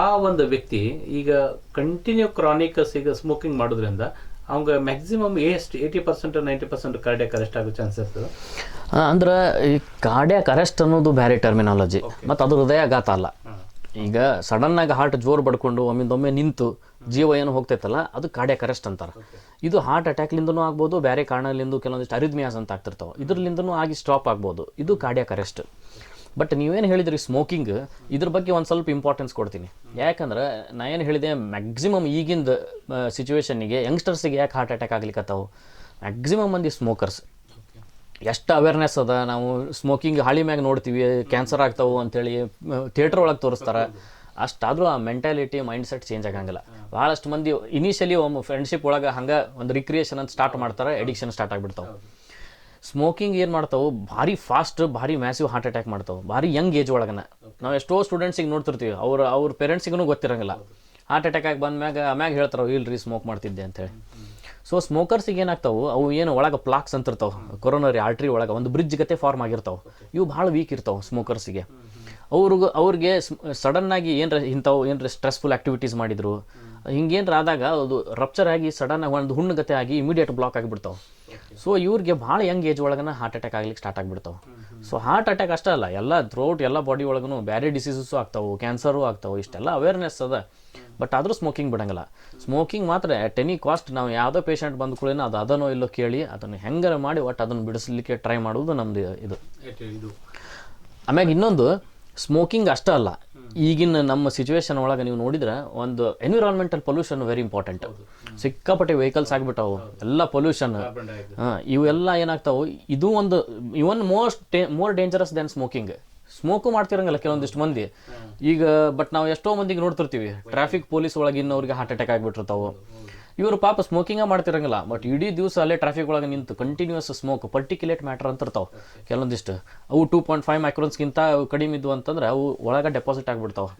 ಆ ಒಂದು ವ್ಯಕ್ತಿ ಈಗ ಕಂಟಿನ್ಯೂ ಕ್ರಾನಿಕ್ ಈಗ ಸ್ಮೋಕಿಂಗ್ ಮಾಡೋದ್ರಿಂದ ಅವಂಗ ಮ್ಯಾಕ್ಸಿಮಮ್ 80% 90% ಕಾರ್ಡಿಯಾಕ್ ಅರೆಸ್ಟ್ ಆಗೋ ಚಾನ್ಸಸ್ ಇರ್ತದೆ. ಅಂದ್ರೆ ಈ ಕಾರ್ಡಿಯಾಕ್ ಅರೆಸ್ಟ್ ಅನ್ನೋದು ಬೇರೆ ಟರ್ಮಿನಾಲಜಿ, ಮತ್ತು ಅದು ಹೃದಯಾಘಾತ ಅಲ್ಲ. ಈಗ ಸಡನ್ನಾಗಿ ಹಾರ್ಟ್ ಜೋರು ಬಡ್ಕೊಂಡು ಒಮ್ಮೆ ನಿಂತು ಜೀವ ಏನು ಹೋಗ್ತೈತಲ್ಲ, ಅದು ಕಾರ್ಡಿಯಾಕ್ ಅರೆಸ್ಟ್ ಅಂತಾರೆ. ಇದು ಹಾರ್ಟ್ ಅಟ್ಯಾಕ್ಲಿಂದನೂ ಆಗ್ಬೋದು, ಬೇರೆ ಕಾರಣಲಿಂದ ಕೆಲವೊಂದಿಷ್ಟು ಅರಿದ್ಮಿಯಾಸ್ ಅಂತ ಆಗ್ತಿರ್ತಾವೆ, ಇದರಲ್ಲಿಂದನೂ ಆಗಿ ಸ್ಟಾಪ್ ಆಗ್ಬೋದು. ಇದು ಕಾರ್ಡಿಯಾಕ್ ಅರೆಸ್ಟ್. ಬಟ್ ನೀವೇನು ಹೇಳಿದ್ರಿ ಸ್ಮೋಕಿಂಗ್, ಇದ್ರ ಬಗ್ಗೆ ಒಂದು ಸ್ವಲ್ಪ ಇಂಪಾರ್ಟೆನ್ಸ್ ಕೊಡ್ತೀನಿ. ಯಾಕಂದ್ರೆ ನಾ ಏನು ಹೇಳಿದೆ, ಮ್ಯಾಕ್ಸಿಮಮ್ ಈಗಿಂದ ಸಿಚುವೇಶನ್ನಿಗೆ ಯಂಗ್ಸ್ಟರ್ಸಿಗೆ ಯಾಕೆ ಹಾರ್ಟ್ ಅಟ್ಯಾಕ್ ಆಗ್ಲಿಕ್ಕತ್ತಾವು, ಮ್ಯಾಕ್ಸಿಮಮ್ ಮಂದಿ ಸ್ಮೋಕರ್ಸ್. ಎಷ್ಟು ಅವೇರ್ನೆಸ್ ಅದ, ನಾವು ಸ್ಮೋಕಿಂಗ್ ಹಾಳಿ ಮ್ಯಾಗ ನೋಡ್ತೀವಿ ಕ್ಯಾನ್ಸರ್ ಆಗ್ತಾವೆ ಅಂತೇಳಿ ಥಿಯೇಟ್ರ್ ಒಳಗೆ ತೋರಿಸ್ತಾರೆ. ಅಷ್ಟಾದರೂ ಆ ಮೆಂಟಾಲಿಟಿ ಮೈಂಡ್ ಸೆಟ್ ಚೇಂಜ್ ಆಗಂಗಿಲ್ಲ. ಭಾಳಷ್ಟು ಮಂದಿ ಇನಿಷಿಯಲಿ ಒಮ್ಮೆ ಫ್ರೆಂಡ್ಶಿಪ್ ಒಳಗೆ ಹಂಗೆ ಒಂದು ರಿಕ್ರಿಯೇಷನ್ ಅಂತ ಸ್ಟಾರ್ಟ್ ಮಾಡ್ತಾರೆ, ಎಡಿಕ್ಷನ್ ಸ್ಟಾರ್ಟ್ ಆಗಿಬಿಡ್ತಾವೆ. ಸ್ಮೋಕಿಂಗ್ ಏನು ಮಾಡ್ತಾವೆ, ಭಾರಿ ಫಾಸ್ಟ್, ಭಾರಿ ಮ್ಯಾಸಿವ್ ಹಾರ್ಟ್ ಅಟ್ಯಾಕ್ ಮಾಡ್ತಾವೆ, ಭಾರಿ ಯಂಗ್ ಏಜ್ ಒಳಗನ. ನಾವು ಎಷ್ಟೋ ಸ್ಟೂಡೆಂಟ್ಸಿಗೆ ನೋಡ್ತಿರ್ತೀವಿ, ಅವ್ರ ಪೇರೆಂಟ್ಸಿಗೂ ಗೊತ್ತಿರಂಗಿಲ್ಲ. ಹಾರ್ಟ್ ಅಟ್ಯಾಕ್ ಆಗಿ ಬಂದ ಮ್ಯಾಗ ಹೇಳ್ತಾರೆ, ಇಲ್ರಿ ಸ್ಮೋಕ್ ಮಾಡ್ತಿದ್ದೆ ಅಂತೇಳಿ. ಸೊ ಸ್ಮೋಕರ್ಸಿಗೆ ಏನಾಗ್ತಾವೆ, ಅವು ಏನು ಒಳಗೆ ಪ್ಲಾಕ್ಸ್ ಅಂತ ಇರ್ತಾವೆ, ಕೊರೋನರಿ ಆರ್ಟ್ರಿ ಒಳಗೆ ಒಂದು ಬ್ರಿಡ್ಜ್ ಗತೆ ಫಾರ್ಮ್ ಆಗಿರ್ತಾವೆ. ಇವು ಭಾಳ ವೀಕ್ ಇರ್ತಾವೆ ಸ್ಮೋಕರ್ಸಿಗೆ. ಅವ್ರಿಗೆ ಸಡನ್ನಾಗಿ ಏನರ ಸ್ಟ್ರೆಸ್ಫುಲ್ ಆ್ಯಕ್ಟಿವಿಟೀಸ್ ಮಾಡಿದ್ರು, ಹಿಂಗೇನ್ರ ಆದಾಗ ಅದು ರಪ್ಚರ್ ಆಗಿ ಸಡನ್ನಾಗಿ ಒಂದು ಹುಣ್ಣುಗತೆ ಆಗಿ ಇಮಿಡಿಯೇಟ್ ಬ್ಲಾಕ್ ಆಗಿಬಿಡ್ತಾವೆ. ಸೊ ಇವ್ರಿಗೆ ಭಾಳ ಯಂಗ್ ಏಜ್ ಒಳಗನ ಹಾರ್ಟ್ ಅಟ್ಯಾಕ್ ಆಗ್ಲಿಕ್ಕೆ ಸ್ಟಾರ್ಟ್ ಆಗಿಬಿಡ್ತಾವೆ. ಸೊ ಹಾರ್ಟ್ ಅಟ್ಯಾಕ್ ಅಷ್ಟೇ ಅಲ್ಲ, ಎಲ್ಲ ಥ್ರೂಔಟ್ ಎಲ್ಲ ಬಾಡಿ ಒಳಗೂ ಬೇರೆ ಡಿಸೀಸಸ್ಸು ಆಗ್ತಾವೆ, ಕ್ಯಾನ್ಸರು ಆಗ್ತಾವೆ. ಇಷ್ಟೆಲ್ಲ ಅವೇರ್ನೆಸ್ ಅದ. ಬಟ್ ಆದರೂ ಸ್ಮೋಕಿಂಗ್ ಬಿಡಂಗಿಲ್ಲ. ಸ್ಮೋಕಿಂಗ್ ಮಾತ್ರ ಅಟ್ ಎನಿ ಕಾಸ್ಟ್ ನಾವು ಯಾವುದೋ ಪೇಷಂಟ್ ಬಂದ ಕೂಡ ಅದು ಅದನ್ನೋ ಇಲ್ಲೋ ಕೇಳಿ ಅದನ್ನು ಹೆಂಗಾರ ಮಾಡಿ ಒಟ್ಟು ಅದನ್ನು ಬಿಡಿಸ್ಲಿಕ್ಕೆ ಟ್ರೈ ಮಾಡೋದು ನಮ್ಮದು ಇದು. ಆಮ್ಯಾಗ ಇನ್ನೊಂದು, ಸ್ಮೋಕಿಂಗ್ ಅಷ್ಟೇ ಅಲ್ಲ, ಈಗಿನ ನಮ್ಮ ಸಿಚುವೇಶನ್ ಒಳಗೆ ನೀವು ನೋಡಿದ್ರೆ ಒಂದು ಎನ್ವಿರಾನ್ಮೆಂಟಲ್ ಪೊಲ್ಯೂಷನ್ ವೆರಿ ಇಂಪಾರ್ಟೆಂಟ್. ಸಿಕ್ಕಾಪಟ್ಟೆ ವೆಹಿಕಲ್ಸ್ ಆಗಿಬಿಟ್ಟಾವು, ಎಲ್ಲ ಪೊಲ್ಯೂಷನ್. ಇವೆಲ್ಲ ಏನಾಗ್ತಾವೆ, ಇದು ಒಂದು even more dangerous than smoking. Smoke ಮಾಡ್ತಿರಂಗಿಲ್ಲ ಕೆಲವೊಂದಿಷ್ಟು ಮಂದಿ ಈಗ. ಬಟ್ ನಾವು ಎಷ್ಟೋ ಮಂದಿಗೆ ನೋಡ್ತಿರ್ತೀವಿ, ಟ್ರಾಫಿಕ್ ಪೊಲೀಸ್ ಒಳಗೆ ಇನ್ನವ್ರಿಗೆ ಹಾರ್ಟ್ ಅಟ್ಯಾಕ್ ಆಗಿಬಿಟ್ಟಿರ್ತಾವೆ. ಇವರು ಪಾಪ ಸ್ಮೋಕಿಂಗ ಮಾಡ್ತಿರಂಗಿಲ್ಲ, ಬಟ್ ಇಡೀ ದಿವಸ ಅಲ್ಲೇ ಟ್ರಾಫಿಕ್ ಒಳಗೆ ನಿಂತು ಕಂಟಿನ್ಯೂಸ್ ಸ್ಮೋಕ್, ಪರ್ಟಿಕ್ಯುಲೇಟ್ ಮ್ಯಾಟರ್ ಅಂತ ಇರ್ತಾವೆ ಕೆಲವೊಂದಿಷ್ಟು. ಅವು 2.5 ಮೈಕ್ರೋನ್ಸ್ಗಿಂತ ಕಡಿಮೆ ಇದ್ವು ಅಂತಂದ್ರೆ ಅವು ಒಳಗೆ ಡೆಪಾಸಿಟ್ ಆಗಿಬಿಡ್ತಾವೆ.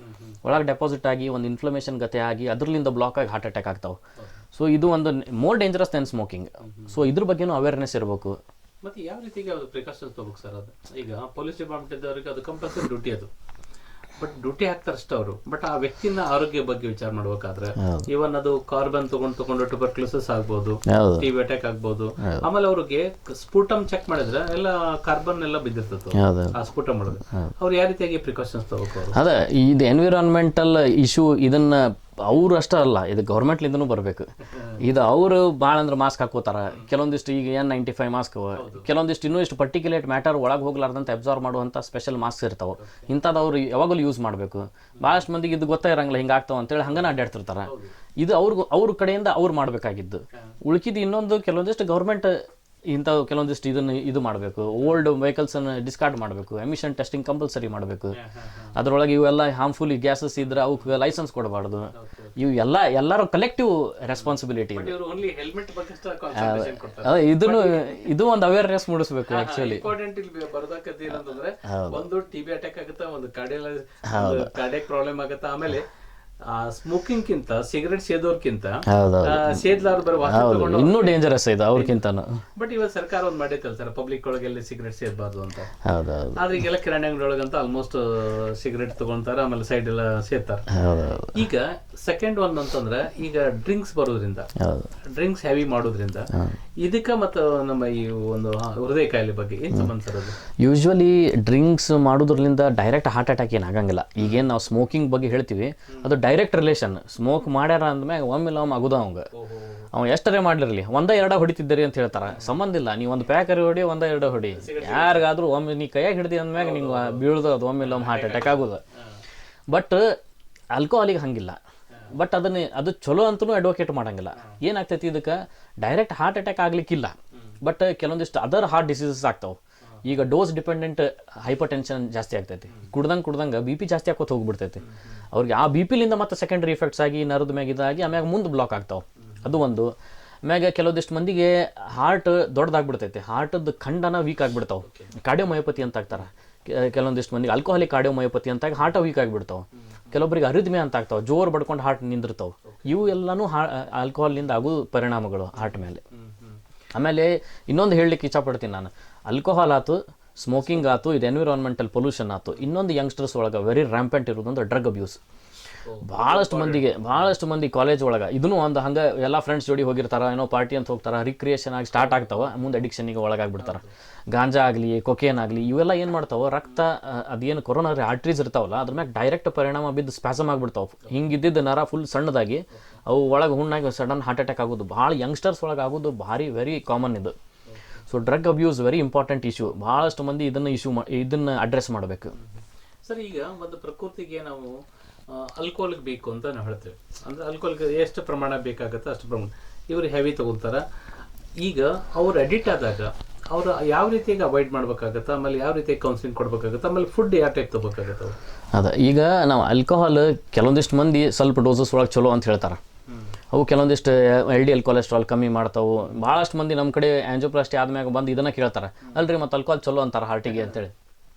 ಒಳಗೆ ಡೆಪಾಸಿಟ್ ಆಗಿ ಒಂದು ಇನ್ಫ್ಲಮೇಷನ್ ಗತೆ ಆಗಿ ಅದರಲ್ಲಿಂದ ಬ್ಲಾಕ್ ಆಗಿ ಹಾರ್ಟ್ ಅಟ್ಯಾಕ್ ಆಗ್ತಾವೆ. ಸೊ ಇದು ಒಂದು more dangerous than smoking. So ಇದ್ರ ಬಗ್ಗೆನೂ ಅವೇರ್ನೆಸ್ ಇರಬೇಕು. ಮತ್ತೆ ಯಾವ ರೀತಿಗೆ ಅದು ಪ್ರಿಕಾಷನ್ಸ್ ತಗೋಬೇಕು ಸರ್? ಅದು ಈಗ ಪೊಲೀಸ್ ಡಿಪಾರ್ಟ್ಮೆಂಟ್ ಇದ್ದವ್ರಿಗೆ ಅದು ಕಂಪಲ್ಸರಿ ಡ್ಯೂಟಿ ಅದು. ಬಟ್ ಡ್ಯೂಟಿ ಹಾಕ್ತಾರಷ್ಟೇ ಅವರು. ಬಟ್ ಆ ವ್ಯಕ್ತಿನ ಆರೋಗ್ಯ ಬಗ್ಗೆ ವಿಚಾರ ಮಾಡ್ಬೇಕಾದ್ರೆ ಇವನ್ ಅದು ಕಾರ್ಬನ್ ತಗೊಂಡು ಟ್ಯೂಬರ್ಕ್ಯುಲೋಸಿಸ್ ಆಗ್ಬೋದು, ಟಿಬಿ ಅಟ್ಯಾಕ್ ಆಗ್ಬೋದು. ಆಮೇಲೆ ಅವ್ರಿಗೆ ಸ್ಫುಟಮ್ ಚೆಕ್ ಮಾಡಿದ್ರೆ ಎಲ್ಲ ಕಾರ್ಬನ್ ಎಲ್ಲ ಬಿದ್ದಿರ್ತದೆ ಆ ಸ್ಫುಟಮ್ ಒಳಗೆ. ಅವ್ರು ಯಾವ ರೀತಿಯಾಗಿ ಪ್ರಿಕಾಷನ್ಸ್ ತಗೋಬೇಕು? ಅದೇ ಇದು ಎನ್ವಿರಾನ್ಮೆಂಟಲ್ ಇಶ್ಯೂ. ಇದನ್ನ ಅವ್ರು ಅಷ್ಟೇ ಅಲ್ಲ, ಇದು ಗೌರ್ಮೆಂಟ್ಲಿಂದನೂ ಬರಬೇಕು. ಇದು ಅವರು ಭಾಳ ಅಂದ್ರೆ ಮಾಸ್ಕ್ ಹಾಕೋತಾರ, ಕೆಲವೊಂದಿಷ್ಟು ಈಗ N95 ಮಾಸ್ಕ್, ಕೆಲವೊಂದಿಷ್ಟು ಇನ್ನೂ ಇಷ್ಟು ಪರ್ಟಿಕ್ಯುಲೇಟ್ ಮ್ಯಾಟರ್ ಒಳಗೆ ಹೋಗ್ಲಾರ್ದಂತ ಅಬ್ಸಾರ್ವ್ ಮಾಡುವಂಥ ಸ್ಪೆಷಲ್ ಮಾಸ್ಕ್ ಇರ್ತಾವೆ. ಇಂಥದ್ದು ಅವ್ರು ಯಾವಾಗಲೂ ಯೂಸ್ ಮಾಡಬೇಕು. ಭಾಳಷ್ಟು ಮಂದಿಗೆ ಇದು ಗೊತ್ತೇ ಇರಂಗಿಲ್ಲ, ಹಿಂಗಾಗ್ತಾವೆ ಅಂತೇಳಿ ಹಂಗನ ಅಡ್ಡಾಡ್ತಿರ್ತಾರೆ. ಇದು ಅವ್ರ ಕಡೆಯಿಂದ ಅವ್ರು ಮಾಡಬೇಕಾಗಿದ್ದು. ಉಳ್ಕಿದ್ದು ಇನ್ನೊಂದು ಕೆಲವೊಂದಿಷ್ಟು ಗೌರ್ಮೆಂಟ್ ಇಂಥವು ಕೆಲವೊಂದಿಷ್ಟು ಇದು ಮಾಡಬೇಕು. ಓಲ್ಡ್ ವೆಹಿಕಲ್ಸನ್ನು ಡಿಸ್ಕಾರ್ಡ್ ಮಾಡಬೇಕು, ಎಮಿಷನ್ ಟೆಸ್ಟಿಂಗ್ ಕಂಪಲ್ಸರಿ ಮಾಡಬೇಕು. ಅದರೊಳಗೆ ಇವೆಲ್ಲ ಹಾರ್ಮ್ಫುಲ್ ಗ್ಯಾಸಸ್ ಇದ್ರೆ ಅವಕ್ಕೆ ಲೈಸೆನ್ಸ್ ಕೊಡಬಾರ್ದು. ಇವು ಎಲ್ಲರೂ ಕಲೆಕ್ಟಿವ್ ರೆಸ್ಪಾನ್ಸಿಬಿಲಿಟಿ. ಇದು ಒಂದು ಅವೇರ್ನೆಸ್ ಮೂಡಿಸ್ಬೇಕು. ಆಕ್ಚುಲಿ ಒಂದು ಟಿಬಿ ಅಟ್ಯಾಕ್ ಆಗುತ್ತೆ, ಒಂದು ಕಾರ್ಡಿಯಾಕ್ ಪ್ರಾಬ್ಲಮ್ ಆಗುತ್ತೆ, ಆಮೇಲೆ ಸ್ಮೋಕಿಂಗ್ಕಿಂತ ಸಿಗರೆಟ್ ಸೇದೋರ್ಕಿಂತ ಹೌದೌದು ಸೇದ್ಲಾರು ಬರೋ ವಾಸನೆ ಹೌದು ತಗೊಂಡು ಇನ್ನೂ ಡೇಂಜರಸ್ ಇದೆ ಅವ್ರಿಗಿಂತಾನು. ಬಟ್ ಇವತ್ತು ಸರ್ಕಾರ ಒಂದು ಮಾಡೈತಲ್ಲ ಸರ್, ಪಬ್ಲಿಕ್ ಒಳಗೆಲ್ಲ ಸಿಗರೆಟ್ ಸೇದಬಾರ್ದು ಅಂತ. ಹೌದೌದು ಆದ್ರೆ ಈಗೆಲ್ಲ ಕಿರಾಣಿ ಅಂಗಡಿ ಒಳಗಂತ ಆಲ್ಮೋಸ್ಟ್ ಸಿಗರೆಟ್ ತಗೊಂತಾರ, ಆಮೇಲೆ ಸೈಡ್ ಎಲ್ಲ ಸೇರ್ತಾರ. ಹೌದೌದು ಈಗ ಸೆಕೆಂಡ್ ಒನ್ ಅಂತಂದ್ರೆ ಈಗ ಡ್ರಿಂಕ್ಸ್ ಬರೋದ್ರಿಂದ, ಹೌದು ಡ್ರಿಂಕ್ಸ್ ಹೆವಿ ಮಾಡೋದ್ರಿಂದ ಇದಕ್ಕ ಮತ್ತು ನಮ್ಮ ಈ ಒಂದು ಹೃದಯ ಕಾಯಿಲೆ ಬಗ್ಗೆ ಏನ್ ಸಂಬಂಧ ಸರ್ ಅದು? ಯೂಶ್ವಲಿ ಡ್ರಿಂಕ್ಸ್ ಮಾಡೋದ್ರಿಂದ ಡೈರೆಕ್ಟ್ ಹಾರ್ಟ್ ಅಟ್ಯಾಕ್ ಏನು ಆಗಂಗಿಲ್ಲ. ಈಗೇನು ನಾವು ಸ್ಮೋಕಿಂಗ್ ಬಗ್ಗೆ ಹೇಳ್ತೀವಿ ಅದು ಡೈರೆಕ್ಟ್ ರಿಲೇಷನ್. ಸ್ಮೋಕ್ ಮಾಡ್ಯಾರ ಅಂದ್ಮ್ಯಾಗ ಒಮ್ಮೆಲ್ಲ ಆಗುದ ಅವಂಗ, ಅವ್ ಎಷ್ಟರೇ ಮಾಡ್ಲಿರಲಿ ಒಂದ ಎರಡ ಹೊಡಿತಿದ್ದೀರಿ ಅಂತ ಹೇಳ್ತಾರ. ಸಂಬಂಧ ಇಲ್ಲ, ನೀವು ಒಂದು ಪ್ಯಾಕರಿ ಹೊಡಿ, ಒಂದ ಎರಡ ಹೊಡಿ, ಯಾರಿಗಾದ್ರೂ ಒಮ್ಮೆ ನೀ ಕೈಯಾಗ ಹಿಡ್ದಿ ಅಂದ್ಮ್ಯಾಗ ನಿಂಗೆ ಬೀಳ್ದು ಅದು ಒಮ್ಮೆಲ್ಲ ಹಾರ್ಟ್ ಅಟ್ಯಾಕ್ ಆಗೋದು. ಬಟ್ ಆಲ್ಕೋಹಾಲಿಗೆ ಹಂಗಿಲ್ಲ. ಬಟ್ ಅದು ಚಲೋ ಅಂತಲೂ ಅಡ್ವೊಕೇಟ್ ಮಾಡಂಗಿಲ್ಲ. ಏನಾಗ್ತೈತಿ ಇದಕ್ಕೆ ಡೈರೆಕ್ಟ್ ಹಾರ್ಟ್ ಅಟ್ಯಾಕ್ ಆಗ್ಲಿಕ್ಕಿಲ್ಲ, ಬಟ್ ಕೆಲವೊಂದಿಷ್ಟು ಅದರ್ ಹಾರ್ಟ್ ಡಿಸೀಸಸ್ ಆಗ್ತಾವೆ. ಈಗ ಡೋಸ್ ಡಿಪೆಂಡೆಂಟ್ ಹೈಪರ್ ಟೆನ್ಷನ್ ಜಾಸ್ತಿ ಆಗ್ತೈತಿ. ಕುಡ್ದಂಗೆ ಬಿ ಪಿ ಜಾಸ್ತಿ ಹಾಕೋತ ಹೋಗ್ಬಿಡ್ತೈತಿ ಅವ್ರಿಗೆ. ಆ ಬಿ ಪಿಲಿಂದ ಮತ್ತೆ ಸೆಕೆಂಡರಿ ಎಫೆಕ್ಟ್ಸ್ ಆಗಿ ನರದ ಮ್ಯಾಗ ಇದಾಗಿ ಆಮ್ಯಾಗ ಮುಂದೆ ಬ್ಲಾಕ್ ಆಗ್ತಾವೆ. ಅದು ಒಂದು. ಆಮ್ಯಾಗ ಕೆಲವೊಂದಿಷ್ಟು ಮಂದಿಗೆ ಹಾರ್ಟ್ ದೊಡ್ಡದಾಗ್ಬಿಡ್ತೈತಿ, ಹಾರ್ಟದ ಖಂಡನ ವೀಕ್ ಆಗಿಬಿಡ್ತಾವೆ, ಕಾರ್ಡಿಯೋಮಯೋಪತಿ ಅಂತ ಆಗ್ತಾರೆ. ಕೆಲವೊಂದಿಷ್ಟು ಮಂದಿಗೆ ಆಲ್ಕೋಹಾಲಿಕ್ ಕಾರ್ಡಿಯೋಮಯೋಪತಿ ಅಂತಾಗಿ ಹಾರ್ಟ್ ವೀಕ್ ಆಗಿಬಿಡ್ತಾವೆ. ಕೆಲವೊಬ್ಬರಿಗೆ ಅರಿದ್ಮೆ ಅಂತ ಆಗ್ತಾವೆ, ಜೋರು ಬಡ್ಕೊಂಡು ಹಾರ್ಟ್ ನಿಂದಿರ್ತಾವೆ. ಇವು ಎಲ್ಲನೂ ಆಲ್ಕೋಹಾಲಿಂದ ಆಗೋ ಪರಿಣಾಮಗಳು ಹಾರ್ಟ್ ಮೇಲೆ. ಆಮೇಲೆ ಇನ್ನೊಂದು ಹೇಳಲಿಕ್ಕೆ ಇಷ್ಟಪಡ್ತೀನಿ ನಾನು, ಆಲ್ಕೋಹಾಲ್ ಆಯ್ತು, ಸ್ಮೋಕಿಂಗ್ ಆಯ್ತು, ಇದು ಎನ್ವಿರಾನ್ಮೆಂಟಲ್ ಪೊಲ್ಯೂಷನ್ ಆಯ್ತು. ಇನ್ನೊಂದು ಯಂಗ್ಸ್ಟರ್ಸ್ ಒಳಗೆ ವೆರಿ ರ್ಯಾಂಪೆಂಟ್ ಇರೋದು ಅಂದ್ರೆ ಡ್ರಗ್ ಅಬ್ಯೂಸ್. ಭಾಳಷ್ಟು ಮಂದಿ ಕಾಲೇಜ್ ಒಳಗೆ ಇದನ್ನು ಒಂದು ಹಂಗೆ ಎಲ್ಲ ಫ್ರೆಂಡ್ಸ್ ಜೋಡಿ ಹೋಗಿರ್ತಾರೆ, ಏನೋ ಪಾರ್ಟಿ ಅಂತ ಹೋಗ್ತಾರೆ, ರಿಕ್ರಿಯೇಷನ್ ಆಗಿ ಸ್ಟಾರ್ಟ್ ಆಗ್ತಾವೆ, ಮುಂದೆ ಅಡಿಕ್ಷನಿಗೆ ಒಳಗಾಗ್ಬಿಡ್ತಾರೆ. ಗಾಂಜಾ ಆಗಲಿ, ಕೊಕೇನ್ ಆಗಲಿ, ಇವೆಲ್ಲ ಏನು ಮಾಡ್ತಾವೆ, ರಕ್ತ ಅದೇನು ಕೊರೋನರಿ ಆರ್ಟ್ರೀಸ್ ಇರ್ತಾವಲ್ಲ ಅದ್ರ ಮ್ಯಾಗ ಡೈರೆಕ್ಟ್ ಪರಿಣಾಮ ಬಿದ್ದು ಸ್ಪ್ಯಾಸಮ್ ಆಗಿಬಿಡ್ತಾವೆ. ಹಿಂಗಿದ್ದಿದ್ದು ನರ ಫುಲ್ ಸಣ್ಣದಾಗಿ ಅವು ಒಳಗೆ ಹುಣ್ಣಾಗಿ ಸಡನ್ ಹಾರ್ಟ್ ಅಟ್ಯಾಕ್ ಆಗೋದು ಭಾಳ ಯಂಗ್ಸ್ಟರ್ಸ್ ಒಳಗೆ ಆಗೋದು ಭಾರಿ ವೆರಿ ಕಾಮನ್ ಇದು. So drug abuse very important issue. ಭಾಳಷ್ಟು ಮಂದಿ ಇದನ್ನು ಅಡ್ರೆಸ್ ಮಾಡಬೇಕು. ಸರ್, ಈಗ ಒಂದು ಪ್ರಕೃತಿಗೆ ನಾವು ಆಲ್ಕೋಹಾಲ್ಗೆ ಬೇಕು ಅಂತ ನಾವು ಹೇಳ್ತೇವೆ. ಅಂದರೆ ಆಲ್ಕೋಹಾಲ್ಗೆ ಎಷ್ಟು ಪ್ರಮಾಣ ಬೇಕಾಗುತ್ತೆ ಅಷ್ಟು ಪ್ರಮಾಣ. ಇವರು ಹೆವಿ ತಗೊಳ್ತಾರ. ಈಗ ಅವ್ರು ಅಡಿಕ್ಟ್ ಆದಾಗ ಅವ್ರು ಯಾವ ರೀತಿಯಾಗಿ ಅವಾಯ್ಡ್ ಮಾಡ್ಬೇಕಾಗತ್ತೆ, ಆಮೇಲೆ ಯಾವ ರೀತಿಯಾಗಿ ಕೌನ್ಸಿಲಿಂಗ್ ಕೊಡ್ಬೇಕಾಗತ್ತೆ, ಆಮೇಲೆ ಫುಡ್ ಯಾವ ಟೈಪ್ ತಗೋಬೇಕಾಗತ್ತೆ? ಅದ ಈಗ ನಾವು ಆಲ್ಕೋಹಾಲ್ ಕೆಲವೊಂದಿಷ್ಟು ಮಂದಿ ಸ್ವಲ್ಪ ಡೋಸಸ್ ಒಳಗೆ ಚಲೋ ಅಂತ ಹೇಳ್ತಾರೆ. ಅವು ಕೆಲವೊಂದಿಷ್ಟು LDL ಕೊಲೆಸ್ಟ್ರಾಲ್ ಕಮ್ಮಿ ಮಾಡ್ತಾವೆ. ಭಾಳಷ್ಟು ಮಂದಿ ನಮ್ಮ ಕಡೆ ಆ್ಯಂಜಿಯೋಪ್ಲಾಸ್ಟಿ ಆದ್ಮ್ಯಾಗ ಬಂದು ಇದನ್ನು ಕೇಳ್ತಾರೆ, ಅಲ್ರಿ ಮತ್ತು ಆಲ್ಕೋಹಾಲ್ ಚಲೋ ಅಂತಾರೆ ಹಾರ್ಟಿಗೆ ಅಂತೇಳಿ.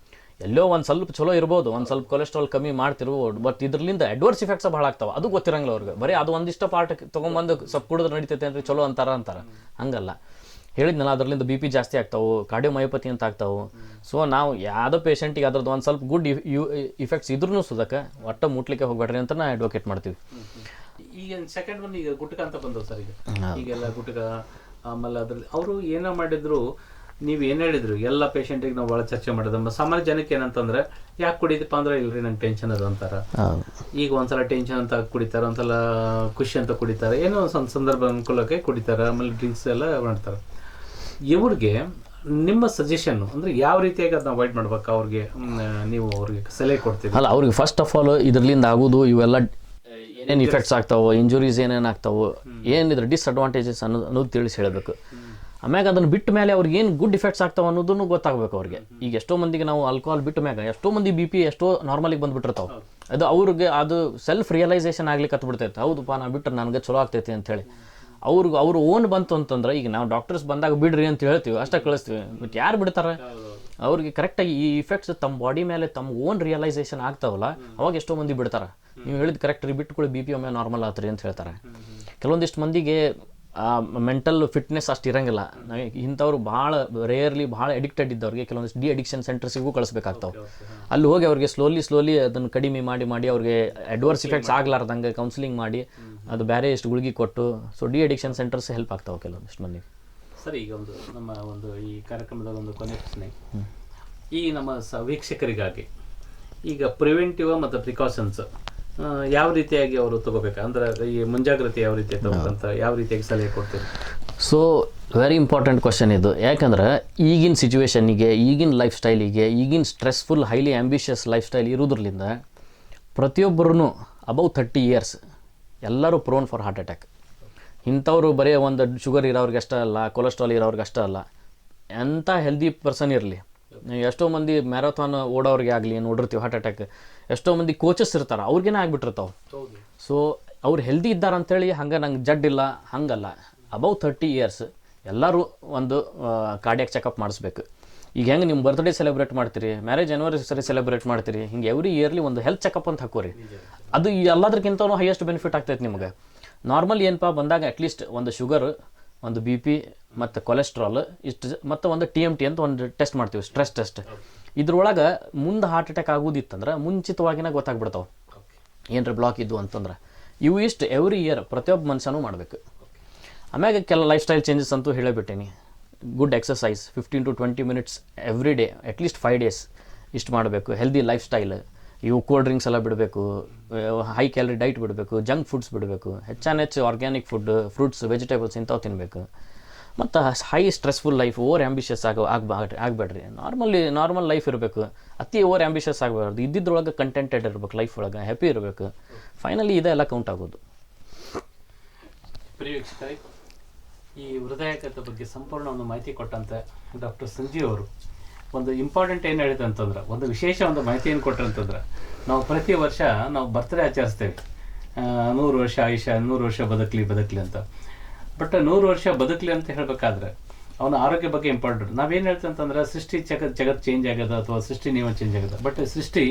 ಎಲ್ಲೋ ಒಂದು ಸ್ವಲ್ಪ ಚಲೋ ಇರ್ಬೋದು, ಒಂದು ಸ್ವಲ್ಪ ಕೊಲೆಸ್ಟ್ರಾಲ್ ಕಮ್ಮಿ ಮಾಡ್ತಿರ್ಬೋದು, ಬಟ್ ಇದರಿಂದ ಅಡ್ವರ್ಸ್ ಇಫೆಕ್ಟ್ಸ್ ಭಾಳ ಆಗ್ತಾವೆ. ಅದು ಗೊತ್ತಿರಂಗಿಲ್ಲ ಅವ್ರಿಗೆ. ಬರೀ ಅದು ಒಂದಿಷ್ಟು ಪಾರ್ಟ್ ತೊಗೊಂಬಂದು ಸ್ವಲ್ಪ ಕುಡಿದ್ರೆ ನಡೀತೈತೆ ಅಂದರೆ ಚಲೋ ಅಂತಾರೆ. ಹಂಗಲ್ಲ, ಹೇಳಿದ್ನಲ್ಲ, ಅದರಿಂದ ಬಿ ಪಿ ಜಾಸ್ತಿ ಆಗ್ತಾವೆ, ಕಾರ್ಡಿಯೋಮಯೋಪತಿ ಅಂತ ಆಗ್ತಾವೆ. ಸೊ ನಾವು ಯಾವುದೋ ಪೇಷಂಟಿಗೆ ಅದ್ರದ್ದು ಒಂದು ಸ್ವಲ್ಪ ಗುಡ್ ಇಫೆಕ್ಟ್ಸ್ ಇದ್ರೂ ಸುದಕ್ಕೆ ಒಟ್ಟು ಮುಟ್ಲಿಕ್ಕೆ ಹೋಗ್ಬೇಡ್ರಿ ಅಂತ ನಾವು ಅಡ್ವೊಕೇಟ್ ಮಾಡ್ತೀವಿ. ಈಗ ಸೆಕೆಂಡ್ ಒನ್ ಈಗ ಗುಟ್ಕ ಅಂತ ಬಂದವು ಸರ್. ಈಗೆಲ್ಲ ಗುಟ್ಕ, ಆಮೇಲೆ ಅದ್ರಲ್ಲಿ ಅವರು ಏನೋ ಮಾಡಿದ್ರು, ನೀವು ಏನು ಹೇಳಿದ್ರು ಎಲ್ಲ ಪೇಷಂಟಿಗೆ ನಾವು ಭಾಳ ಚರ್ಚೆ ಮಾಡೋದು. ಸಾಮಾನ್ಯ ಜನಕ್ಕೆ ಏನಂತಂದ್ರೆ, ಯಾಕೆ ಕುಡಿದಪ್ಪ ಅಂದ್ರೆ ಇಲ್ರಿ ನಂಗೆ ಟೆನ್ಷನ್ ಅದು ಅಂತಾರೆ. ಈಗ ಒಂದ್ಸಲ ಟೆನ್ಷನ್ ಅಂತ ಕುಡಿತಾರೆ, ಒಂದ್ಸಲ ಖುಷಿ ಅಂತ ಕುಡಿತಾರೆ, ಏನೋ ಒಂದು ಸಂದರ್ಭ ಅನುಕೂಲಕ್ಕೆ ಕುಡಿತಾರೆ, ಆಮೇಲೆ ಡ್ರಿಂಕ್ಸ್ ಎಲ್ಲ ಮಾಡ್ತಾರೆ. ಇವ್ರಿಗೆ ನಿಮ್ಮ ಸಜೆಷನ್ನು ಅಂದರೆ ಯಾವ ರೀತಿಯಾಗಿ ಅದನ್ನ ಅವಾಯ್ಡ್ ಮಾಡ್ಬೇಕು ಅವ್ರಿಗೆ, ನೀವು ಅವ್ರಿಗೆ ಸಲಹೆ ಕೊಡ್ತೀವಿ? ಅಲ್ಲ, ಅವ್ರಿಗೆ ಫಸ್ಟ್ ಆಫ್ ಆಲ್ ಇದರಿಂದ ಆಗೋದು ಇವೆಲ್ಲ ಏನೇನು ಇಫೆಕ್ಟ್ಸ್ ಆಗ್ತಾವೆ, ಇಂಜುರೀಸ್ ಏನೇನು ಆಗ್ತಾವೆ, ಏನಿದ್ರೆ ಡಿಸ್ಅಡ್ವಾಂಟೇಜಸ್ ಅನ್ನೋದು ತಿಳಿಸಿ ಹೇಳಬೇಕು. ಆಮ್ಯಾಗ ಅದನ್ನು ಬಿಟ್ಟ ಮೇಲೆ ಅವ್ರಿಗೆ ಏನು ಗುಡ್ ಇಫೆಕ್ಟ್ಸ್ ಆಗ್ತಾವೆ ಅನ್ನೋದನ್ನು ಗೊತ್ತಾಗಬೇಕು ಅವ್ರಿಗೆ. ಈಗ ಎಷ್ಟೋ ಮಂದಿಗೆ ನಾವು ಆಲ್ಕೋಹಾಲ್ ಬಿಟ್ಟ ಮ್ಯಾಗ ಎಷ್ಟೋ ಮಂದಿ ಬಿ ಪಿ ಎಷ್ಟೋ ನಾರ್ಮಲಿಗೆ ಬಂದುಬಿಟ್ಟಿರ್ತಾವೆ. ಅದು ಅವ್ರಿಗೆ ಅದು ಸೆಲ್ಫ್ ರಿಯಲೈಸೇಷನ್ ಆಗ್ಲಿಕ್ಕೆ ಹತ್ಬಿಡ್ತೈತೆ. ಹೌದಪ್ಪ, ನಾ ಬಿಟ್ಟರೆ ನನಗೆ ಚಲೋ ಆಗ್ತೈತಿ ಅಂಥೇಳಿ ಅವ್ರು ಓನ್ ಬಂತು ಅಂತಂದ್ರೆ, ಈಗ ನಾವು ಡಾಕ್ಟರ್ಸ್ ಬಂದಾಗ ಬಿಡ್ರಿ ಅಂತ ಹೇಳ್ತೀವಿ, ಅಷ್ಟೇ ಕಳಿಸ್ತೀವಿ. ಬಟ್ ಯಾರು ಬಿಡ್ತಾರೆ? ಅವ್ರಿಗೆ ಕರೆಕ್ಟಾಗಿ ಈ ಇಫೆಕ್ಟ್ಸ್ ತಮ್ಮ ಬಾಡಿ ಮೇಲೆ ತಮ್ಮ ಓನ್ ರಿಯಲೈಸೇಷನ್ ಆಗ್ತಾವಲ್ಲ, ಅವಾಗ ಎಷ್ಟೋ ಮಂದಿ ಬಿಡ್ತಾರೆ. ನೀವು ಹೇಳಿದ ಕರೆಕ್ಟ್ ರೀ, ಬಿಟ್ಕೊಳ್ಳಿ, ಬಿ ಪಿ ಒಮ್ಮೆ ನಾರ್ಮಲ್ ಆತ್ರಿ ಅಂತ ಹೇಳ್ತಾರೆ. ಕೆಲವೊಂದಿಷ್ಟು ಮಂದಿಗೆ ಮೆಂಟಲ್ ಫಿಟ್ನೆಸ್ ಅಷ್ಟು ಇರಂಗಿಲ್ಲ. ಇಂಥವ್ರು ಭಾಳ ರೇರ್ಲಿ ಭಾಳ ಅಡಿಕ್ಟೆಡ್ ಇದ್ದವ್ರಿಗೆ ಕೆಲವೊಂದಿಷ್ಟು ಡಿ ಅಡಿಕ್ಷನ್ ಸೆಂಟರ್ಸಿಗೂ ಕಳಿಸ್ಬೇಕಾಗ್ತಾವೆ. ಅಲ್ಲಿ ಹೋಗಿ ಅವ್ರಿಗೆ ಸ್ಲೋಲಿ ಅದನ್ನು ಕಡಿಮೆ ಮಾಡಿ ಅವ್ರಿಗೆ ಅಡ್ವರ್ಸ್ ಇಫೆಕ್ಟ್ಸ್ ಆಗ್ಲಾರ್ದಂಗೆ ಕೌನ್ಸಿಲಿಂಗ್ ಮಾಡಿ ಅದು ಬೇರೆ ಎಷ್ಟು ಗುಳಿಗೆ ಕೊಟ್ಟು, so de addiction centres help ಆಗ್ತಾವೆ ಕೆಲವೊಂದಿಷ್ಟು ಮಂದಿಗೆ. ಸರಿ, ಈಗ ನಮ್ಮ ಈ ಕಾರ್ಯಕ್ರಮದ ಒಂದು ಕೊನೆ ಪ್ರಶ್ನೆ, ಈ ನಮ್ಮ ವೀಕ್ಷಕರಿಗಾಗಿ ಈಗ ಪ್ರಿವೆಂಟಿವ್ ಮತ್ತು ಪ್ರಿಕಾಷನ್ಸ್ ಯಾವ ರೀತಿಯಾಗಿ ಅವರು ತಗೋಬೇಕು, ಅಂದ್ರೆ ಈ ಮುಂಜಾಗ್ರತೆ ಯಾವ ರೀತಿ ತಗೋಬೇಕಂತ ಯಾವ ರೀತಿಯಾಗಿ ಸಲಹೆ ಕೊಡ್ತೀರಿ? ಸೊ ವೆರಿ ಇಂಪಾರ್ಟೆಂಟ್ ಕ್ವಶನ್ ಇದು. ಯಾಕಂದ್ರೆ ಈಗಿನ ಸಿಚುವೇಶನ್ನಿಗೆ, ಈಗಿನ ಲೈಫ್ ಸ್ಟೈಲಿಗೆ, ಈಗಿನ stressful highly ambitious life style ಇರೋದ್ರಲ್ಲಿಂದ ಪ್ರತಿಯೊಬ್ಬರೂ ಅಬೌವ್ 30 years ಎಲ್ಲರೂ ಪ್ರೋನ್ ಫಾರ್ ಹಾರ್ಟ್ ಅಟ್ಯಾಕ್. ಇಂಥವ್ರು ಬರೀ ಒಂದು ಶುಗರ್ ಇರೋರಿಗೆ ಅಷ್ಟೇ ಅಲ್ಲ, ಕೊಲೆಸ್ಟ್ರಾಲ್ ಇರೋರಿಗೆ ಅಷ್ಟೇ ಅಲ್ಲ, ಎಂಥ ಹೆಲ್ದಿ ಪರ್ಸನ್ ಇರಲಿ. ಎಷ್ಟೋ ಮಂದಿ ಮ್ಯಾರಥಾನ್ ಓಡೋರಿಗೆ ಆಗಲಿ ನೋಡಿರ್ತೀವಿ ಹಾರ್ಟ್ ಅಟ್ಯಾಕ್. ಎಷ್ಟೋ ಮಂದಿ ಕೋಚಸ್ ಇರ್ತಾರೆ, ಅವ್ರಿಗೇನೆ ಆಗಿಬಿಟ್ಟಿರ್ತಾವೆ. ಸೊ ಅವ್ರು ಹೆಲ್ದಿ ಇದ್ದಾರೆ ಅಂಥೇಳಿ ಹಂಗೆ ನಂಗೆ ಜಡ್ಡಿಲ್ಲ ಹಂಗಲ್ಲ. ಅಬೌವ್ 30 years ಎಲ್ಲರೂ ಒಂದು ಕಾರ್ಡಿಯಾಕ್ ಚೆಕಪ್ ಮಾಡಿಸ್ಬೇಕು. ಈಗ ಹೆಂಗೆ ನಿಮ್ಮ ಬರ್ತ್ಡೇ ಸೆಲೆಬ್ರೇಟ್ ಮಾಡ್ತೀರಿ, ಮ್ಯಾರೇಜ್ ಆ್ಯನಿವರ್ಸರಿ ಸೆಲೆಬ್ರೇಟ್ ಮಾಡ್ತೀರಿ, ಹಿಂಗೆ ಎವ್ರಿ ಇಯರ್ಲಿ ಒಂದು ಹೆಲ್ತ್ ಚೆಕಪ್ ಅಂತ ಹಾಕೋರಿ. ಅದು ಎಲ್ಲದಕ್ಕಿಂತನೂ ಹೈಯೆಸ್ಟ್ ಬೆನಿಫಿಟ್ ಆಗ್ತೈತೆ ನಿಮಗೆ. ನಾರ್ಮಲ್ ಏನಪ್ಪ ಬಂದಾಗ ಅಟ್ಲೀಸ್ಟ್ ಒಂದು ಶುಗರ್, ಒಂದು BP ಮತ್ತು ಕೊಲೆಸ್ಟ್ರಾಲ್ ಇಷ್ಟು ಮತ್ತು ಒಂದು TMT ಅಂತ ಒಂದು ಟೆಸ್ಟ್ ಮಾಡ್ತೀವಿ, ಸ್ಟ್ರೆಸ್ ಟೆಸ್ಟ್. ಇದ್ರೊಳಗೆ ಮುಂದೆ ಹಾರ್ಟ್ ಅಟ್ಯಾಕ್ ಆಗೋದಿತ್ತಂದ್ರೆ ಮುಂಚಿತವಾಗಿನ ಗೊತ್ತಾಗ್ಬಿಡ್ತಾವೆ ಏನರ ಬ್ಲಾಕ್ ಇದ್ದು ಅಂತಂದ್ರೆ. ಇವು ಇಷ್ಟು ಎವ್ರಿ ಇಯರ್ ಪ್ರತಿಯೊಬ್ಬ ಮನುಷ್ಯನೂ ಮಾಡಬೇಕು. ಆಮ್ಯಾಗ ಕೆಲ ಲೈಫ್ ಸ್ಟೈಲ್ ಚೇಂಜಸ್ ಅಂತೂ ಹೇಳಿಬಿಟ್ಟೀನಿ. Good exercise 15 to 20 minutes every day, at least 5 days ಇಷ್ಟು ಮಾಡಬೇಕು. ಹೆಲ್ದಿ ಲೈಫ್ ಸ್ಟೈಲ್, ಇವು ಕೋಲ್ಡ್ ಡ್ರಿಂಕ್ಸ್ ಎಲ್ಲ ಬಿಡಬೇಕು, ಹೈ ಕ್ಯಾಲರಿ ಡೈಟ್ ಬಿಡಬೇಕು, ಜಂಕ್ ಫುಡ್ಸ್ ಬಿಡಬೇಕು, ಹೆಚ್ಚು ಆರ್ಗ್ಯಾನಿಕ್ ಫುಡ್, ಫ್ರೂಟ್ಸ್, ವೆಜಿಟೇಬಲ್ಸ್ ಇಂಥವು ತಿನ್ನಬೇಕು. ಮತ್ತು high stressful life, over ambitious ಆಗಬೇಡ್ರಿ. ನಾರ್ಮಲ್ ಲೈಫ್ ಇರಬೇಕು, ಅತಿ ಓವರ್ ಆ್ಯಂಬಿಷಿಯಸ್ ಆಗಬಾರ್ದು. ಇದ್ದಿದ್ರೊಳಗೆ ಕಂಟೆಂಟೆಡ್ ಇರಬೇಕು, ಲೈಫ್ ಒಳಗೆ ಹ್ಯಾಪಿ ಇರಬೇಕು. ಫೈನಲಿ ಇದೆಲ್ಲ ಕೌಂಟ್ ಆಗೋದು. ಪ್ರಿಯ ವೀಕ್ಷಕರೇ, ಈ ಹೃದಯಾಘಾತದ ಬಗ್ಗೆ ಸಂಪೂರ್ಣ ಒಂದು ಮಾಹಿತಿ ಕೊಟ್ಟಂತೆ ಡಾಕ್ಟರ್ ಸಂಜೀವ್ ಅವರು ಒಂದು ಇಂಪಾರ್ಟೆಂಟ್ ಏನು ಹೇಳಿದೆ ಅಂತಂದ್ರೆ, ಒಂದು ವಿಶೇಷ ಒಂದು ಮಾಹಿತಿಯನ್ನು ಕೊಟ್ಟರಂತಂದ್ರೆ, ನಾವು ಪ್ರತಿ ವರ್ಷ ನಾವು ಬರ್ತ್ಡೇ ಆಚರಿಸ್ತೇವೆ. 100 ವರ್ಷ ಆಯುಷ್ಯ, 100 ವರ್ಷ ಬದುಕಲಿ ಅಂತ. ಬಟ್ 100 ವರ್ಷ ಬದುಕಲಿ ಅಂತ ಹೇಳಬೇಕಾದ್ರೆ ಅವನ ಆರೋಗ್ಯ ಬಗ್ಗೆ ಇಂಪಾರ್ಟೆಂಟ್. ನಾವೇನು ಹೇಳ್ತೀವಿ ಅಂತಂದ್ರೆ, ಸೃಷ್ಟಿ ಜಗತ್ತು ಚೇಂಜ್ ಆಗ್ಯದ ಅಥವಾ ಸೃಷ್ಟಿ ನಿಯಮ ಚೇಂಜ್ ಆಗ್ಯದ. ಬಟ್ ಸೃಷ್ಟಿ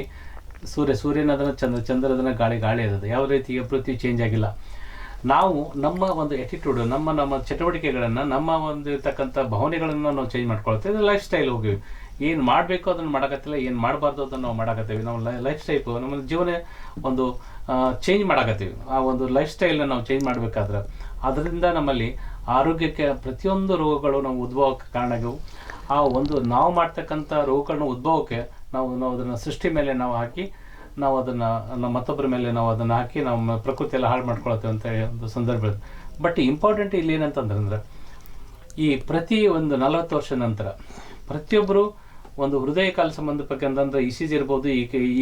ಸೂರ್ಯನದನ್ನ ಚಂದ್ರದನ್ನ ಗಾಳಿ ಇರೋದು, ಯಾವ ರೀತಿ ಪೃಥ್ವಿ ಚೇಂಜ್ ಆಗಿಲ್ಲ. ನಾವು ನಮ್ಮ ಒಂದು ಆ್ಯಟಿಟ್ಯೂಡ್, ನಮ್ಮ ಚಟುವಟಿಕೆಗಳನ್ನು, ನಮ್ಮ ಒಂದು ಇರ್ತಕ್ಕಂಥ ಭಾವನೆಗಳನ್ನು ನಾವು ಚೇಂಜ್ ಮಾಡ್ಕೊಳ್ತೇವೆ. ಲೈಫ್ ಸ್ಟೈಲ್ ಹೋಗಿವಿ, ಏನು ಮಾಡಬೇಕು ಅದನ್ನು ಮಾಡೋಕತ್ತಿಲ್ಲ, ಏನು ಮಾಡಬಾರ್ದು ಅದನ್ನು ನಾವು ಮಾಡಕತ್ತೀವಿ. ನಾವು ಲೈಫ್ ಸ್ಟೈಲ್, ನಮ್ಮ ಜೀವನ ಒಂದು ಚೇಂಜ್ ಮಾಡಕತ್ತೀವಿ. ಆ ಒಂದು ಲೈಫ್ ಸ್ಟೈಲ್ನ ನಾವು ಚೇಂಜ್ ಮಾಡಬೇಕಾದ್ರೆ ಅದರಿಂದ ನಮ್ಮಲ್ಲಿ ಆರೋಗ್ಯಕ್ಕೆ ಪ್ರತಿಯೊಂದು ರೋಗಗಳು ನಾವು ಉದ್ಭವಕ್ಕೆ ಕಾರಣ ಆಗ್ಯವು. ಆ ಒಂದು ನಾವು ಮಾಡ್ತಕ್ಕಂಥ ರೋಗಗಳನ್ನ ಉದ್ಭವಕ್ಕೆ ನಾವು ಅದನ್ನು ಸೃಷ್ಟಿ ಮೇಲೆ ನಾವು ಹಾಕಿ, ನಾವು ಅದನ್ನು ನಮ್ಮ ಮತ್ತೊಬ್ಬರ ಮೇಲೆ ನಾವು ಅದನ್ನು ಹಾಕಿ ನಮ್ಮ ಪ್ರಕೃತಿ ಎಲ್ಲ ಹಾಳು ಮಾಡ್ಕೊಳತ್ತೇವೆ ಅಂತ ಒಂದು ಸಂದರ್ಭ. ಬಟ್ ಇಂಪಾರ್ಟೆಂಟ್ ಇಲ್ಲಿ ಏನಂತಂದ್ರೆ, ಈ ಪ್ರತಿ ಒಂದು 40 ವರ್ಷ ನಂತರ ಪ್ರತಿಯೊಬ್ಬರು ಒಂದು ಹೃದಯ ಕಾಲ ಸಂಬಂಧಪಟ್ಟಂತಂದ್ರೆ ECG ಇರ್ಬೋದು,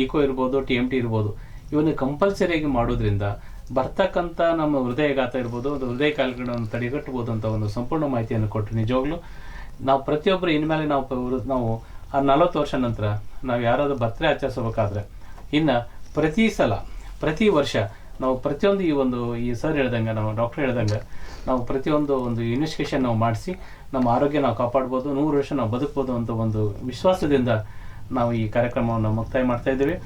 ಈಕೋ ಇರ್ಬೋದು, TMT ಇರ್ಬೋದು, ಇವನ್ನ ಕಂಪಲ್ಸರಿಯಾಗಿ ಮಾಡೋದ್ರಿಂದ ಬರ್ತಕ್ಕಂಥ ನಮ್ಮ ಹೃದಯಾಘಾತ ಇರ್ಬೋದು, ಒಂದು ಹೃದಯ ಕಾಯಿಲೆಗಳನ್ನು ತಡೆಗಟ್ಟಬಹುದು ಅಂತ ಒಂದು ಸಂಪೂರ್ಣ ಮಾಹಿತಿಯನ್ನು ಕೊಟ್ಟು, ನಿಜವಾಗ್ಲೂ ನಾವು ಪ್ರತಿಯೊಬ್ಬರು ಇನ್ಮೇಲೆ ನಾವು ಆ 40 ವರ್ಷ ನಂತರ ನಾವು ಯಾರಾದರೂ ಬರ್ತ್ಡೇ ಆಚರಿಸಬೇಕಾದ್ರೆ, ಇನ್ನು ಪ್ರತಿ ವರ್ಷ ನಾವು ಪ್ರತಿಯೊಂದು ಈ ಸರ್ ಹೇಳ್ದಂಗೆ, ನಾವು ಡಾಕ್ಟರ್ ಹೇಳ್ದಂಗೆ, ನಾವು ಪ್ರತಿಯೊಂದು ಒಂದು ಇನ್ವೆಸ್ಟಿಗೇಷನ್ ನಾವು ಮಾಡಿಸಿ ನಮ್ಮ ಆರೋಗ್ಯ ನಾವು ಕಾಪಾಡ್ಬೋದು, 100 ವರ್ಷ ನಾವು ಬದುಕ್ಬೋದು ಅಂತ ಒಂದು ವಿಶ್ವಾಸದಿಂದ ನಾವು ಈ ಕಾರ್ಯಕ್ರಮವನ್ನು ಮುಕ್ತಾಯ ಮಾಡ್ತಾ ಇದ್ದೇವೆ.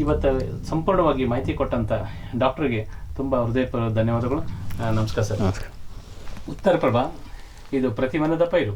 ಇವತ್ತು ಸಂಪೂರ್ಣವಾಗಿ ಮಾಹಿತಿ ಕೊಟ್ಟಂಥ ಡಾಕ್ಟ್ರಿಗೆ ತುಂಬ ಹೃದಯಪೂರ್ವಕ ಧನ್ಯವಾದಗಳು. ನಮಸ್ಕಾರ ಸರ್. ಉತ್ತರ ಪ್ರಭಾ, ಇದು ಪ್ರತಿ ಮನದ ಪೈರು.